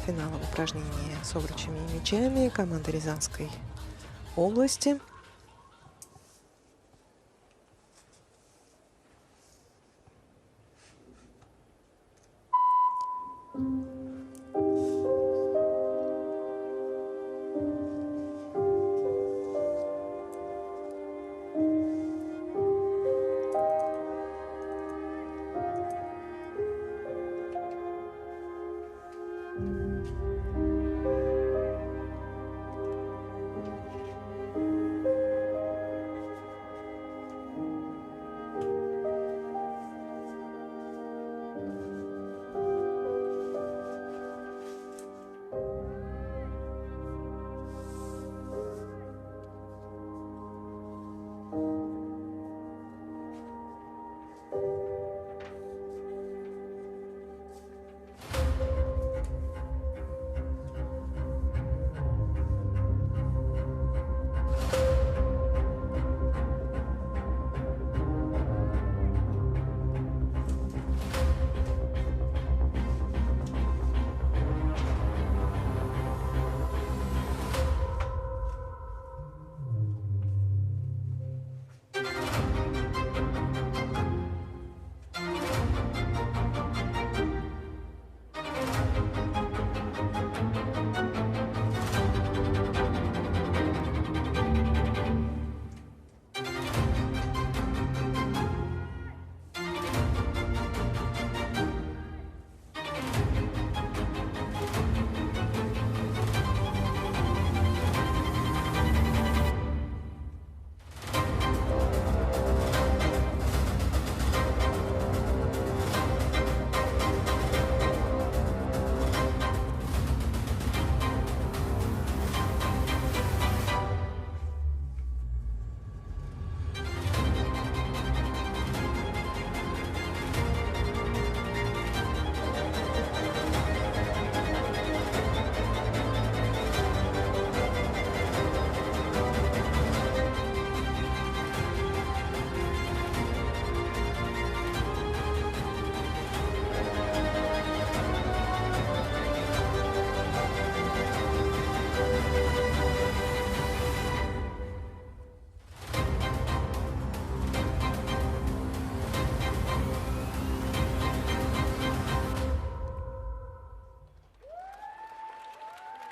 финала упражнения с обручами и мячами. Команда Рязанской области.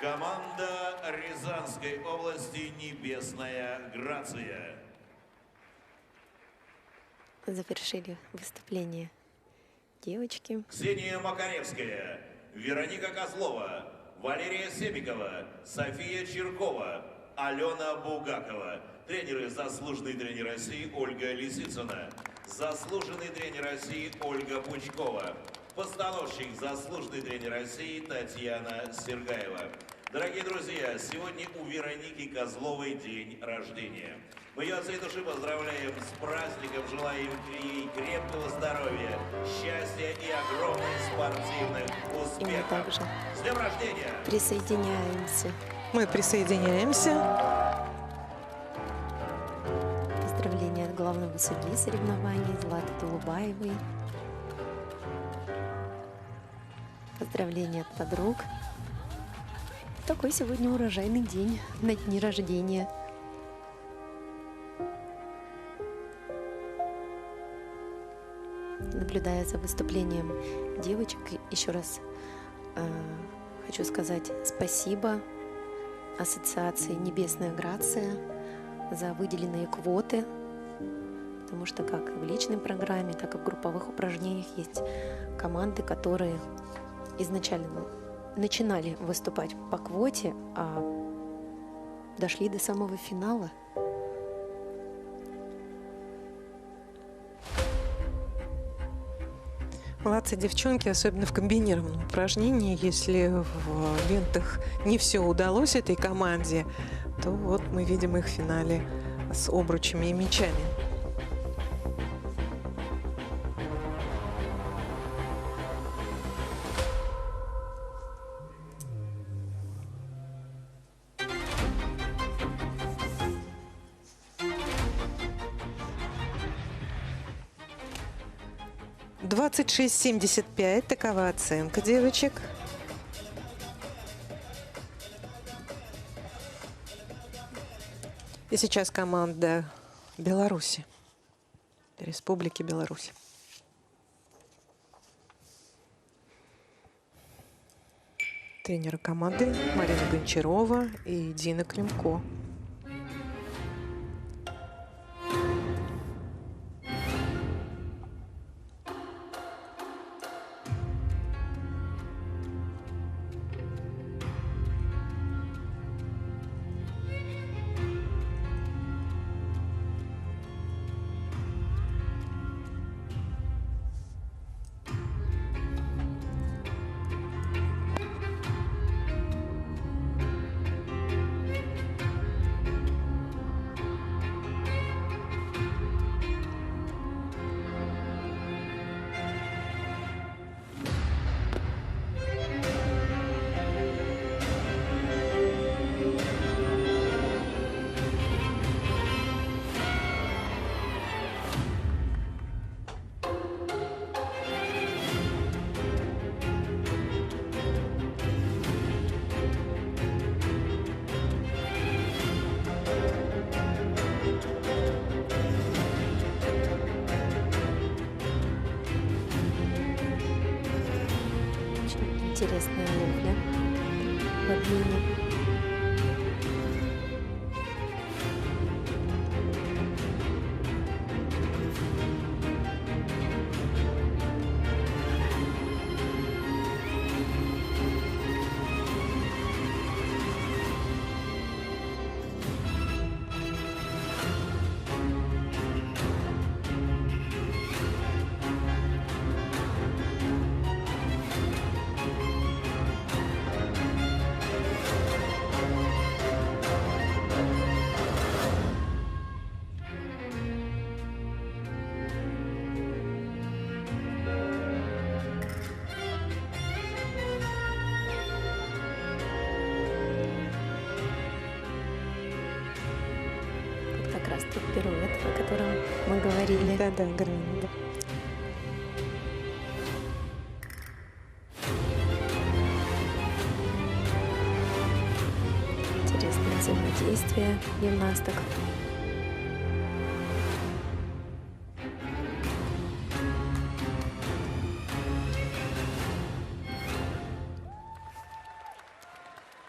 Команда Рязанской области «Небесная Грация». Завершили выступление девочки. Ксения Макаревская, Вероника Козлова, Валерия Себикова, София Черкова, Алена Бугакова. Тренеры, заслуженный тренер России Ольга Лисицына. Заслуженный тренер России Ольга Пучкова. Постановщик, заслуженный тренер России Татьяна Сергаева. Дорогие друзья, сегодня у Вероники Козловой день рождения. Мы ее от всей души поздравляем с праздником, желаем ей крепкого здоровья, счастья и огромных спортивных И мы успехов. также С днем рождения! присоединяемся. Мы присоединяемся. Поздравления от главного судьи соревнований Златы Тулубаевой. Поздравления от подруг. Такой сегодня урожайный день на дни рождения. Наблюдая за выступлением девочек, еще раз хочу сказать спасибо Ассоциации «Небесная Грация» за выделенные квоты, потому что как и в личной программе, так и в групповых упражнениях есть команды, которые изначально начинали выступать по квоте, а дошли до самого финала. Молодцы девчонки, особенно в комбинированном упражнении. Если в лентах не все удалось этой команде, то вот мы видим их в финале с обручами и мечами. — 26,75. Такова оценка девочек. И сейчас команда Беларуси, Республики Беларусь. Тренеры команды Марина Гончарова и Дина Климко. Интересная ловля в обмене. Как раз тот пируэт, о котором мы говорили. Да-да, Гранда. Интересное взаимодействие гимнасток.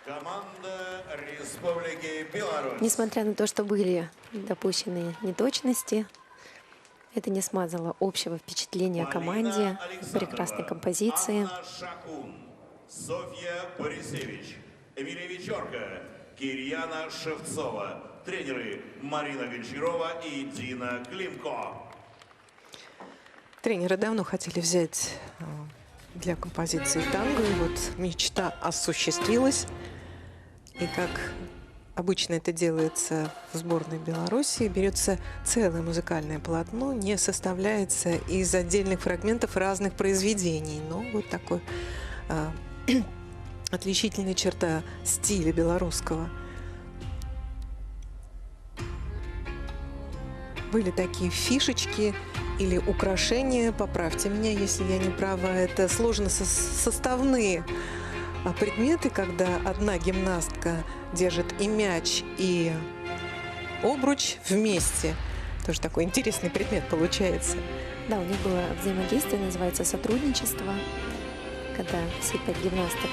Команда Республики Беларусь. Несмотря на то, что были допущены неточности, это не смазало общего впечатления о команде, прекрасной композиции. Анна Шакун, Софья Борисевич, Эмилия Вечерка, Кирьяна Шевцова. Тренеры Марина Гончарова и Дина Климко. Тренеры давно хотели взять для композиции танго, и вот мечта осуществилась. И как обычно это делается в сборной Беларуси, берется целое музыкальное полотно, не составляется из отдельных фрагментов разных произведений. Но вот такой отличительная черта стиля белорусского. Были такие фишечки или украшения, поправьте меня, если я не права, это сложно составные предметы, когда одна гимнастка держит и мяч, и обруч вместе. Тоже такой интересный предмет получается. Да, у них было взаимодействие, называется сотрудничество, когда все 5 гимнасток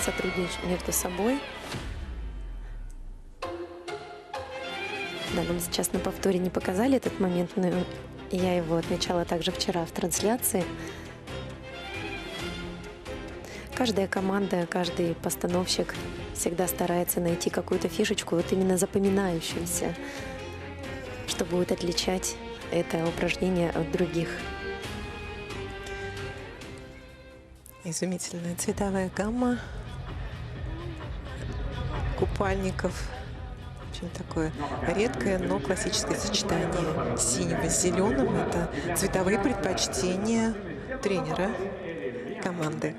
сотрудничают между собой. Да, нам сейчас на повторе не показали этот момент, но я его отмечала также вчера в трансляции. Каждая команда, каждый постановщик всегда старается найти какую-то фишечку, вот именно запоминающуюся, что будет отличать это упражнение от других. Изумительная цветовая гамма купальников. Очень такое редкое, но классическое сочетание синего с зеленым. Это цветовые предпочтения тренера команды.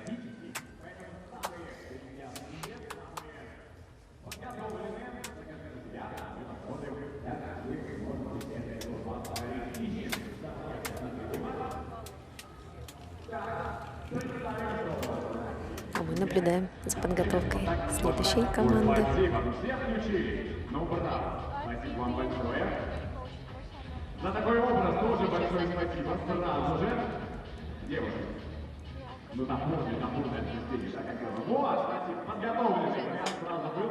А мы наблюдаем за подготовкой следующей команды. Ну, браво. Спасибо вам большое. За такой образ тоже большое спасибо. Сразу же. Девушки. Ну, напомню отвлечение, да, как это. Вот, спасибо. Подготовленный вариант сразу был.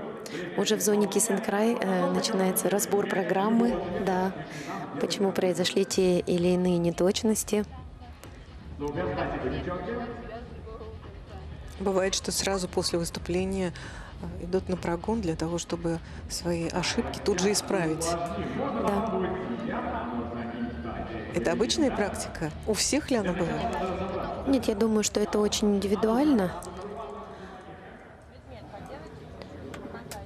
Уже в зоне Kiss and Cry начинается разбор программы, да, почему произошли те или иные неточности. Супер, спасибо, девчонки. Бывает, что сразу после выступления идут на прогон для того, чтобы свои ошибки тут же исправить. Да. Это обычная практика? У всех ли она бывает? Нет, я думаю, что это очень индивидуально.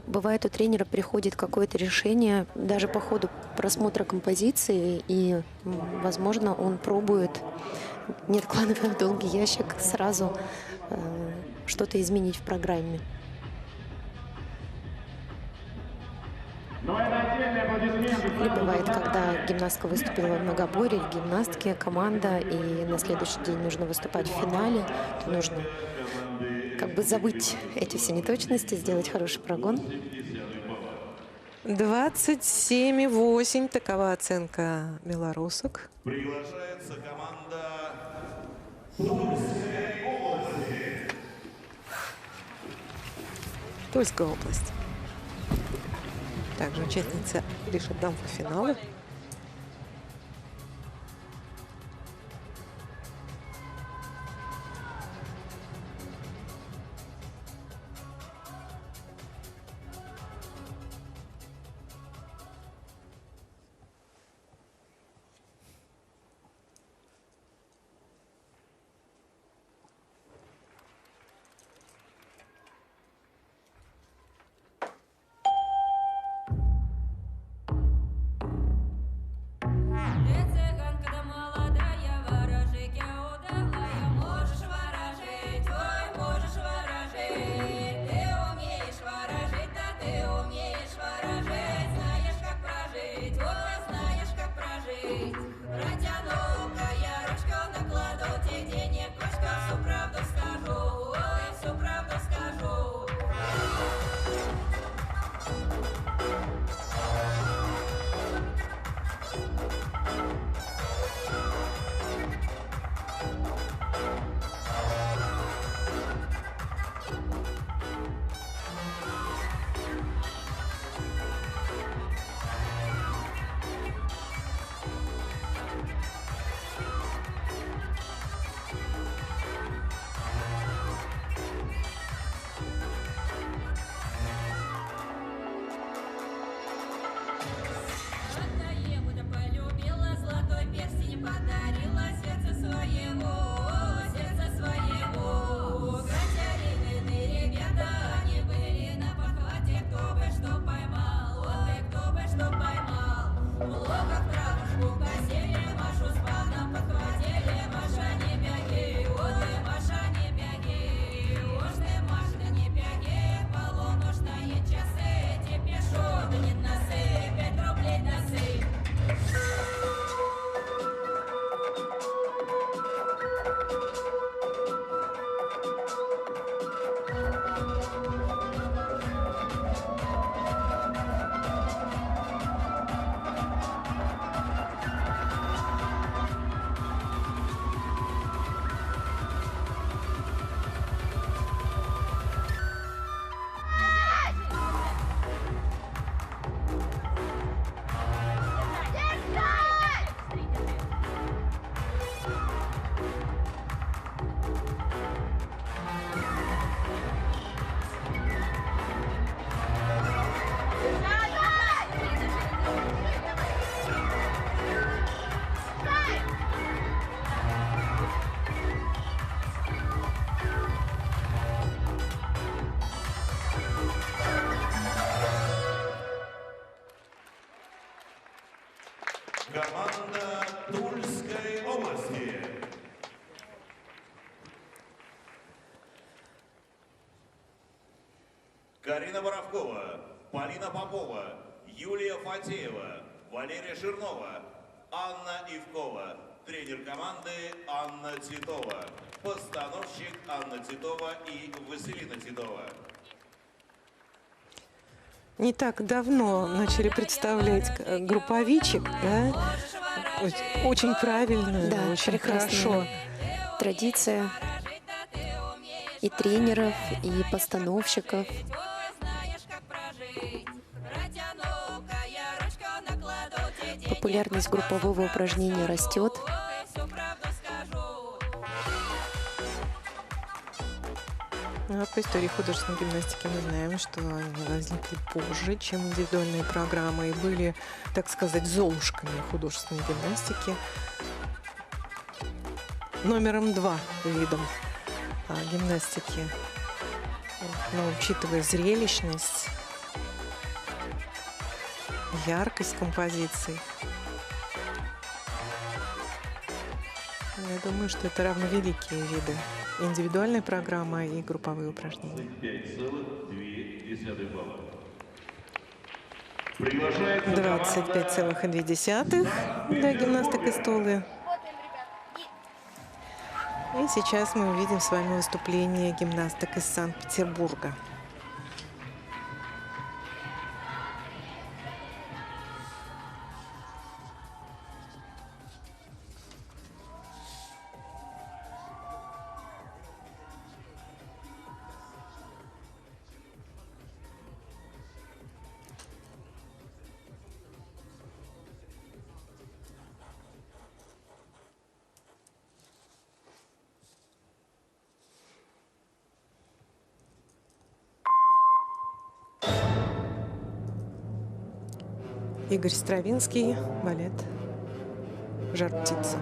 Бывает, у тренера приходит какое-то решение даже по ходу просмотра композиции, и, возможно, он пробует, не откладывая в долгий ящик, сразу что-то изменить в программе. Или бывает, когда гимнастка выступила в многоборье, или гимнастки, команда, и на следующий день нужно выступать в финале, то нужно как бы забыть эти все неточности, сделать хороший прогон. 27,8. Такова оценка белорусок. Приглашается команда Тульская область. Также участница лишь одного финала. Команда Тульской области. Карина Боровкова, Полина Попова, Юлия Фатеева, Валерия Ширнова, Анна Ивкова. Тренер команды Анна Титова. Постановщик Анна Титова и Василина Титова. Не так давно начали представлять групповичек, да? Очень правильно, Да, очень прекрасная хорошо. традиция и тренеров, и постановщиков. Популярность группового упражнения растет. Ну, а по истории художественной гимнастики мы знаем, что они возникли позже, чем индивидуальные программы, и были, так сказать, золушками художественной гимнастики. Номером 2 видом гимнастики. Но учитывая зрелищность, яркость композиций, я думаю, что это равновеликие виды. Индивидуальная программа и групповые упражнения. 25,2 балла. 25,2 для гимнасток и столы. И сейчас мы увидим с вами выступление гимнасток из Санкт-Петербурга. Игорь Стравинский, балет «Жар птица».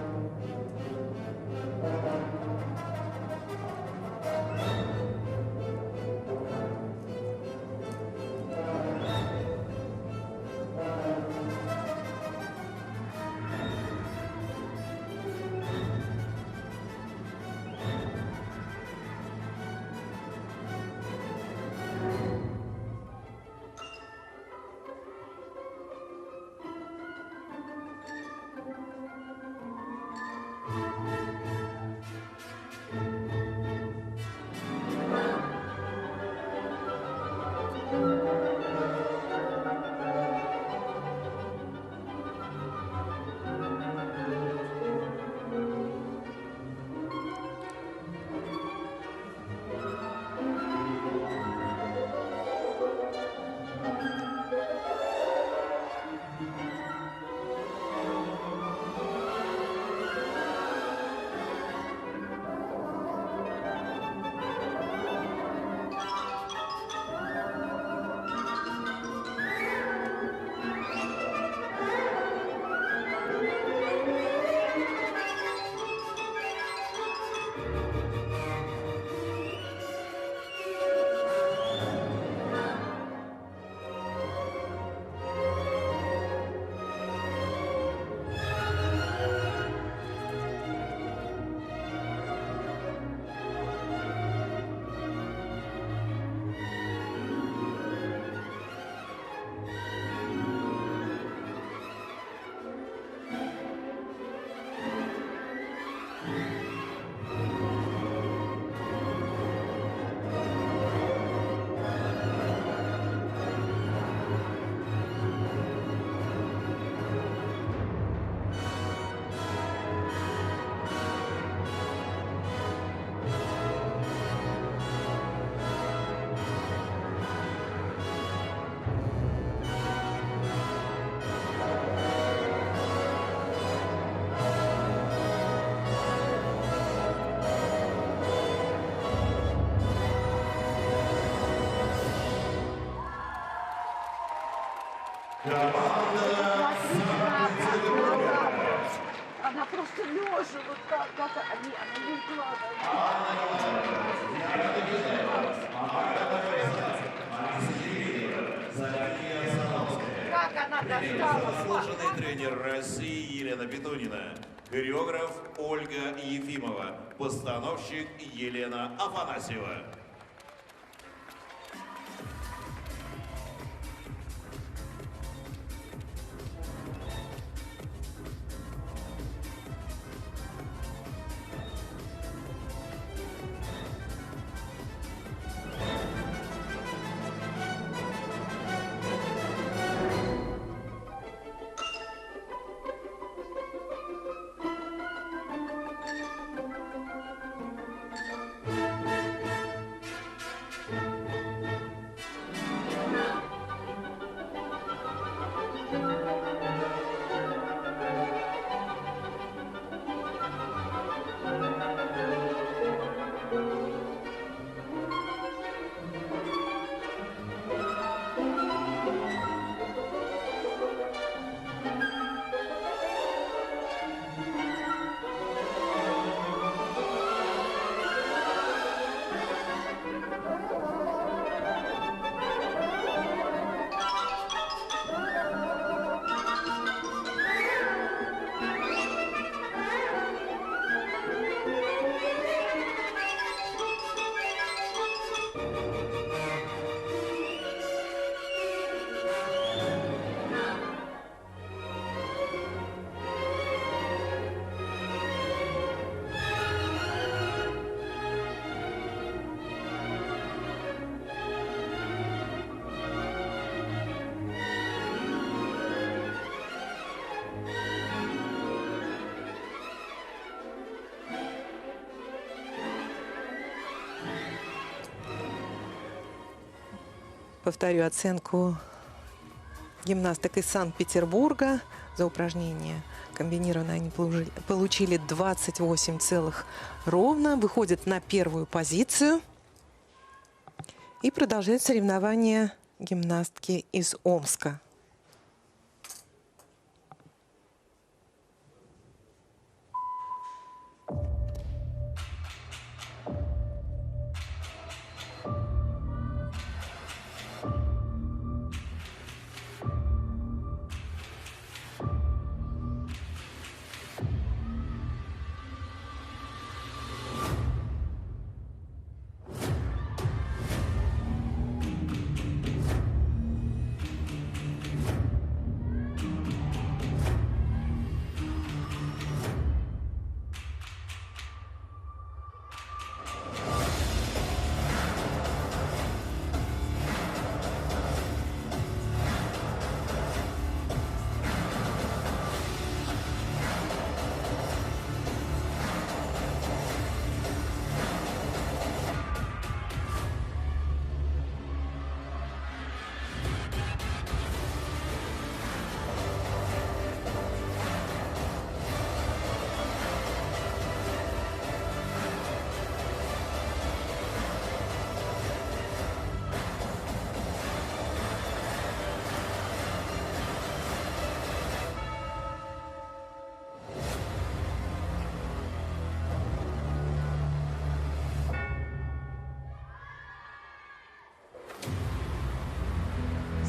Она просто лежа, вот так, как они, она легла. Как она достала? Заслуженный тренер России Елена Петунина, хореограф Ольга Ефимова, постановщик Елена Афанасьева. Повторю оценку гимнасток из Санкт-Петербурга. За упражнение комбинированное они получили 28 целых ровно. Выходят на первую позицию. И продолжают соревнования гимнастки из Омска.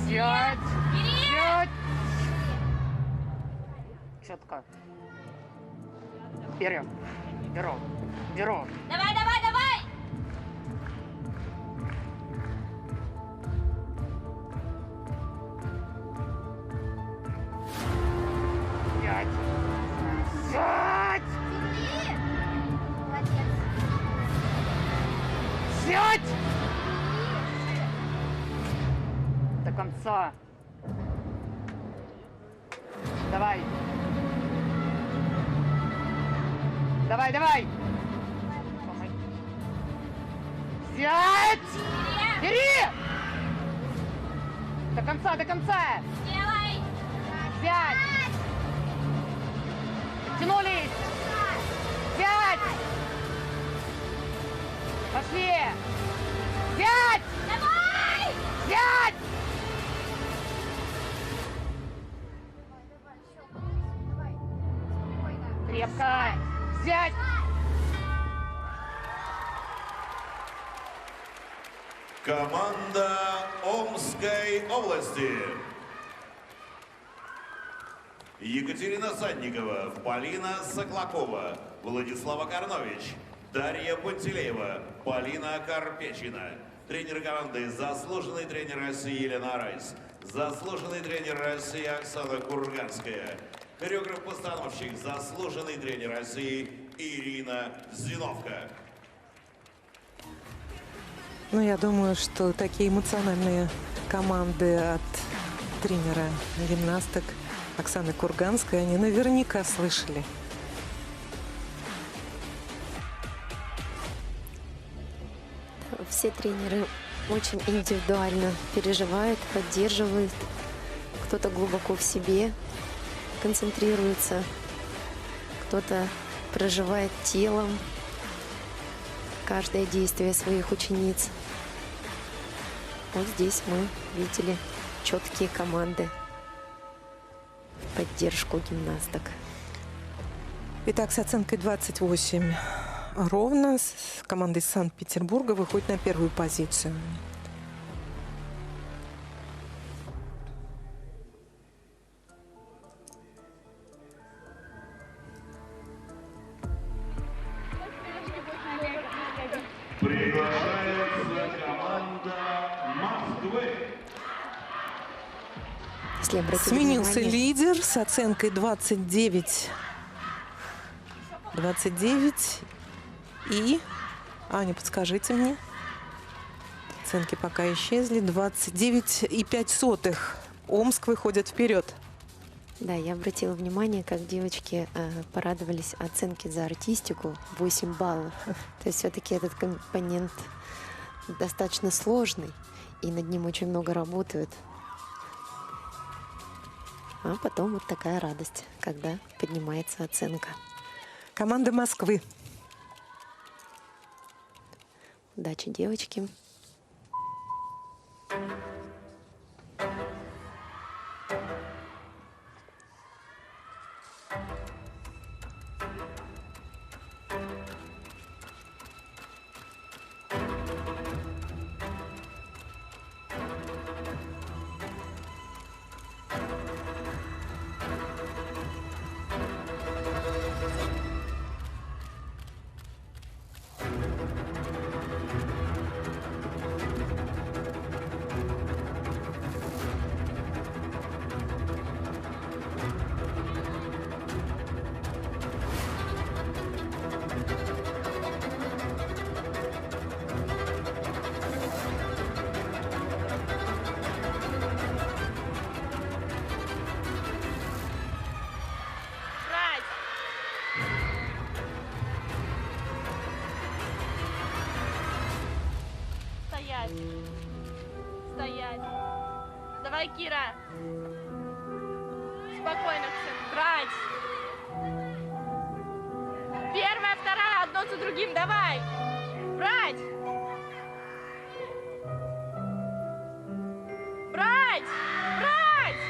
Сядь! Сядь! Четко. Вперед. Вперед. Вперед. Давай, давай, давай! Сядь! Сядь! Молодец. Сядь! До конца. Давай. Давай, давай. Сядь! Бери! До конца, до конца! Делай! Сядь! Тянулись! Сядь! Пошли! Сядь! Давай! Сядь! Крепко! Сядь! Команда Омской области. Екатерина Санникова, Полина Соклакова, Владислава Карнович, Дарья Пантелеева, Полина Карпечина. Тренер команды заслуженный тренер России Елена Райс. Заслуженный тренер России Оксана Курганская. Хореограф-постановщик, заслуженный тренер России Ирина Зиновка. Ну, я думаю, что такие эмоциональные команды от тренера гимнасток Оксаны Курганской они наверняка слышали. Все тренеры очень индивидуально переживают, поддерживают. Кто-то глубоко в себе концентрируется, кто-то проживает телом каждое действие своих учениц. Вот здесь мы видели четкие команды в поддержку гимнасток. Итак, с оценкой 28 ровно команда из Санкт-Петербурга выходит на первую позицию. Приглашается команда Москвы. Если обратить Сменился внимание, лидер с оценкой 29. 29. И, Аня, подскажите мне. Оценки пока исчезли. 29,05. Омск выходит вперед. Да, я обратила внимание, как девочки порадовались оценке за артистику 8 баллов. То есть все-таки этот компонент достаточно сложный, и над ним очень много работают. А потом вот такая радость, когда поднимается оценка. Команда Москвы. Удачи, девочки. Стоять. Давай, Кира. Спокойно, Ксен. Брать. Первая, вторая, одно за другим. Давай. Брать. Брать. Брать.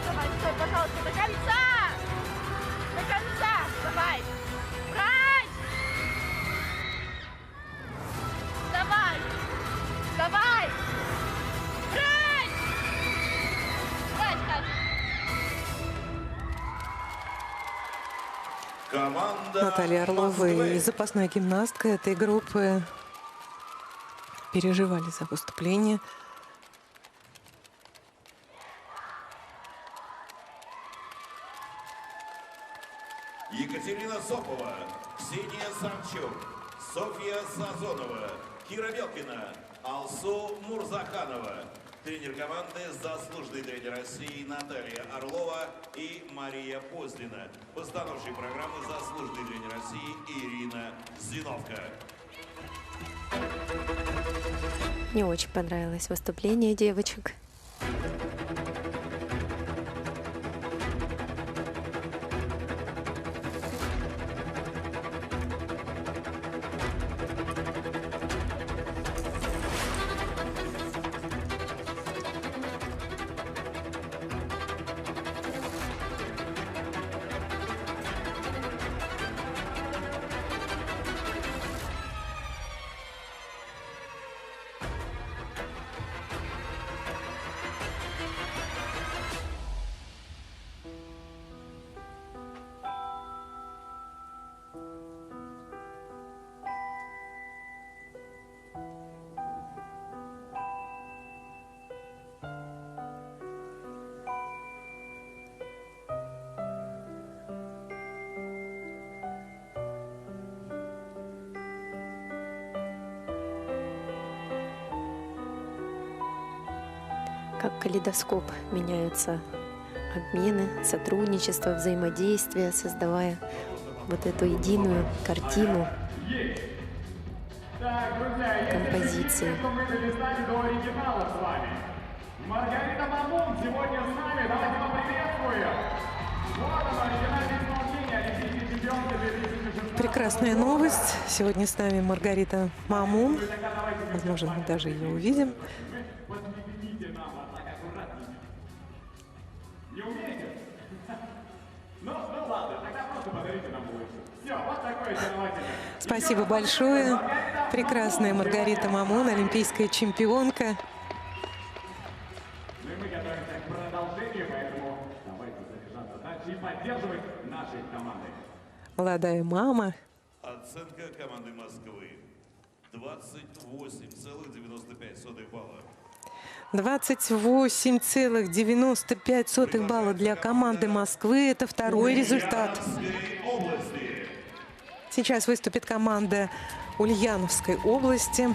Давай, стой, пожалуйста, до конца! До конца! Давай! Брать! Давай! Давай! Брать! Брать, Катя! Команда Наталья Орлова Москвы. и запасная гимнастка этой группы переживали за выступление. Екатерина Сопова, Ксения Самчук, Софья Сазонова, Кира Белкина, Алсу Мурзаханова. Тренер команды – заслуженный тренер России Наталья Орлова и Мария Позлина. Постановщик программы – заслуженный тренер России Ирина Зиновка. Мне очень понравилось выступление девочек. Как калейдоскоп меняются обмены, сотрудничество, взаимодействие, создавая вот эту единую картину Так, друзья, есть композиции. что мы долистали до оригинала с вами. Маргарита Мамун сегодня с нами. Давайте поприветствуем. Вот оно, оригинальное исполнение олимпийской чемпионки 2016. Прекрасная новость. Сегодня с нами Маргарита Мамун. Возможно, мы даже ее увидим. Подвигните нам, вот так аккуратненько. Не умеете? Ну ладно, тогда просто подарите нам лучше. Все, вот такое очаровательное. Спасибо большое. Прекрасная Маргарита Мамун, олимпийская чемпионка. Ну и мы готовимся к продолжению, поэтому давайте заряжаться дальше и поддерживать наши команды. Молодая мама. Оценка команды Москвы 28,95 балла. 28,95 балла для команды Москвы. Это второй результат. Сейчас выступит команда Ульяновской области.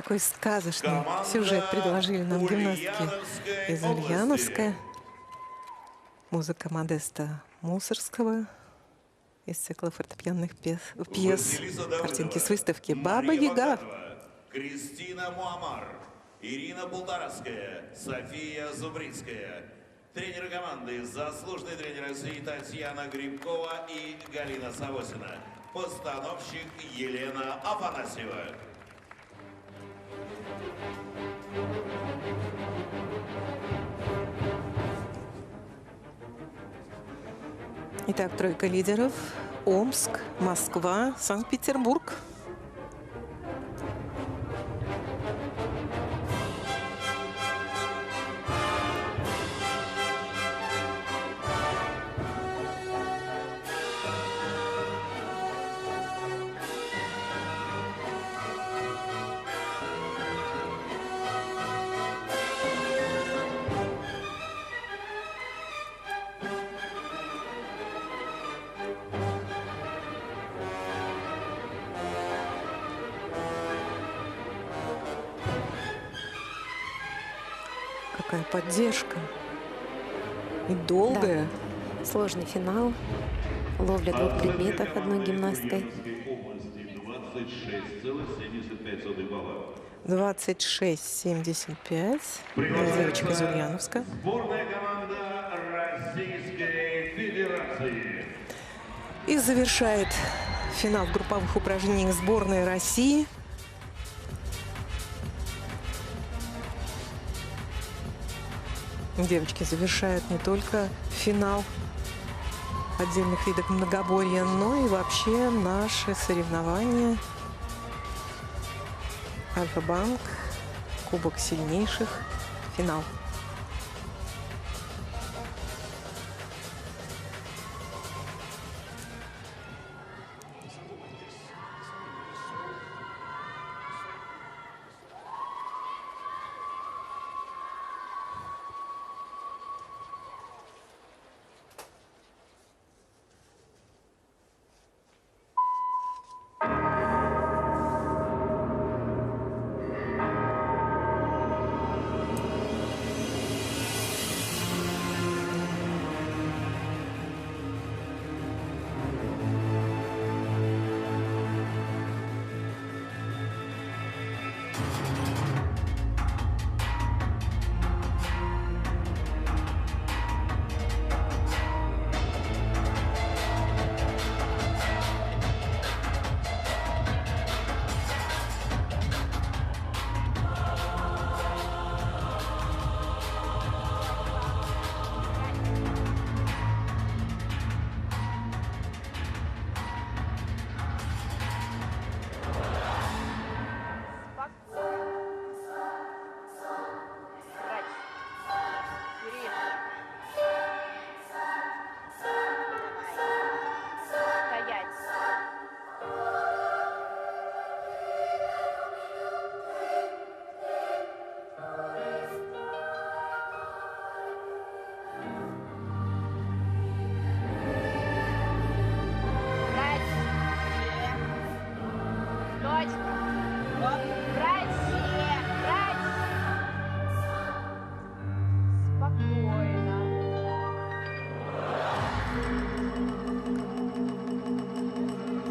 Какой сказочный сюжет предложили нам гимнастки из Ульяновска. Музыка Модеста Мусорского из цикла фортепианных пьес, картинки с выставки «Баба Яга». Кристина Муамар, Ирина Полторацкая, София Зубрицкая. Тренеры команды, заслуженные тренеры России Татьяна Грибкова и Галина Савосина. Постановщик Елена Афанасьева. Итак, тройка лидеров. Омск, Москва, Санкт-Петербург. Какая поддержка. И долгая. Да. Сложный финал. Ловля двух предметов одной гимнасткой. 26,75. Девочка из Ульяновска. Сборная команда Российской Федерации. И завершает финал в групповых упражнениях сборная России. Девочки завершают не только финал отдельных видов многоборья, но и вообще наши соревнования. Альфа-банк, Кубок сильнейших, финал.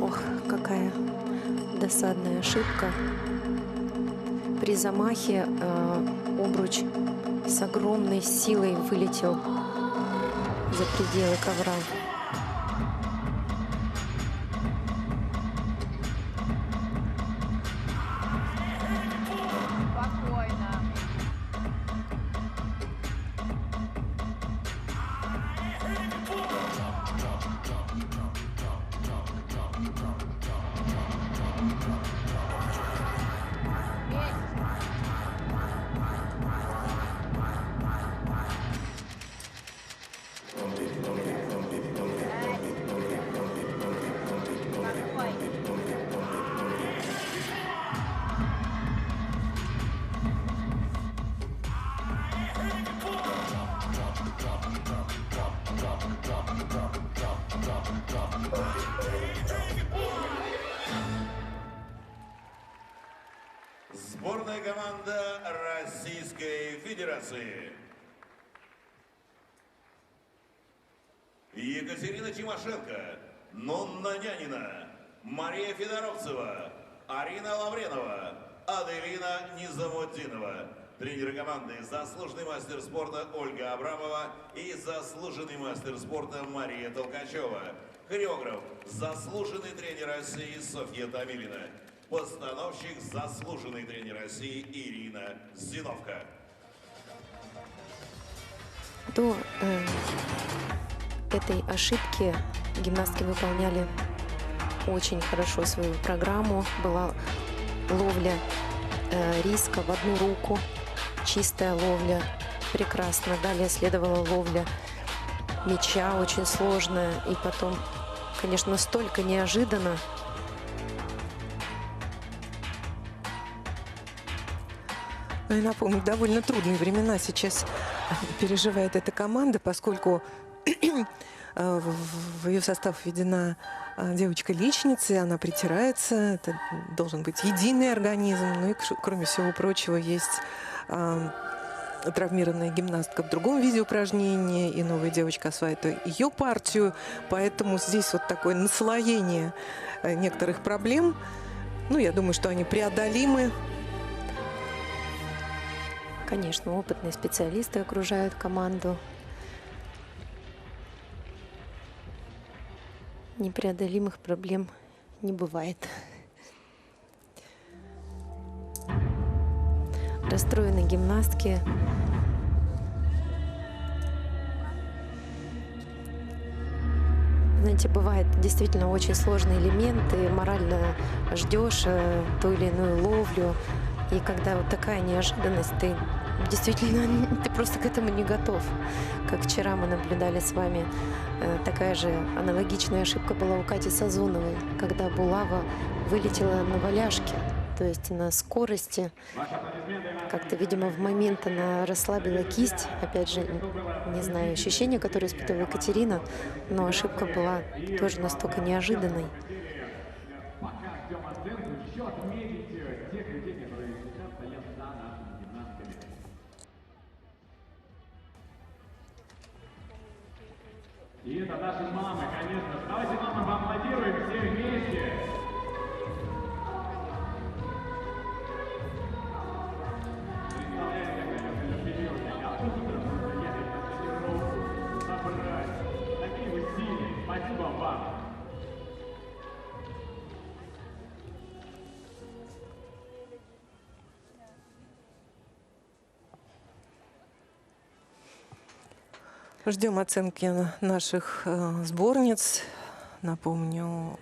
Ох, какая досадная ошибка. При замахе обруч с огромной силой вылетел за пределы ковра. Федерации. Екатерина Тимошенко, Нонна Нянина, Мария Федоровцева, Арина Лавренова, Аделина Низамутдинова. Тренеры команды заслуженный мастер спорта Ольга Абрамова и заслуженный мастер спорта Мария Толкачева. Хореограф заслуженный тренер России Софья Томилина. Постановщик заслуженный тренер России Ирина Зиновка. До этой ошибки гимнастки выполняли очень хорошо свою программу. Была ловля риска в одну руку, чистая ловля, прекрасно. Далее следовала ловля мяча, очень сложная. И потом, конечно, настолько неожиданно. Ну и напомню, довольно трудные времена сейчас переживает эта команда, поскольку в ее состав введена девочка-личница, она притирается, это должен быть единый организм. Ну и, кроме всего прочего, есть травмированная гимнастка в другом виде упражнения, и новая девочка осваивает ее партию, поэтому здесь вот такое наслоение некоторых проблем. Ну, я думаю, что они преодолимы. Конечно, опытные специалисты окружают команду. Непреодолимых проблем не бывает. Расстроены гимнастки. Знаете, бывает действительно очень сложные элементы, морально ждешь ту или иную ловлю, и когда вот такая неожиданность, ты действительно ты просто к этому не готов. Как вчера мы наблюдали с вами, такая же аналогичная ошибка была у Кати Сазоновой, когда булава вылетела на валяшке, то есть на скорости. Как-то, видимо, в момент она расслабила кисть. Опять же, не знаю, ощущения, которые испытывала Екатерина, но ошибка была тоже настолько неожиданной. И это наши мамы, конечно же. Давайте, мамы, поаплодируем все вместе. Представляете, как это серьезно. Я буду ехать на тренировку, собрать. Такие вы сильные. Спасибо вам. Ждем оценки наших сборниц. Напомню,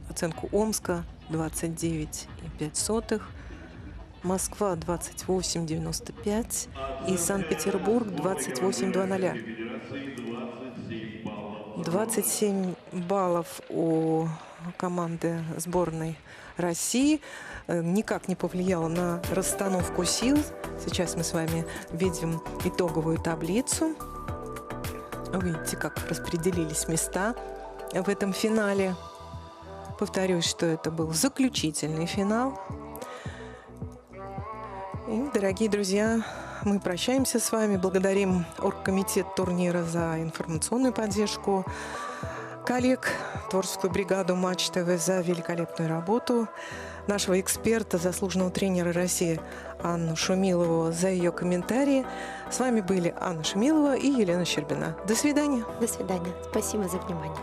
оценку Омска 29,05, Москва 28,95 и Санкт-Петербург 28,00. 27 баллов у команды сборной России. Никак не повлияло на расстановку сил. Сейчас мы с вами видим итоговую таблицу. Видите, как распределились места в этом финале. Повторюсь, что это был заключительный финал. И, дорогие друзья, мы прощаемся с вами. Благодарим оргкомитет турнира за информационную поддержку, коллег, творческую бригаду Матч ТВ за великолепную работу, нашего эксперта, заслуженного тренера России Анну Шумилову за ее комментарии. С вами были Анна Шумилова и Елена Щербина. До свидания. До свидания. Спасибо за внимание.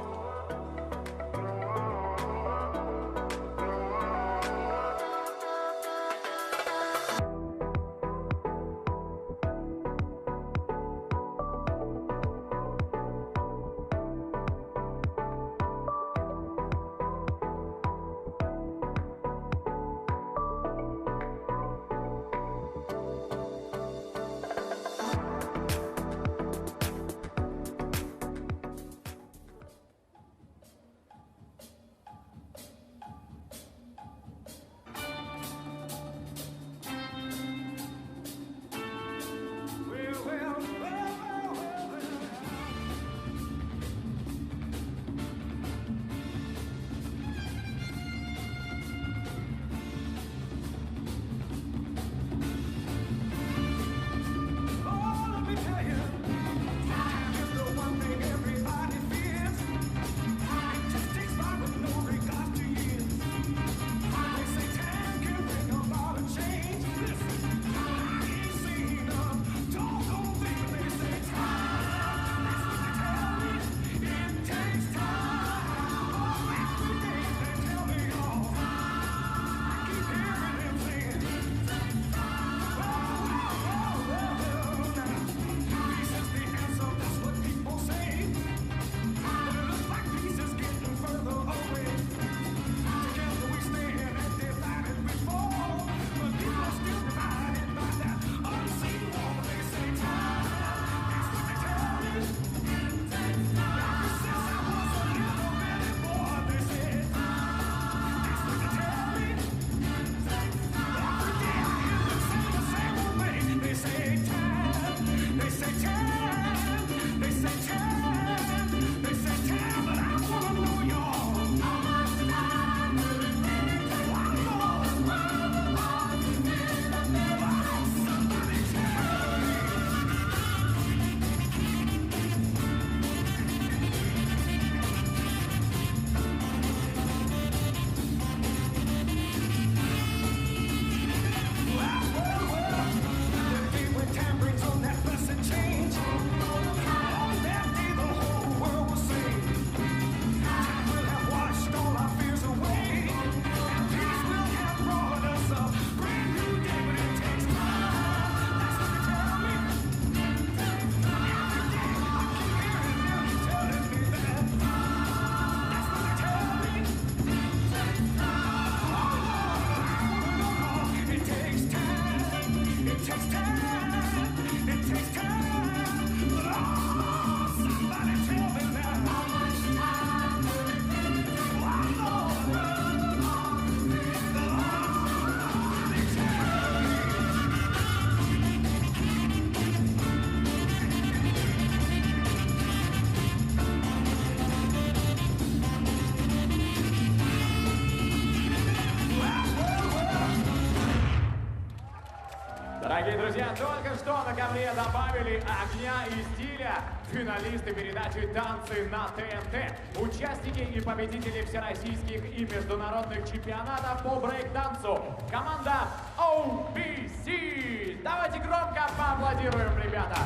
Дорогие друзья, только что на ковре добавили огня и стиля финалисты передачи «Танцы на ТНТ». Участники и победители всероссийских и международных чемпионатов по брейк-дансу. Команда OBC. Давайте громко поаплодируем, ребята.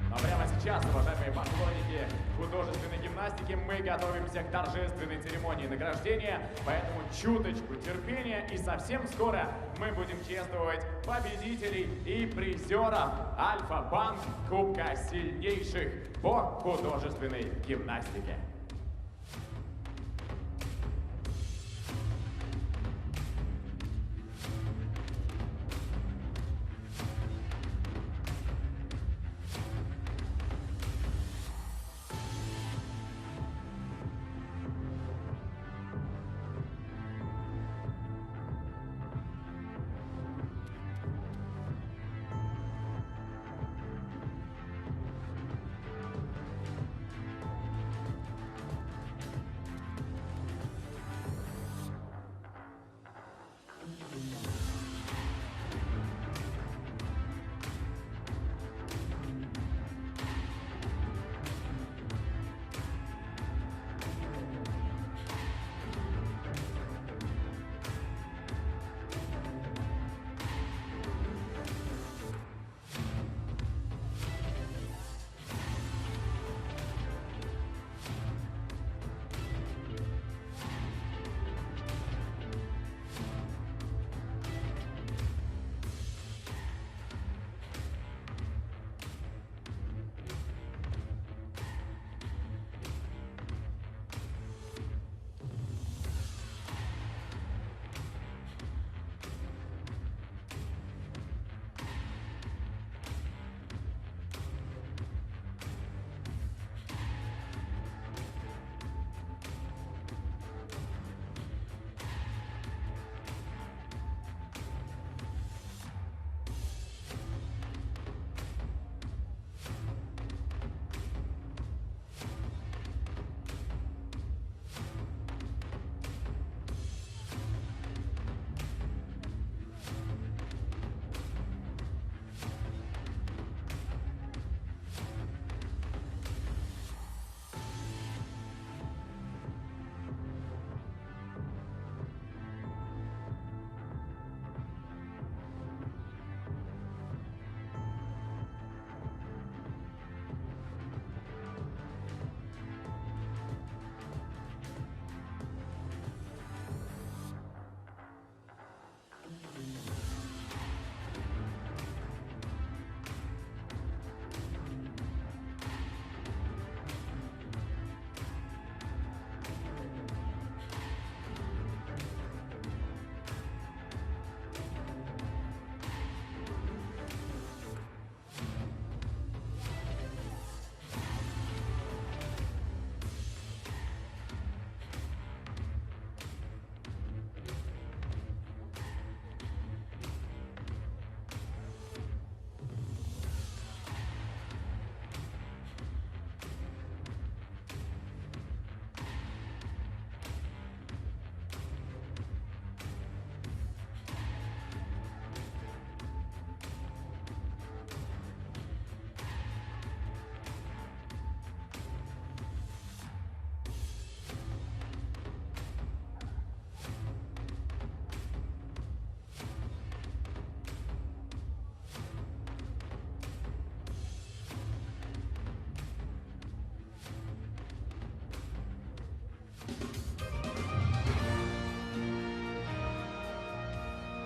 Но прямо сейчас, уважаемые поклонники художественной гимнастики, мы готовимся к торжественной церемонии награждения, поэтому чуточку терпения, и совсем скоро мы будем чествовать победителей и призеров Альфа-Банк Кубка сильнейших по художественной гимнастике.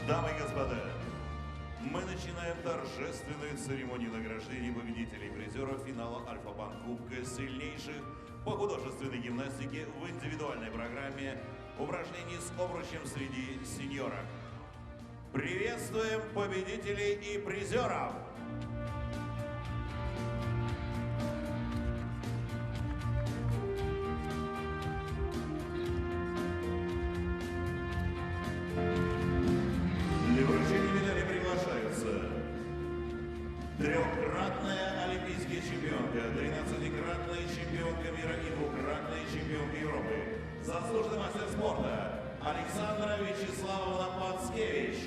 Дамы и господа, мы начинаем торжественную церемонию награждения победителей и призеров финала Альфа-Банк Кубка сильнейших по художественной гимнастике в индивидуальной программе упражнений с обручем среди сеньоров. Приветствуем победителей и призеров! Для вручения медали приглашаются трехкратная олимпийская чемпионка, 13-кратная чемпионка мира и двукратная чемпионка Европы, заслуженный мастер спорта Александра Вячеславовна Пацкевич.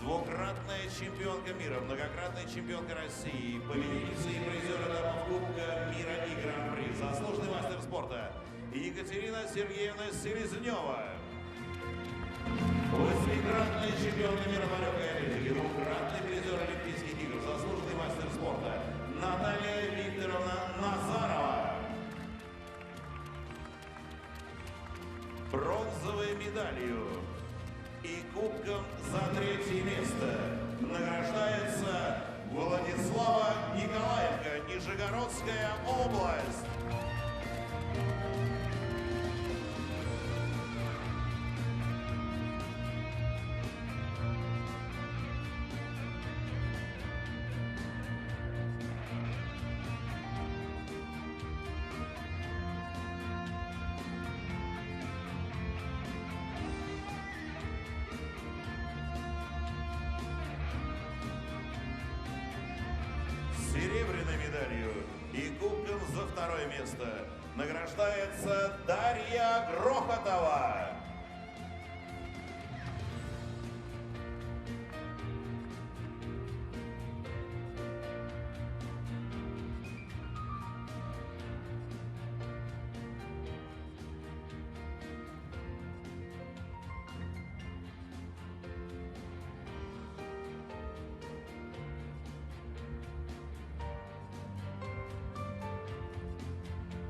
Двукратная чемпионка мира, многократная чемпионка России, победительница и призер этапов Кубка мира и Гран-при, заслуженный мастер спорта Екатерина Сергеевна Селезнева. Восьмикратная чемпионка мира по легкой атлетике, двукратный призер Олимпийских игр, заслуженный мастер спорта Наталья Викторовна Назарова. Бронзовой медалью и кубком за 3-е место награждается Владислава Николаенко, Нижегородская область. Серебряной медалью и кубком за 2-е место награждается Дарья Грохотова.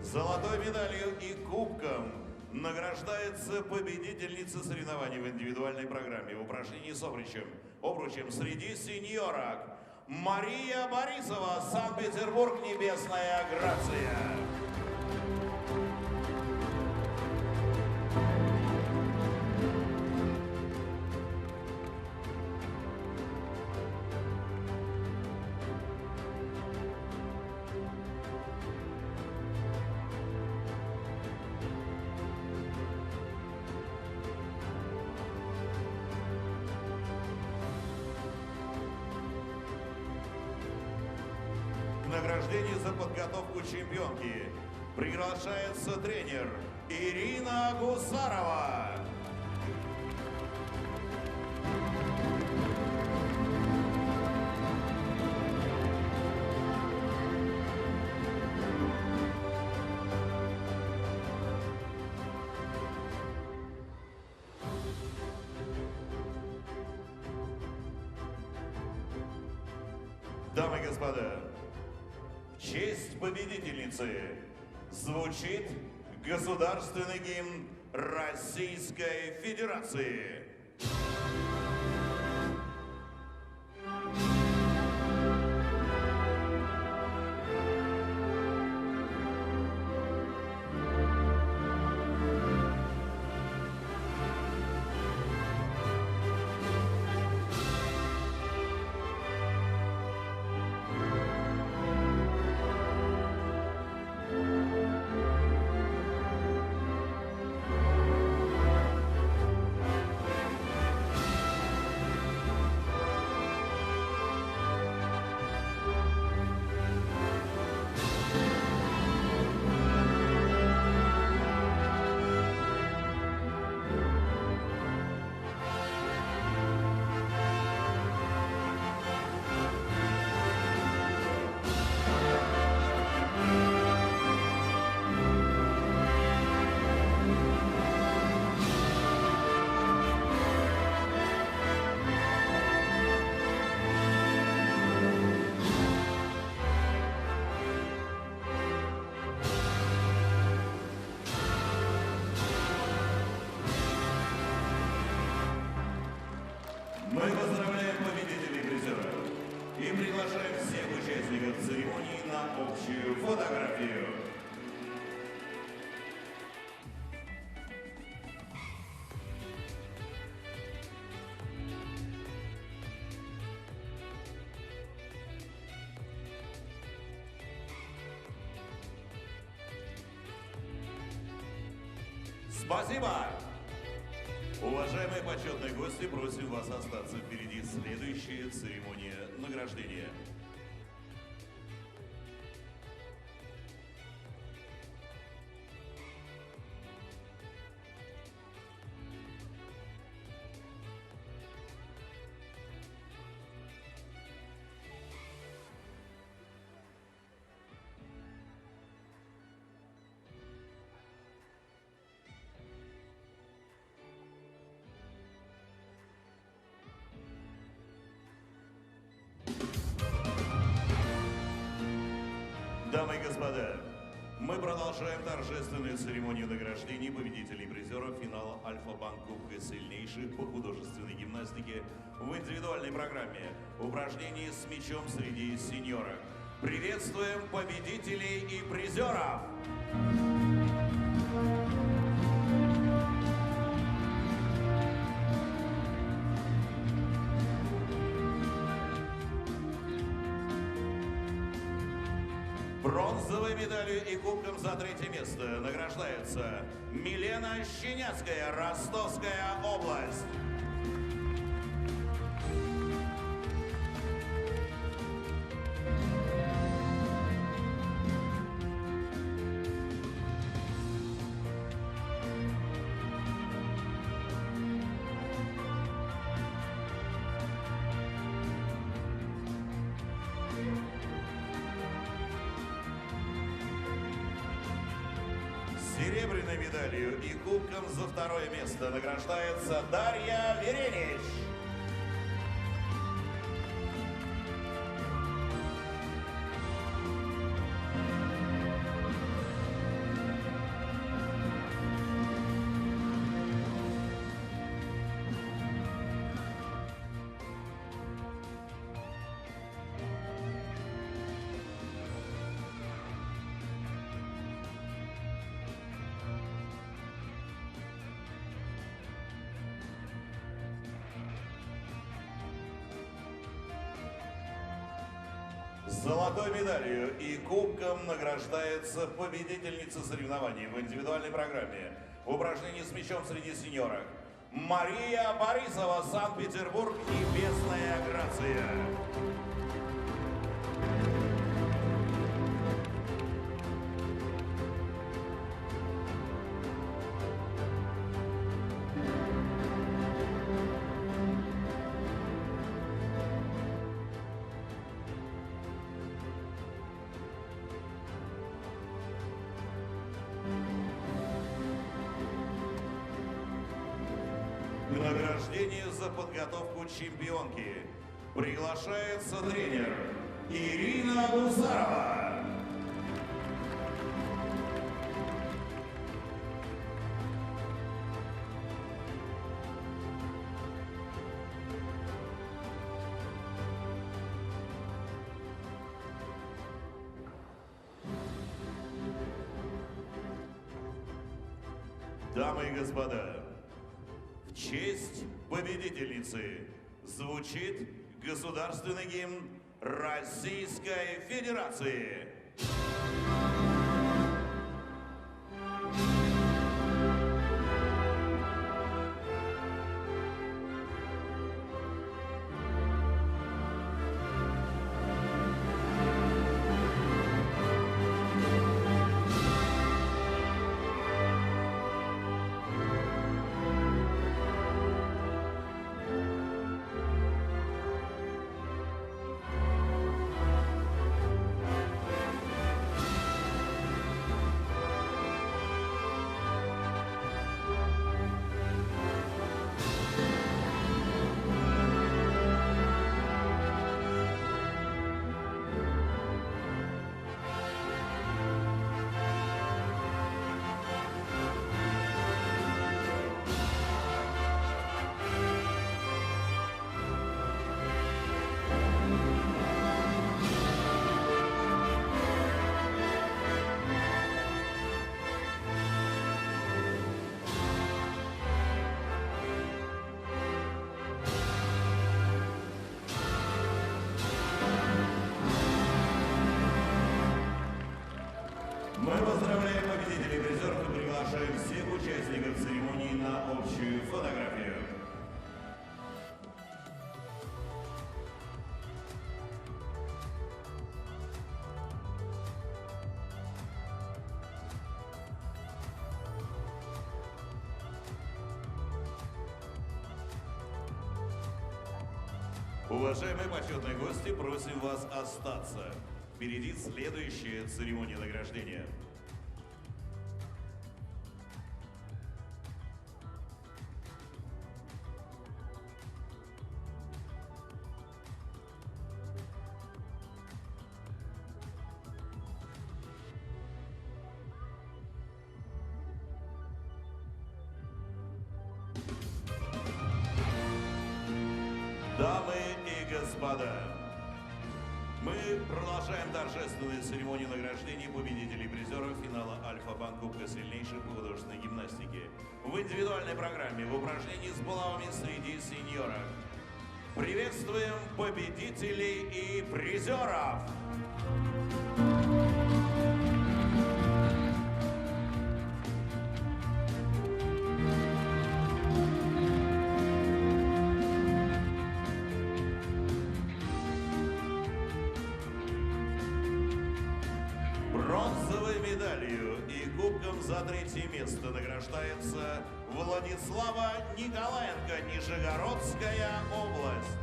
Золотой медалью и кубком награждается победительница соревнований в индивидуальной программе в упражнении с обручем среди сеньорок Мария Борисова, Санкт-Петербург, Небесная Грация. Награждение за подготовку чемпионки приглашается тренер Ирина Гусарова. Дамы и господа, в честь победительницы звучит государственный гимн Российской Федерации. Мы поздравляем победителей и призеров и приглашаем всех участников церемонии на общую фотографию. Спасибо! Уважаемые почетные гости, просим вас остаться впереди. Следующая церемония награждения. господа, мы продолжаем торжественную церемонию награждения победителей и призеров финала Альфа-Банк Кубка сильнейших по художественной гимнастике в индивидуальной программе упражнений с мячом среди сеньоров. Приветствуем победителей и призеров! Бронзовой медалью и кубком за третье место награждается Милена Щеняцкая, Ростовская область. Серебряной медалью и кубком за второе место награждается Дарья Веренич. Золотой медалью и кубком награждается победительница соревнований в индивидуальной программе упражнений с мячом среди сеньоров Мария Борисова, Санкт-Петербург, небесная грация. К награждению за подготовку чемпионки приглашается тренер Ирина Гусарова. Дамы и господа, в честь победительницы звучит государственный гимн Российской Федерации. Мы поздравляем победителей и призеров и приглашаем всех участников церемонии на общую фотографию. Уважаемые почетные гости, просим вас остаться. Впереди следующая церемония награждения. Дамы и господа, мы продолжаем торжественную церемонию награждения победителей и призеров финала Альфа-Банк Кубка сильнейших по художественной гимнастике в индивидуальной программе в упражнении с булавами среди сеньоров. Приветствуем победителей и призеров! Бронзовой медалью и кубком за третье место награждается Владислава Николаенко, Нижегородская область.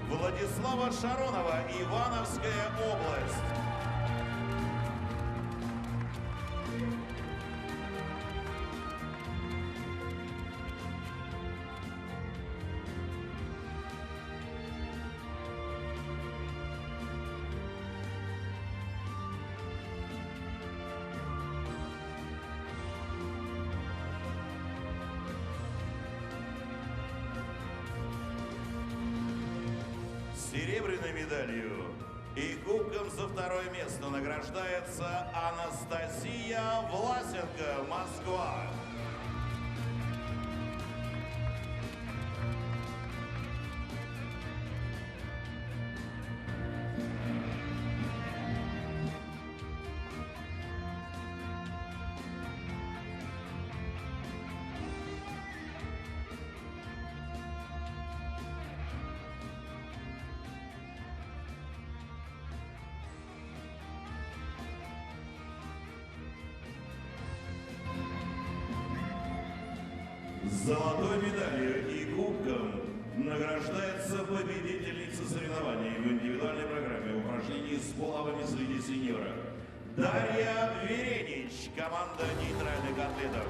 Владислава Шаронова, Ивановская область. Серебряной медалью и кубком за второе место награждается Анастасия Власенко, Москва. Золотой медалью и кубком награждается победительница соревнований в индивидуальной программе в упражнении с булавами среди сеньоров Дарья Веренич, команда нейтральных атлетов.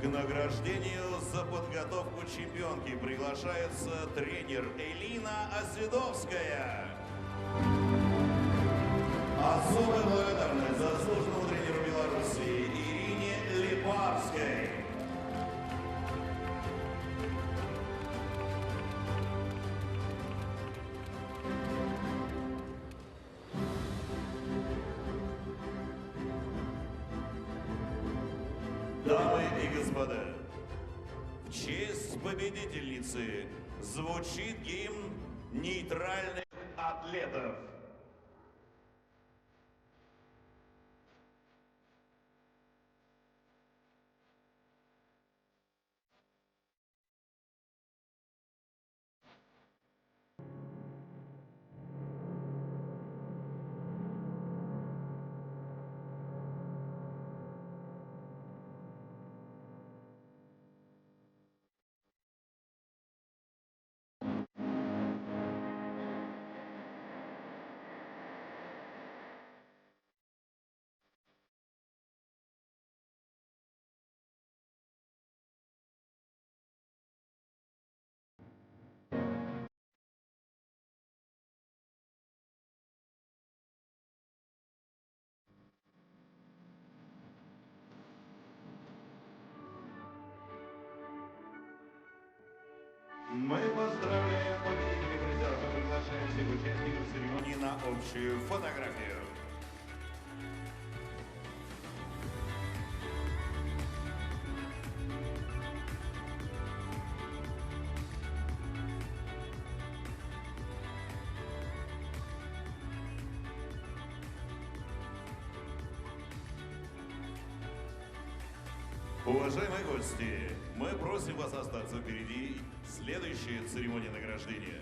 К награждению за подготовку чемпионки приглашается тренер Элина Оседовская. Особая благодарность заслуженному тренеру Беларуси Ирине Липарской. Дамы и господа, в честь победительницы звучит гимн нейтральных атлетов. Мы поздравляем победителей призеров и приглашаем всех участников церемонии на общую фотографию. Уважаемые гости, мы просим вас остаться впереди. Следующая церемония награждения.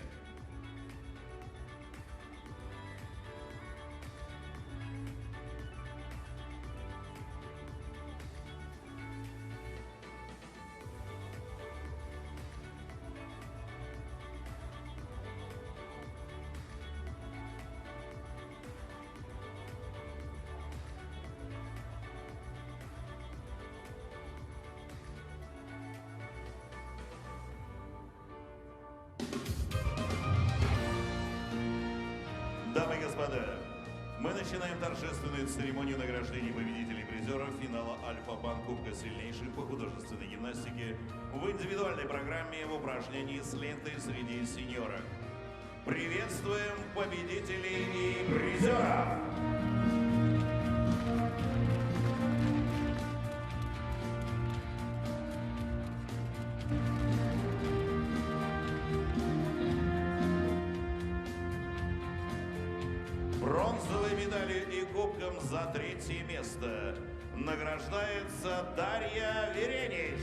господа, мы начинаем торжественную церемонию награждения победителей и призеров финала Альфа-Бан Кубка сильнейших по художественной гимнастике в индивидуальной программе в упражнении с лентой среди сеньоров. Приветствуем победителей и призеров! Бронзовой медалью и кубком за 3-е место награждается Дарья Веренич.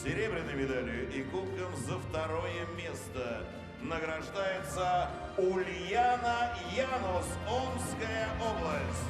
Серебряной медалью и кубком за 2-е место награждается Ульяна Янус, Омская область.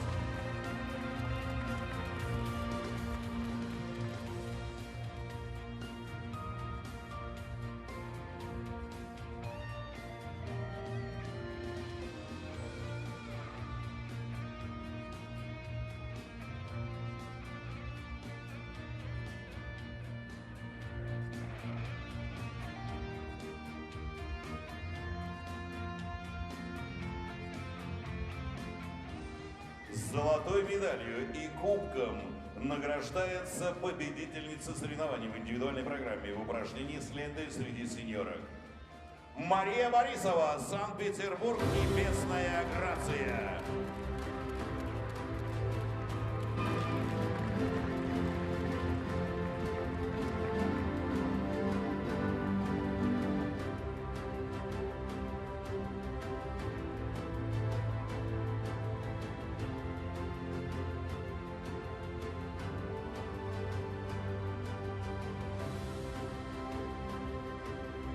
Золотой медалью и кубком награждается победительница соревнований в индивидуальной программе в упражнении с лентой среди сеньоров. Мария Борисова, Санкт-Петербург, Небесная Грация.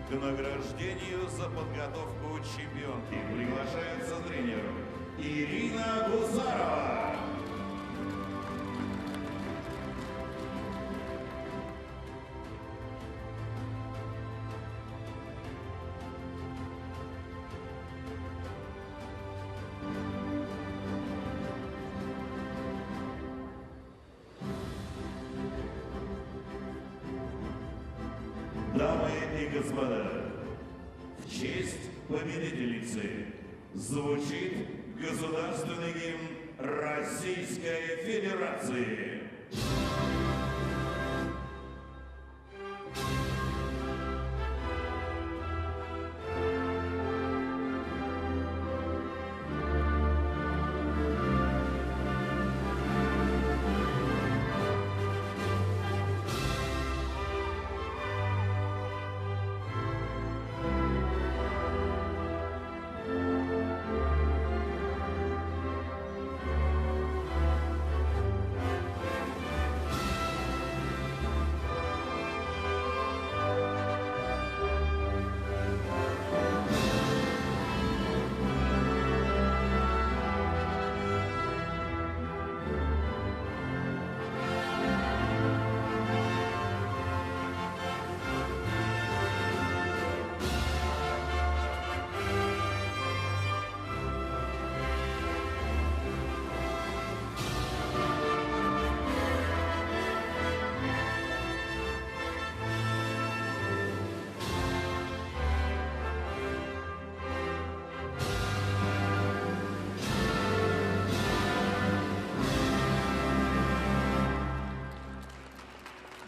К награждению за подготовку чемпионки приглашается тренер Ирина Гусарова. Дамы и господа, в честь победительницы звучит государственный гимн Российской Федерации.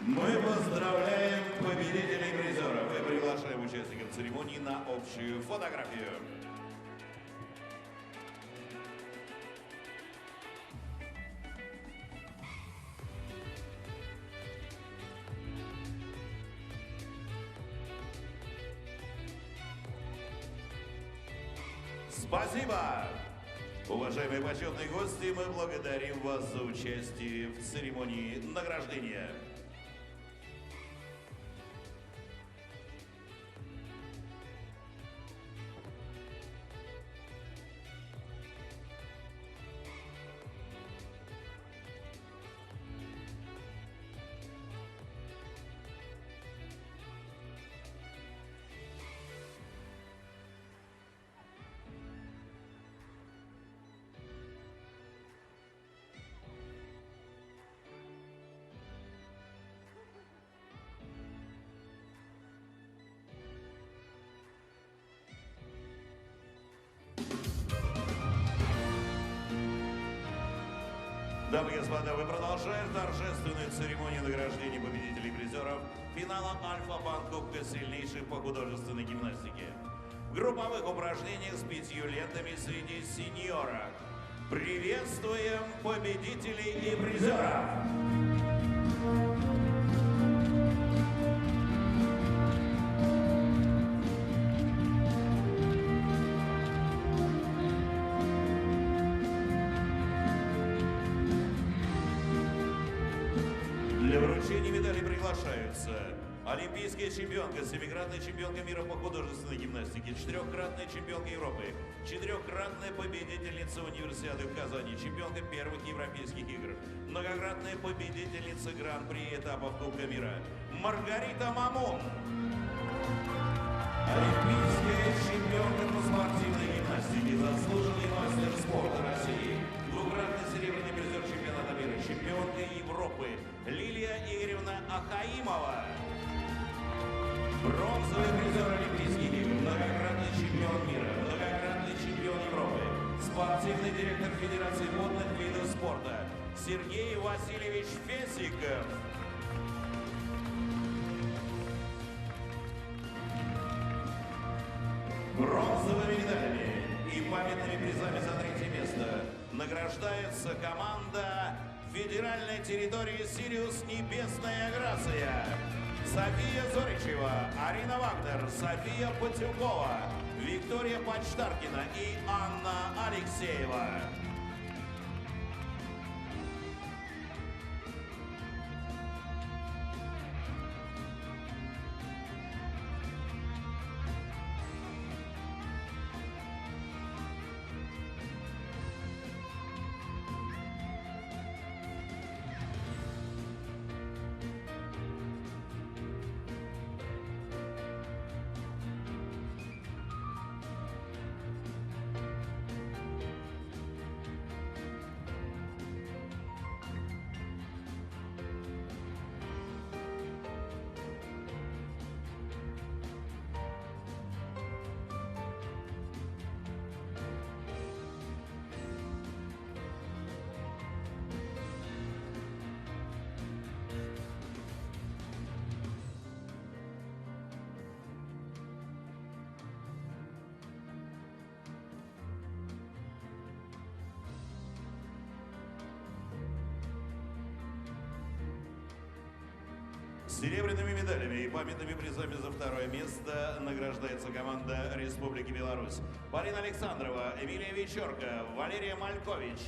Мы поздравляем победителей и призеров и приглашаем участников церемонии на общую фотографию. Спасибо! Уважаемые почетные гости, мы благодарим вас за участие в церемонии награждения. Дамы и господа, мы продолжаем торжественную церемонию награждения победителей и призеров финала Альфа-Банк Кубка сильнейших по художественной гимнастике. В групповых упражнениях с 5 лентами среди сеньоров. Приветствуем победителей и призеров! Для вручения медалей приглашаются олимпийская чемпионка, семикратная чемпионка мира по художественной гимнастике, 4-кратная чемпионка Европы, 4-кратная победительница универсиады в Казани, чемпионка первых европейских игр, многократная победительница гран-при этапов Кубка мира Маргарита Мамун. Олимпийская чемпионка по спортивной гимнастике, заслуженный мастер спорта России, двукратный серебряный призер чемпионата мира, чемпионка Европы Лилия Игоревна Ахаимова. Бронзовый призер Олимпийских игр, многократный чемпион мира, многократный чемпион Европы, спортивный директор Федерации водных видов спорта Сергей Васильевич Фесиков. Бронзовыми медалями и памятными призами за 3-е место награждается команда федеральной территории Сириус «Небесная Грация». София Зоричева, Арина Вагнер, София Патюкова, Виктория Почтаркина и Анна Алексеева. Серебряными медалями и памятными призами за 2-е место награждается команда Республики Беларусь. Полина Александрова, Эмилия Вечерка, Валерия Малькович,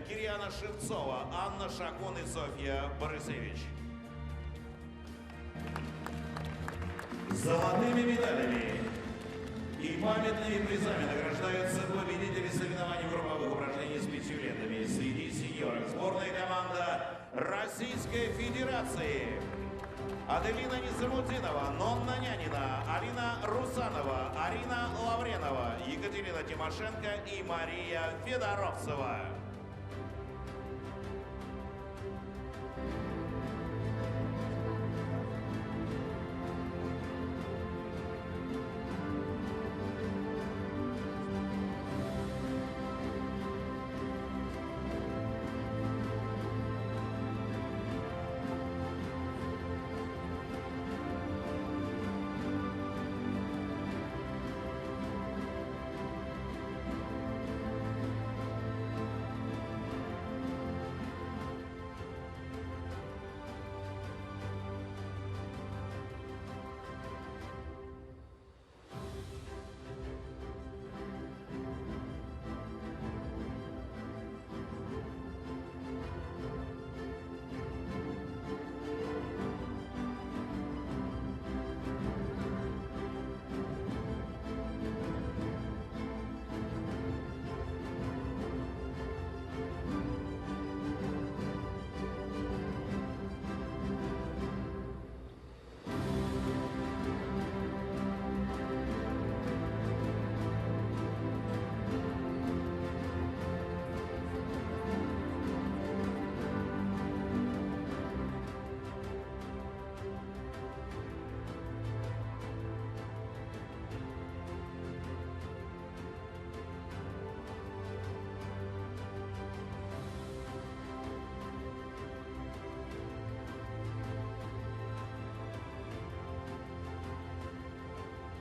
Кирьяна Шевцова, Анна Шакун и Софья Борисевич. Золотыми медалями и памятными призами награждаются победители соревнований групповых упражнений с 5 лентами среди сеньоров. Сборная команда Российской Федерации. Аделина Низамутдинова, Нонна Нянина, Алина Русанова, Арина Лавренова, Екатерина Тимошенко и Мария Федоровцева.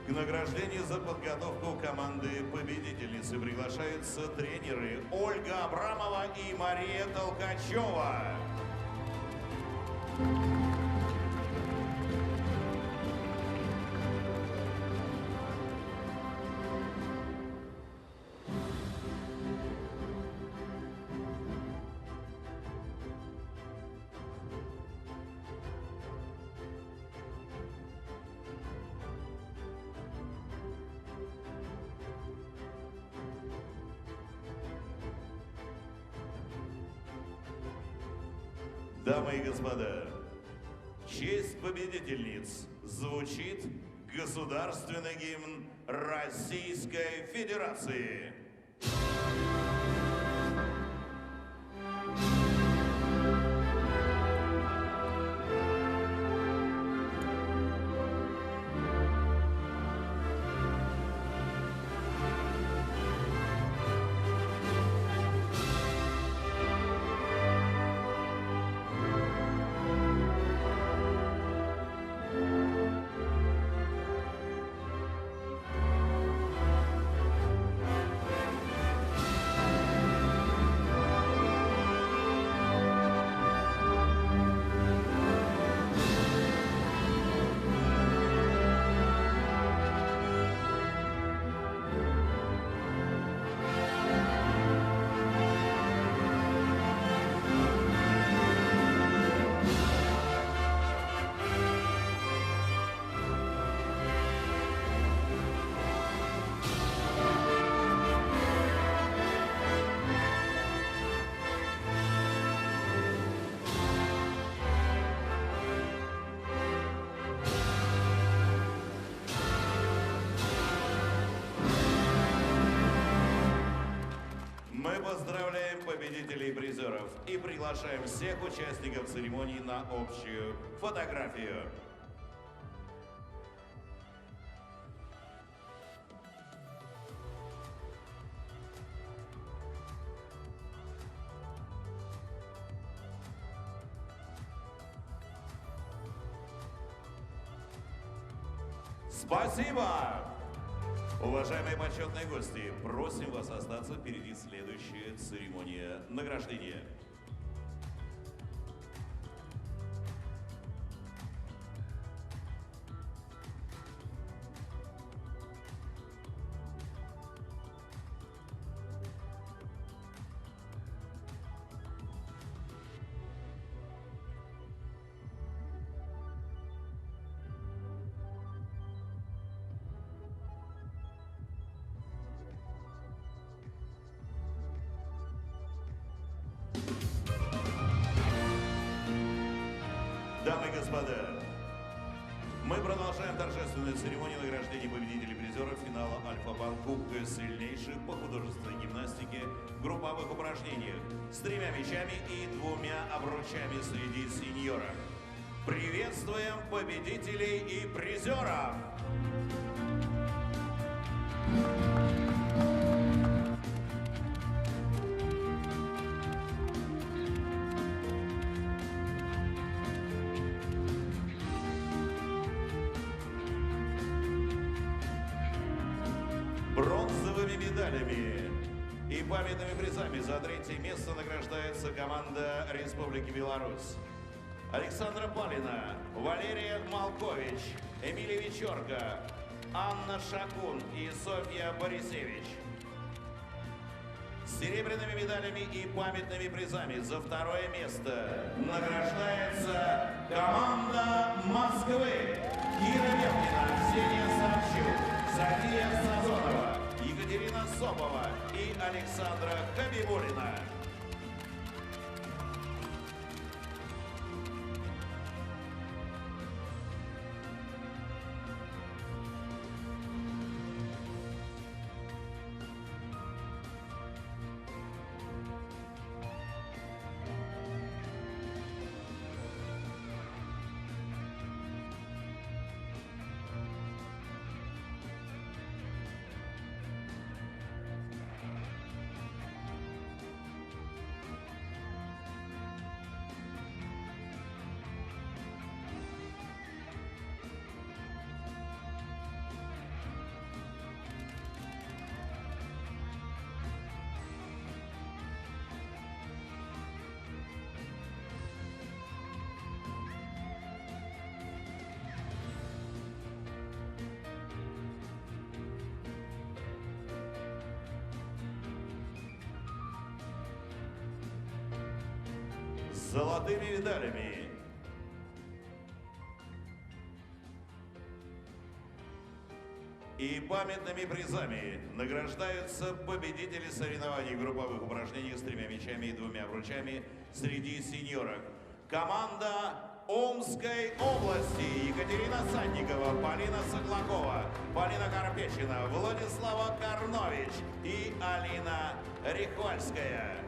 К награждению за подготовку команды победительницы приглашаются тренеры Ольга Абрамова и Мария Толкачева. Дамы и господа, в честь победительниц звучит государственный гимн Российской Федерации. Мы поздравляем победителей и призеров и приглашаем всех участников церемонии на общую фотографию. Спасибо! Уважаемые почетные гости, просим вас остаться, впереди следующая церемония награждения. Дамы и господа, мы продолжаем торжественную церемонию награждения победителей призеров финала Альфа-Банк Кубка сильнейших по художественной гимнастике в групповых упражнениях с 3 мячами и 2 обручами среди сеньоров. Приветствуем победителей и призеров! Бронзовыми медалями и памятными призами за 3-е место награждается команда Республики Беларусь. Александра Палина, Валерия Малкович, Эмилия Вечерка, Анна Шакун и Софья Борисевич. Серебряными медалями и памятными призами за 2-е место награждается команда Москвы. Кира Веркина, Ксения Савчук, София Сазонова, Екатерина Собова и Александра Хабибулина. золотыми медалями. И памятными призами награждаются победители соревнований в групповых упражнениях с 3 мячами и 2 обручами среди сеньорок. Команда Омской области: Екатерина Санникова, Полина Соклакова, Полина Карпечина, Владислава Карнович и Алина Рихвальская.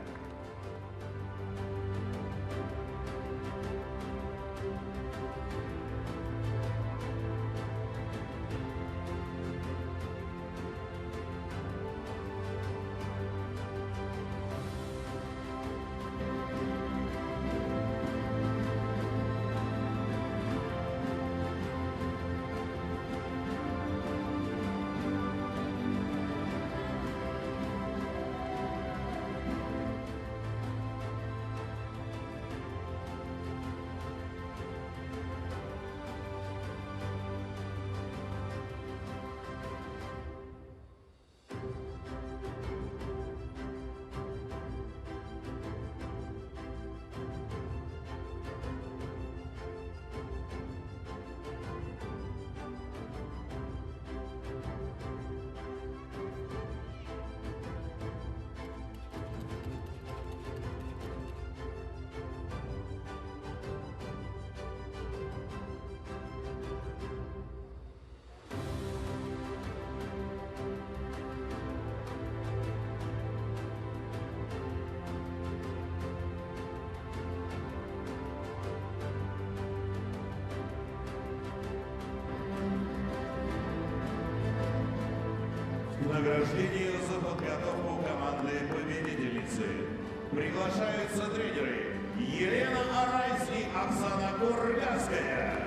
Награждение за подготовку команды победительницы. Приглашаются тренеры Елена Арайс и Оксана Курганская.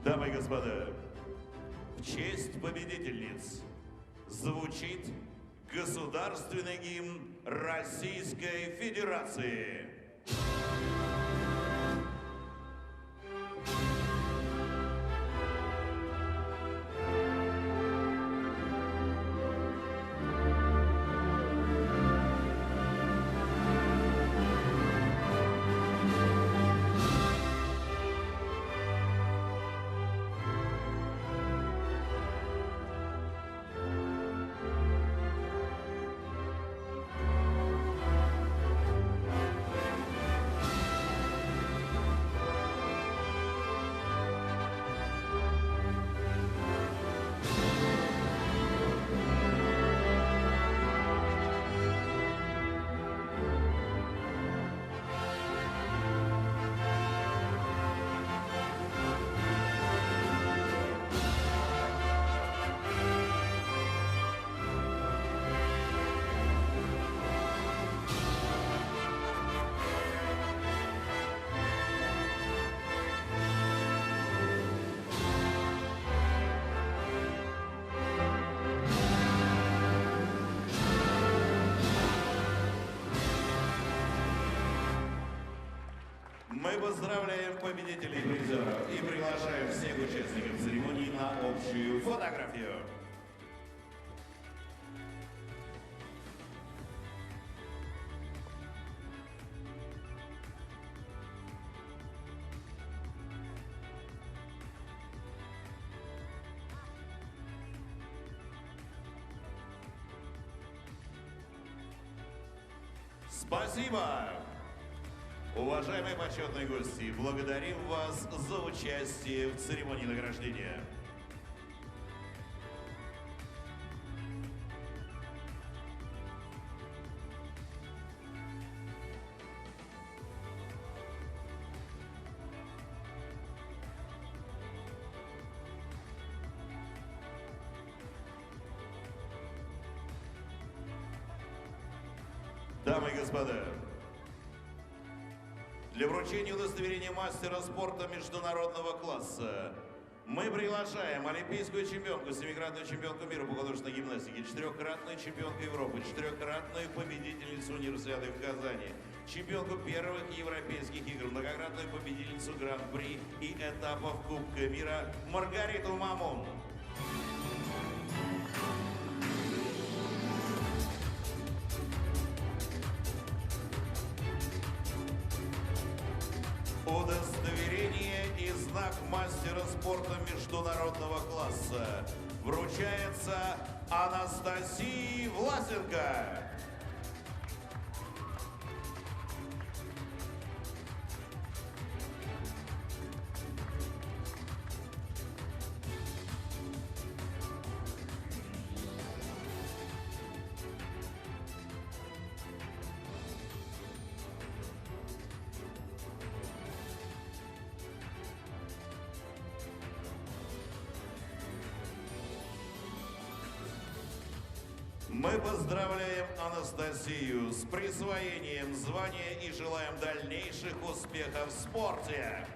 Дамы и господа, в честь победительниц звучит государственный гимн Российской Федерации. Мы поздравляем победителей и призеров и приглашаем всех участников церемонии на общую фотографию. Спасибо! Уважаемые почетные гости, благодарим вас за участие в церемонии награждения. Дамы и господа, для вручения удостоверения мастера спорта международного класса мы приглашаем олимпийскую чемпионку, семикратную чемпионку мира по художественной гимнастике, четырехкратную чемпионку Европы, четырехкратную победительницу универсиады в Казани, чемпионку первых европейских игр, многократную победительницу Гран-при и этапов Кубка мира Маргариту Мамун. Удостоверение и знак мастера спорта международного класса вручается Анастасии Власенко. Мы поздравляем Анастасию с присвоением звания и желаем дальнейших успехов в спорте.